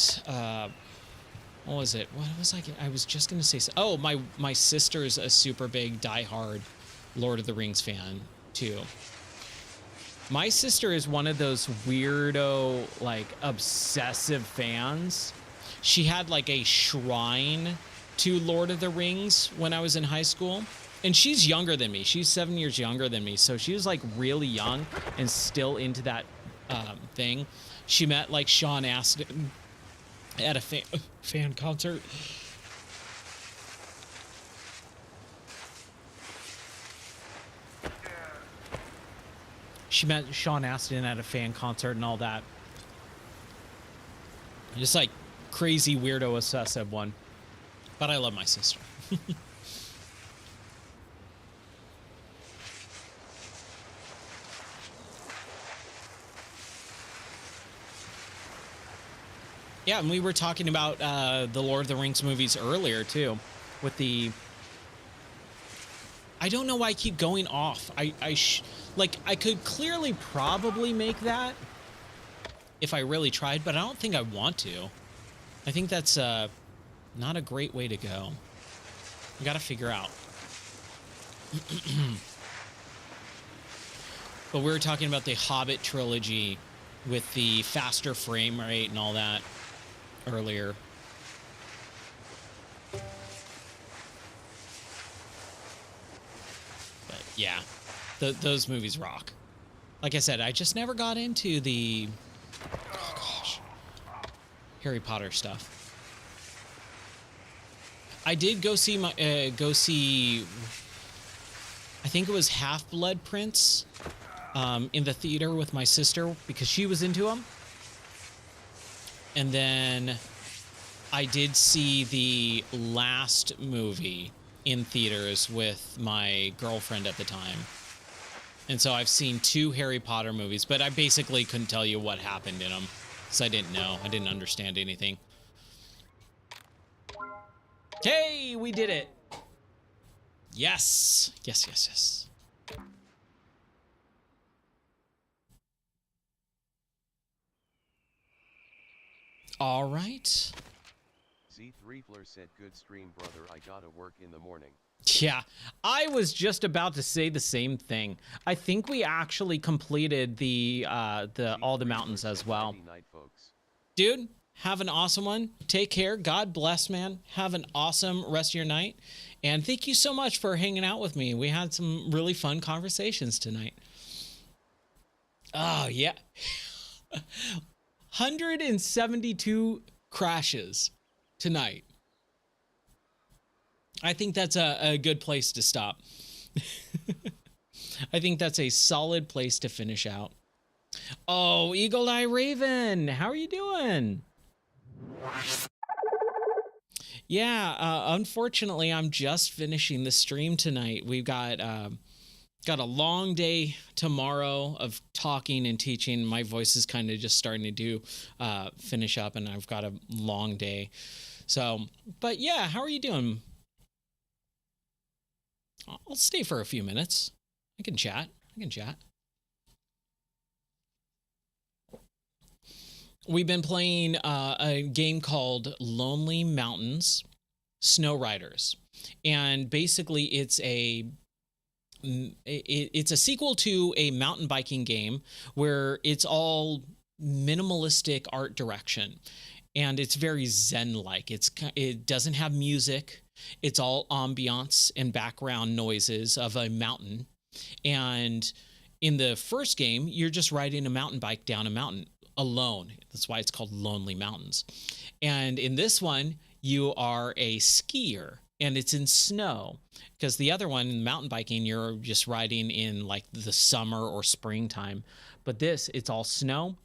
what was it? What was I was just going to say, oh, my sister's a super big diehard Lord of the Rings fan too. My sister is one of those weirdo, like, obsessive fans. She had like a shrine to Lord of the Rings when I was in high school. And she's younger than me. She's 7 years younger than me. So she was like really young and still into that thing. She met like Sean Astin at a fan concert. She met Sean Astin at a fan concert and all that. Just like crazy weirdo obsessive one. But I love my sister. Yeah, and we were talking about the Lord of the Rings movies earlier too, with the. I don't know why I keep going off. Like I could clearly probably make that if I really tried, but I don't think I want to. I think that's not a great way to go. You got to figure out. But we were talking about the Hobbit trilogy with the faster frame rate and all that earlier. But yeah, those movies rock. Like I said, I just never got into the Harry Potter stuff. I did go see I think it was Half-Blood Prince in the theater with my sister because she was into them. And then I did see the last movie in theaters with my girlfriend at the time. And so I've seen 2 Harry Potter movies, but I basically couldn't tell you what happened in them because I didn't know. I didn't understand anything. Hey, we did it. Yes. Yes, yes, yes. All right. Z3 Fleur said, good stream, brother. I gotta work in the morning. Yeah, I was just about to say the same thing. I think we actually completed the all the mountains as well. Night, folks. Dude, have an awesome one. Take care. God bless, man. Have an awesome rest of your night. And thank you so much for hanging out with me. We had some really fun conversations tonight. Oh, yeah. 172 crashes tonight. I think that's a good place to stop. I think that's a solid place to finish out. Oh, Eagle Eye Raven, how are you doing? Yeah, unfortunately, I'm just finishing the stream tonight. We've got a long day tomorrow of talking and teaching. My voice is kind of just starting to finish up, and I've got a long day. So, but yeah, how are you doing? I'll stay for a few minutes. I can chat. We've been playing a game called Lonely Mountains Snow Riders. And basically it's a sequel to a mountain biking game where it's all minimalistic art direction. And it's very Zen-like. It doesn't have music. It's all ambiance and background noises of a mountain. And in the first game, you're just riding a mountain bike down a mountain alone. That's why it's called Lonely Mountains. And in this one, you are a skier and it's in snow, because the other one, mountain biking, you're just riding in like the summer or springtime. But this, it's all snow.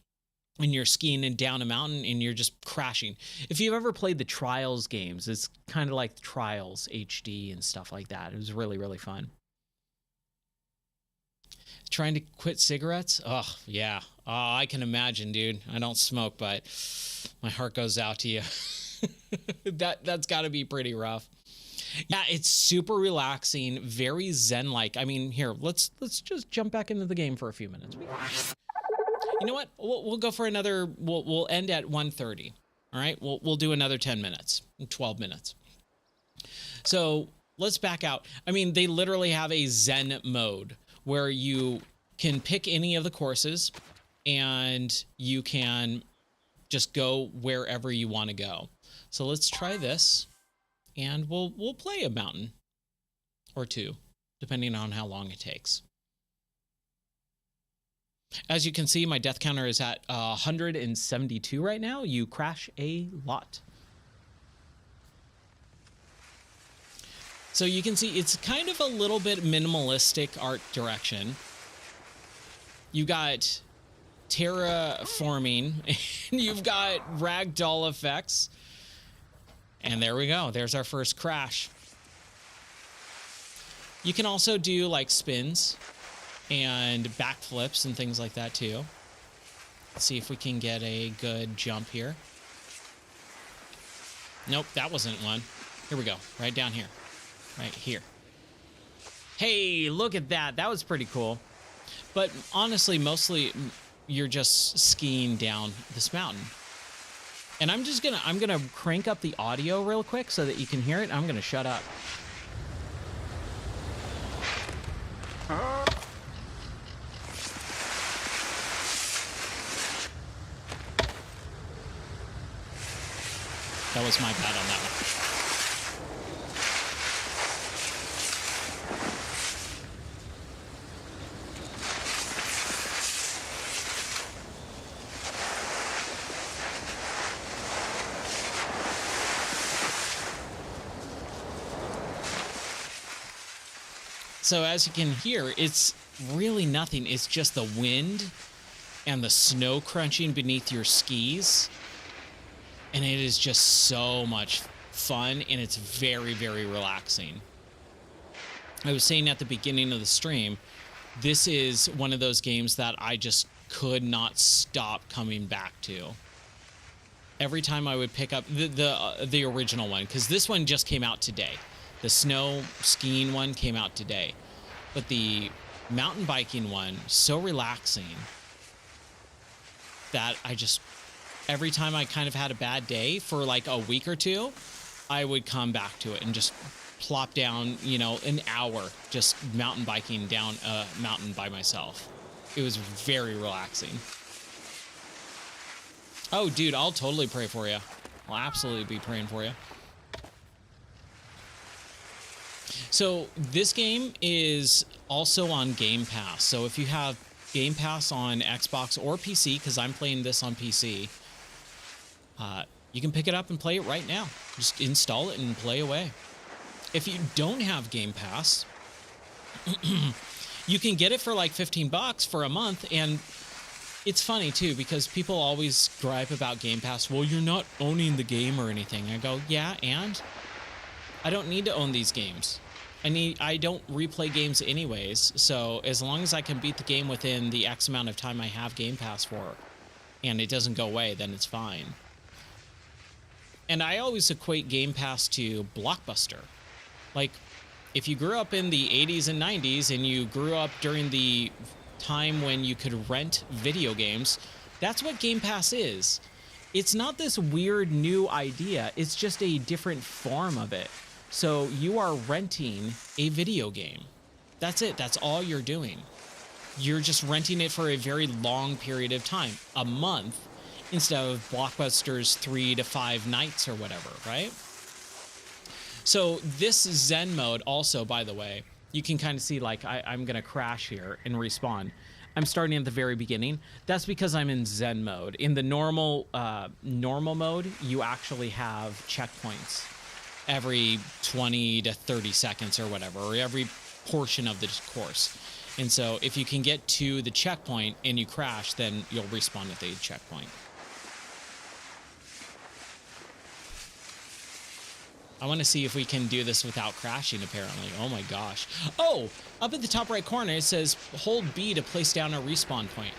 And you're skiing and down a mountain and you're just crashing. If you've ever played the Trials games, it's kind of like Trials HD and stuff like that. It was really, really fun. Trying to quit cigarettes? Oh, yeah. Oh, I can imagine, dude. I don't smoke, but my heart goes out to you. That's got to be pretty rough. Yeah, it's super relaxing, very Zen-like. I mean, here, let's just jump back into the game for a few minutes. You know what? We'll go for another. We'll end at 1:30. All right. We'll do another 10 minutes, 12 minutes. So let's back out. I mean, they literally have a Zen mode where you can pick any of the courses and you can just go wherever you want to go. So let's try this, and we'll play a mountain or two, depending on how long it takes. As you can see, my death counter is at 172 right now. You crash a lot. So you can see it's kind of a little bit minimalistic art direction. You got terraforming, and you've got ragdoll effects. And there we go. There's our first crash. You can also do like spins and backflips and things like that too. Let's see if we can get a good jump here. Nope, that wasn't one. Here we go. Right down here. Right here. Hey, look at that. That was pretty cool. But honestly, mostly you're just skiing down this mountain. And I'm gonna crank up the audio real quick so that you can hear it. I'm gonna shut up. That was my bad on that one. So as you can hear, it's really nothing. It's just the wind and the snow crunching beneath your skis. And it is just so much fun, and it's very, very relaxing. I was saying at the beginning of the stream, this is one of those games that I just could not stop coming back to. Every time I would pick up the original one, because this one just came out today. The snow skiing one came out today. But the mountain biking one, so relaxing that every time I kind of had a bad day for like a week or two, I would come back to it and just plop down, you know, an hour just mountain biking down a mountain by myself. It was very relaxing. Oh, dude, I'll totally pray for you. I'll absolutely be praying for you. So this game is also on Game Pass. So if you have Game Pass on Xbox or PC, because I'm playing this on PC, you can pick it up and play it right now. Just install it and play away. If you don't have Game Pass, you can get it for like $15 for a month. And it's funny too, because people always gripe about Game Pass. Well, you're not owning the game or anything. I go, yeah, and I don't need to own these games. I don't replay games anyways. So as long as I can beat the game within the X amount of time I have Game Pass for, and it doesn't go away, then it's fine. And I always equate Game Pass to Blockbuster. Like, if you grew up in the 80s and 90s and you grew up during the time when you could rent video games, that's what Game Pass is. It's not this weird new idea. It's just a different form of it. So you are renting a video game. That's it. That's all you're doing. You're just renting it for a very long period of time, a month, instead of Blockbuster's 3 to 5 nights or whatever, right? So this Zen mode also, by the way, you can kind of see like I'm going to crash here and respawn. I'm starting at the very beginning. That's because I'm in Zen mode. In the normal mode, you actually have checkpoints every 20 to 30 seconds or whatever, or every portion of the course. And so if you can get to the checkpoint and you crash, then you'll respawn at the checkpoint. I want to see if we can do this without crashing, apparently. Oh my gosh. Oh, up at the top right corner, it says hold B to place down a respawn point.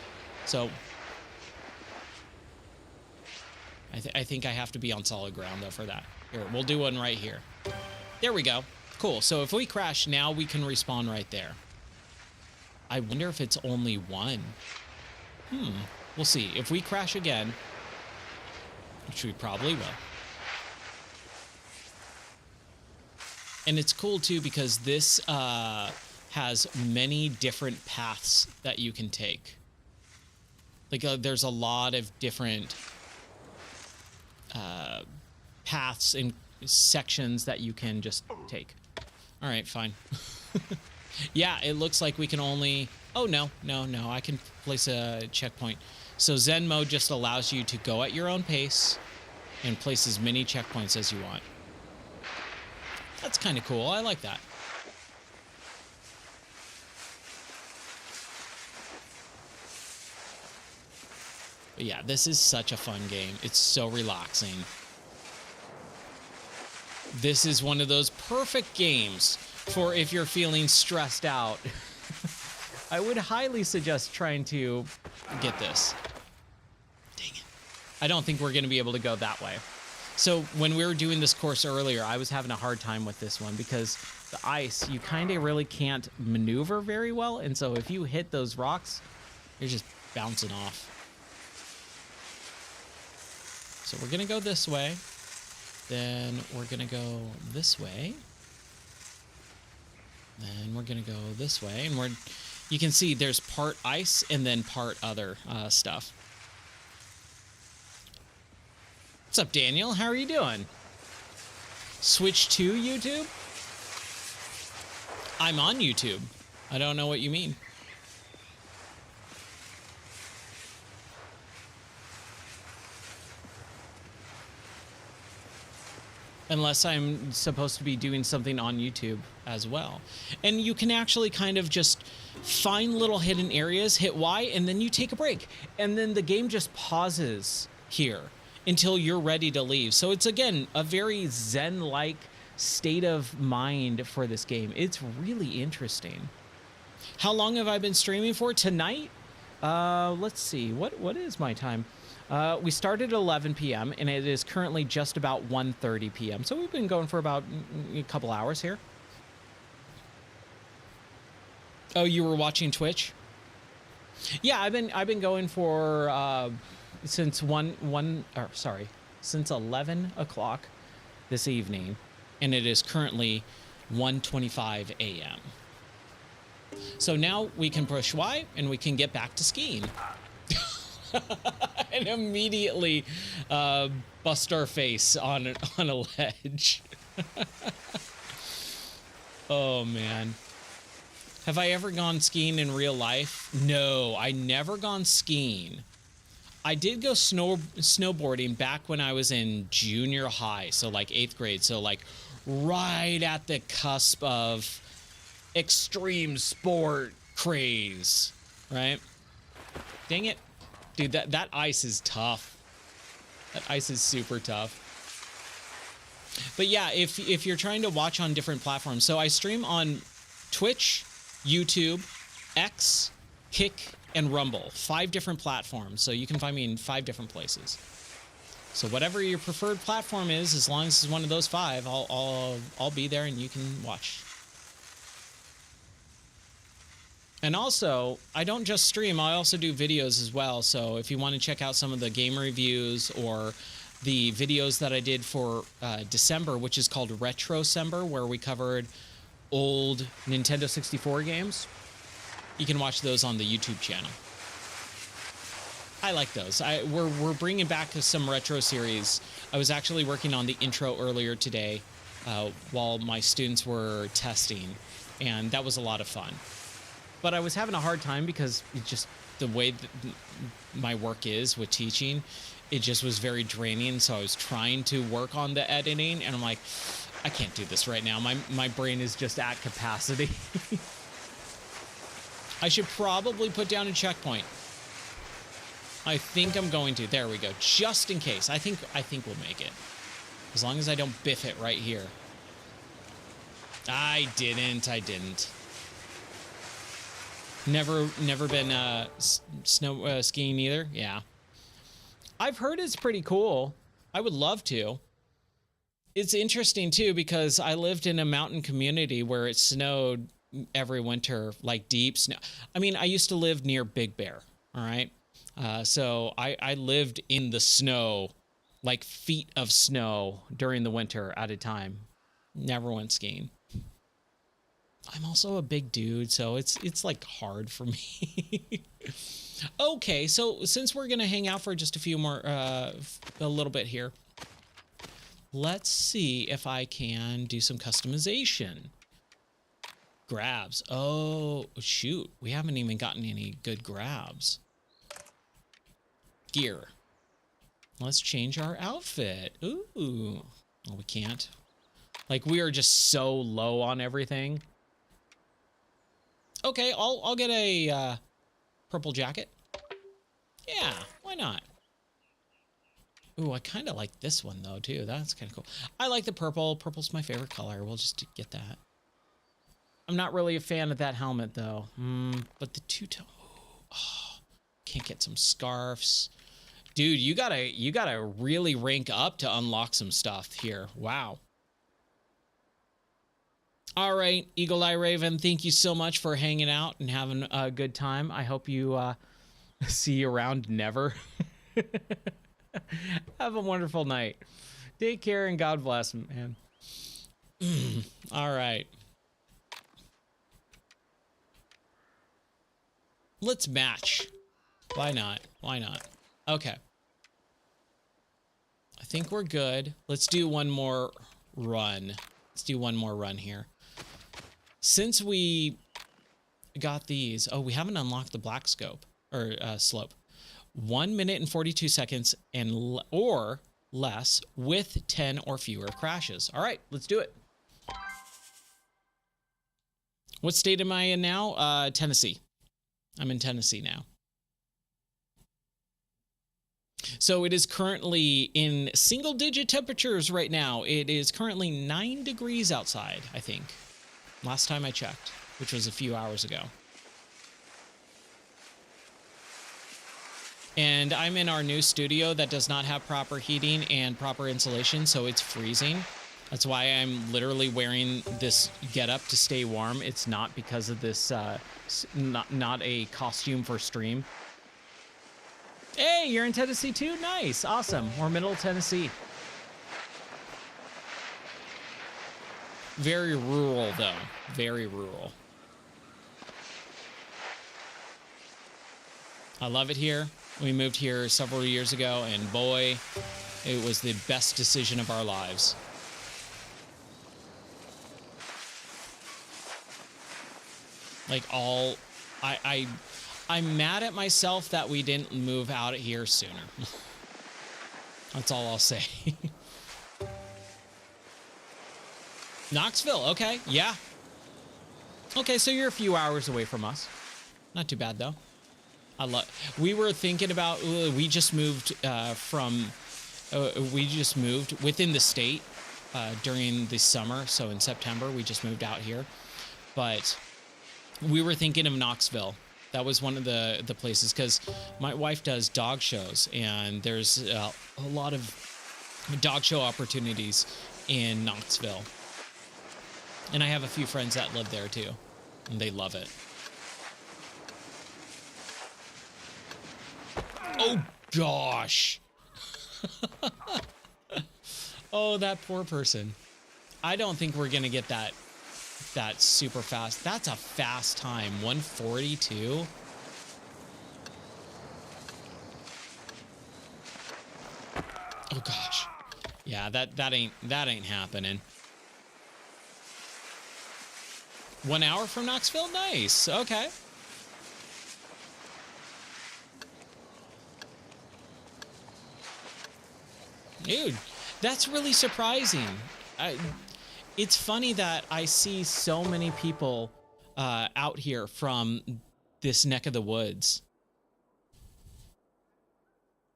So I think I have to be on solid ground, though, for that. Here, we'll do one right here. There we go. Cool. So if we crash, now we can respawn right there. I wonder if it's only one. We'll see. If we crash again, which we probably will, And it's cool too because this has many different paths that you can take. Like there's a lot of different paths and sections that you can just take. All right, fine. Yeah, it looks like we can only... Oh, no. I can place a checkpoint. So Zen mode just allows you to go at your own pace and place as many checkpoints as you want. That's kind of cool. I like that. But yeah, this is such a fun game. It's so relaxing. This is one of those perfect games for if you're feeling stressed out. I would highly suggest trying to get this. Dang it. I don't think we're going to be able to go that way. So when we were doing this course earlier, I was having a hard time with this one because the ice, you kind of really can't maneuver very well. And so if you hit those rocks, you're just bouncing off. So we're going to go this way. Then we're going to go this way. Then we're going to go this way. And you can see there's part ice and then part other stuff. What's up, Daniel? How are you doing? Switch to YouTube? I'm on YouTube. I don't know what you mean. Unless I'm supposed to be doing something on YouTube as well. And you can actually kind of just find little hidden areas, hit Y, and then you take a break. And then the game just pauses here until you're ready to leave. So it's, again, a very Zen-like state of mind for this game. It's really interesting. How long have I been streaming for? Tonight? Let's see. What is my time? We started at 11 p.m. and it is currently just about 1:30 p.m. So we've been going for about a couple hours here. Oh, you were watching Twitch? Yeah, I've been going for since since 11 o'clock this evening, and it is currently 1:25 a.m. So now we can push Y and we can get back to skiing. And immediately bust our face on a ledge. Oh, man. Have I ever gone skiing in real life? No, I never gone skiing. I did go snowboarding back when I was in junior high, so like 8th grade, so like right at the cusp of extreme sport craze, right? Dang it. Dude, that ice is tough. That ice is super tough. But yeah, if you're trying to watch on different platforms, so I stream on Twitch, YouTube, X, Kick, and Rumble. 5 different platforms, so you can find me in 5 different places. So whatever your preferred platform is, as long as it's one of those 5, I'll be there and you can watch. And also, I don't just stream, I also do videos as well. So if you want to check out some of the game reviews or the videos that I did for December, which is called Retrocember, where we covered old Nintendo 64 games, you can watch those on the YouTube channel. I like those. We're bringing back some retro series. I was actually working on the intro earlier today while my students were testing, and that was a lot of fun. But I was having a hard time because it just the way that my work is with teaching, it just was very draining. So I was trying to work on the editing, and I'm like, I can't do this right now. My brain is just at capacity. I should probably put down a checkpoint. I think I'm going to. There we go. Just in case. I think we'll make it. As long as I don't biff it right here. I didn't. Never been snow skiing either. Yeah. I've heard it's pretty cool. I would love to. It's interesting too because I lived in a mountain community where it snowed every winter, like deep snow. I mean, I used to live near Big Bear. All right. So I lived in the snow, like feet of snow during the winter at a time. Never went skiing. I'm also a big dude, so it's like hard for me. Okay, so since we're gonna hang out for just a few more, a little bit here, let's see if I can do some customization. Grabs. Oh, shoot. We haven't even gotten any good grabs. Gear. Let's change our outfit. Ooh. Oh, we can't. Like, we are just so low on everything. Okay, I'll get a purple jacket. Yeah, why not? Ooh, I kind of like this one, though, too. That's kind of cool. I like the purple. Purple's my favorite color. We'll just get that. I'm not really a fan of that helmet, though. But the two-tone... Oh, can't get some scarves. Dude, you gotta really rank up to unlock some stuff here. Wow. All right, Eagle Eye Raven, thank you so much for hanging out and having a good time. I hope you see you around never. Have a wonderful night. Take care and God bless, man. All right. Let's match. Why not? Why not? Okay. I think we're good. Let's do one more run. Let's do one more run here. Since we got these... Oh, we haven't unlocked the black scope. Or slope. 1 minute and 42 seconds or less with 10 or fewer crashes. All right, let's do it. What state am I in now? Tennessee. I'm in Tennessee now. So it is currently in single-digit temperatures right now. It is currently 9 degrees outside, I think. Last time I checked, which was a few hours ago. And I'm in our new studio that does not have proper heating and proper insulation, so it's freezing. That's why I'm literally wearing this getup to stay warm. It's not because of this, not a costume for stream. Hey, you're in Tennessee too? Nice, awesome. We're Middle Tennessee. Very rural, though. Very rural. I love it here. We moved here several years ago, and boy, it was the best decision of our lives. Like I'm mad at myself that we didn't move out of here sooner. That's all I'll say. Knoxville, okay, yeah. Okay, so you're a few hours away from us. Not too bad, though. We were thinking about, we just moved within the state during the summer. So in September, we just moved out here. But we were thinking of Knoxville. That was one of the places, because my wife does dog shows, and there's a lot of dog show opportunities in Knoxville. And I have a few friends that live there too, and they love it. Oh, gosh. Oh, that poor person. I don't think we're going to get that super fast. That's a fast time. 142. Oh, gosh. Yeah, that ain't happening. 1 hour from Knoxville? Nice. Okay. Dude, that's really surprising. It's funny that I see so many people out here from this neck of the woods.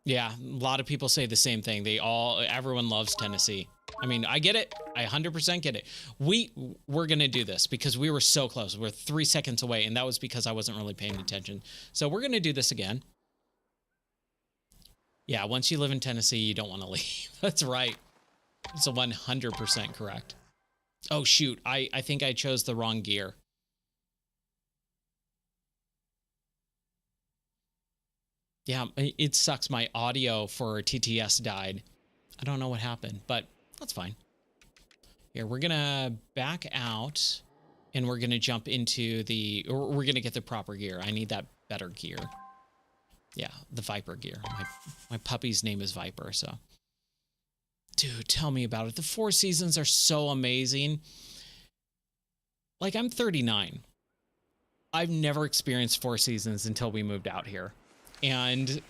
Yeah, a lot of people say the same thing. Everyone loves Tennessee. I mean, I get it. I 100% get it. We're going to do this because we were so close. We're 3 seconds away, and that was because I wasn't really paying attention. So we're going to do this again. Yeah, once you live in Tennessee, you don't want to leave. That's right. It's 100% correct. Oh, shoot. I think I chose the wrong gear. Yeah, it sucks. My audio for TTS died. I don't know what happened, but that's fine. Here, we're going to back out. and we're going to jump into we're going to get the proper gear. I need that better gear. Yeah, the Viper gear. My puppy's name is Viper, so. Dude, tell me about it. The Four Seasons are so amazing. Like, I'm 39. I've never experienced Four Seasons until we moved out here. And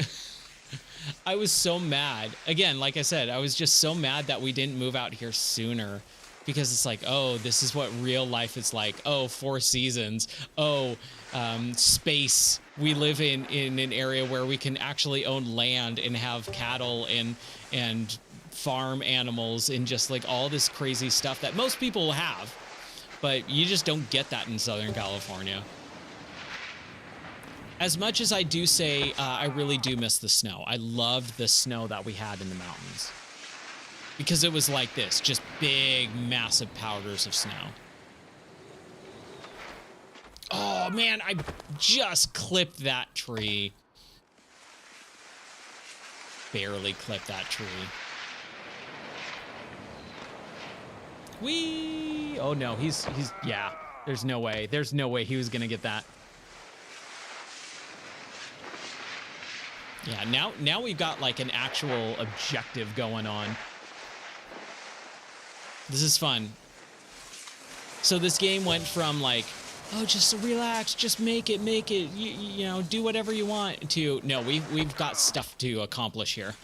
I was so mad. Again, like I said, I was just so mad that we didn't move out here sooner. Because it's like, oh, this is what real life is like. Oh, Four Seasons. Oh, space. We live in an area where we can actually own land and have cattle and farm animals and just like all this crazy stuff that most people have. But you just don't get that in Southern California. As much as I do say I really do miss the snow. I loved the snow that we had in the mountains. Because it was like this, just big, massive powders of snow. Oh, man, I just clipped that tree. Barely clipped that tree. Whee! Oh, no, he's, yeah, there's no way. There's no way he was going to get that. Yeah, now we've got, like, an actual objective going on. This is fun. So this game went from like, oh, just relax, just make it, you know, do whatever you want, to, no, we've got stuff to accomplish here.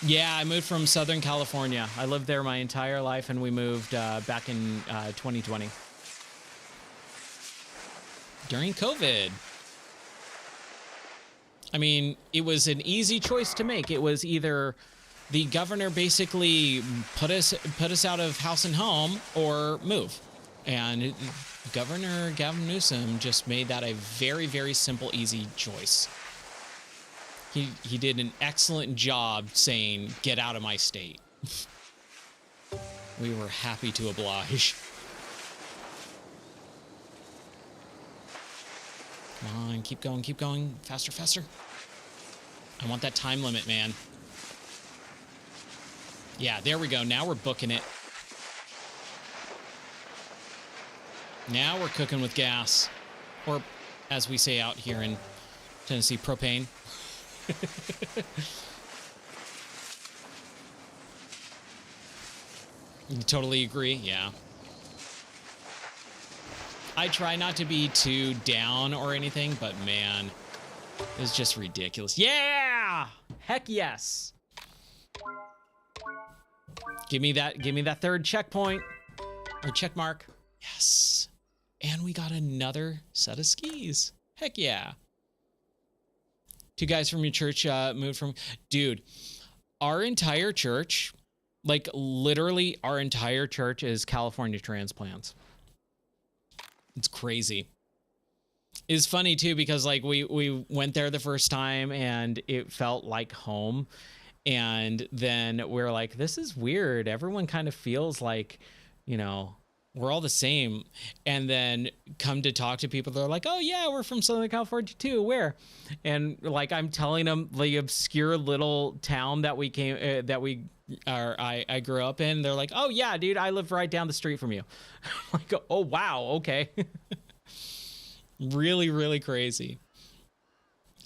Yeah, I moved from Southern California. I lived there my entire life, and we moved back in 2020. During COVID. I mean, it was an easy choice to make. It was either the governor basically put us out of house and home or move. And Governor Gavin Newsom just made that a very, very simple, easy choice. He did an excellent job saying, get out of my state. We were happy to oblige. Come on, keep going. Faster, faster. I want that time limit, man. Yeah, there we go. Now we're booking it. Now we're cooking with gas. Or, as we say out here in Tennessee, propane. You totally agree? Yeah. I try not to be too down or anything, but man, it's just ridiculous. Yeah! Heck yes! Give me that third checkpoint or check mark. Yes. And we got another set of skis. Heck yeah. Two guys from your church moved from... Dude, our entire church, like literally our entire church is California transplants. It's crazy. It's funny too, because like we went there the first time and it felt like home. And then we're like, this is weird. Everyone kind of feels like, you know, we're all the same. And then come to talk to people, they're like, oh yeah, we're from Southern California too. Where? And like, I'm telling them the obscure little town that we I grew up in. They're like, oh yeah, dude, I live right down the street from you. I'm like, oh wow, okay. Really, really crazy.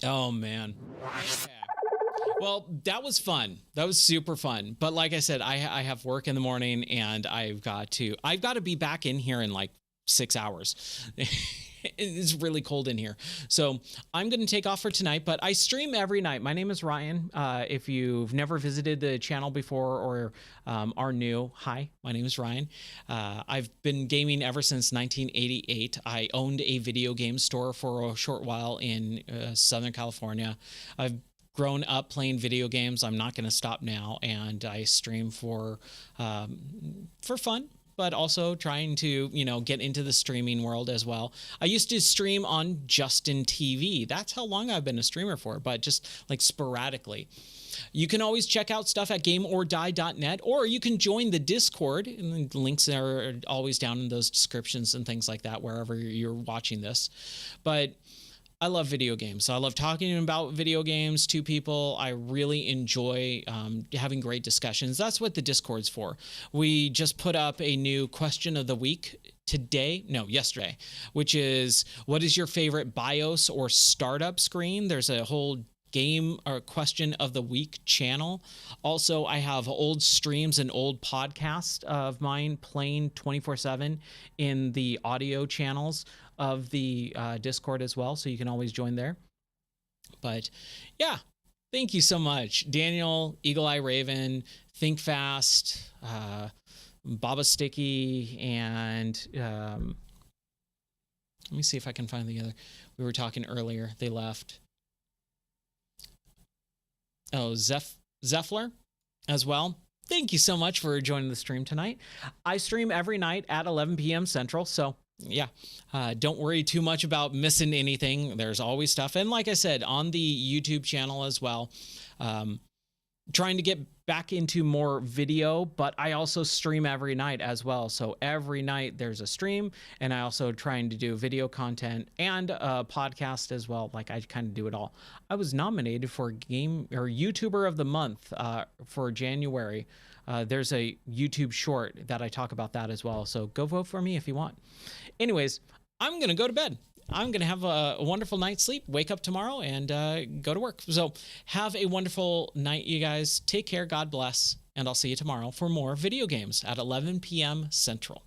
Oh man. Okay. Well, that was fun. That was super fun. But like I said, I have work in the morning, and I've got to be back in here in like 6 hours. It's really cold in here. So I'm going to take off for tonight, but I stream every night. My name is Ryan. If you've never visited the channel before or are new, hi, my name is Ryan. I've been gaming ever since 1988. I owned a video game store for a short while in Southern California. I've grown up playing video games. I'm not going to stop now, and I stream for fun, but also trying to, you know, get into the streaming world as well. I used to stream on Justin TV. That's how long I've been a streamer for, but just like sporadically. You can always check out stuff at gameordie.net, or you can join the Discord, and the links are always down in those descriptions and things like that, wherever you're watching this. But I love video games. So I love talking about video games to people. I really enjoy having great discussions. That's what the Discord's for. We just put up a new question of the week yesterday, which is, what is your favorite BIOS or startup screen? There's a whole game or question of the week channel. Also, I have old streams and old podcasts of mine playing 24/7 in the audio channels of the Discord as well, so you can always join there. But yeah, thank you so much, Daniel, Eagle Eye Raven, Think Fast, Baba Sticky, and let me see if I can find the other. We were talking earlier. They left. Oh, Zeffler as well. Thank you so much for joining the stream tonight. I stream every night at 11 p.m. Central, so yeah, don't worry too much about missing anything. There's always stuff. And like I said, on the YouTube channel as well, trying to get back into more video, but I also stream every night as well. So every night there's a stream, and I also trying to do video content and a podcast as well. Like, I kind of do it all. I was nominated for Game or YouTuber of the Month for January. There's a YouTube short that I talk about that as well. So go vote for me if you want. Anyways, I'm going to go to bed. I'm going to have a wonderful night's sleep, wake up tomorrow, and go to work. So have a wonderful night, you guys. Take care. God bless. And I'll see you tomorrow for more video games at 11 p.m. Central.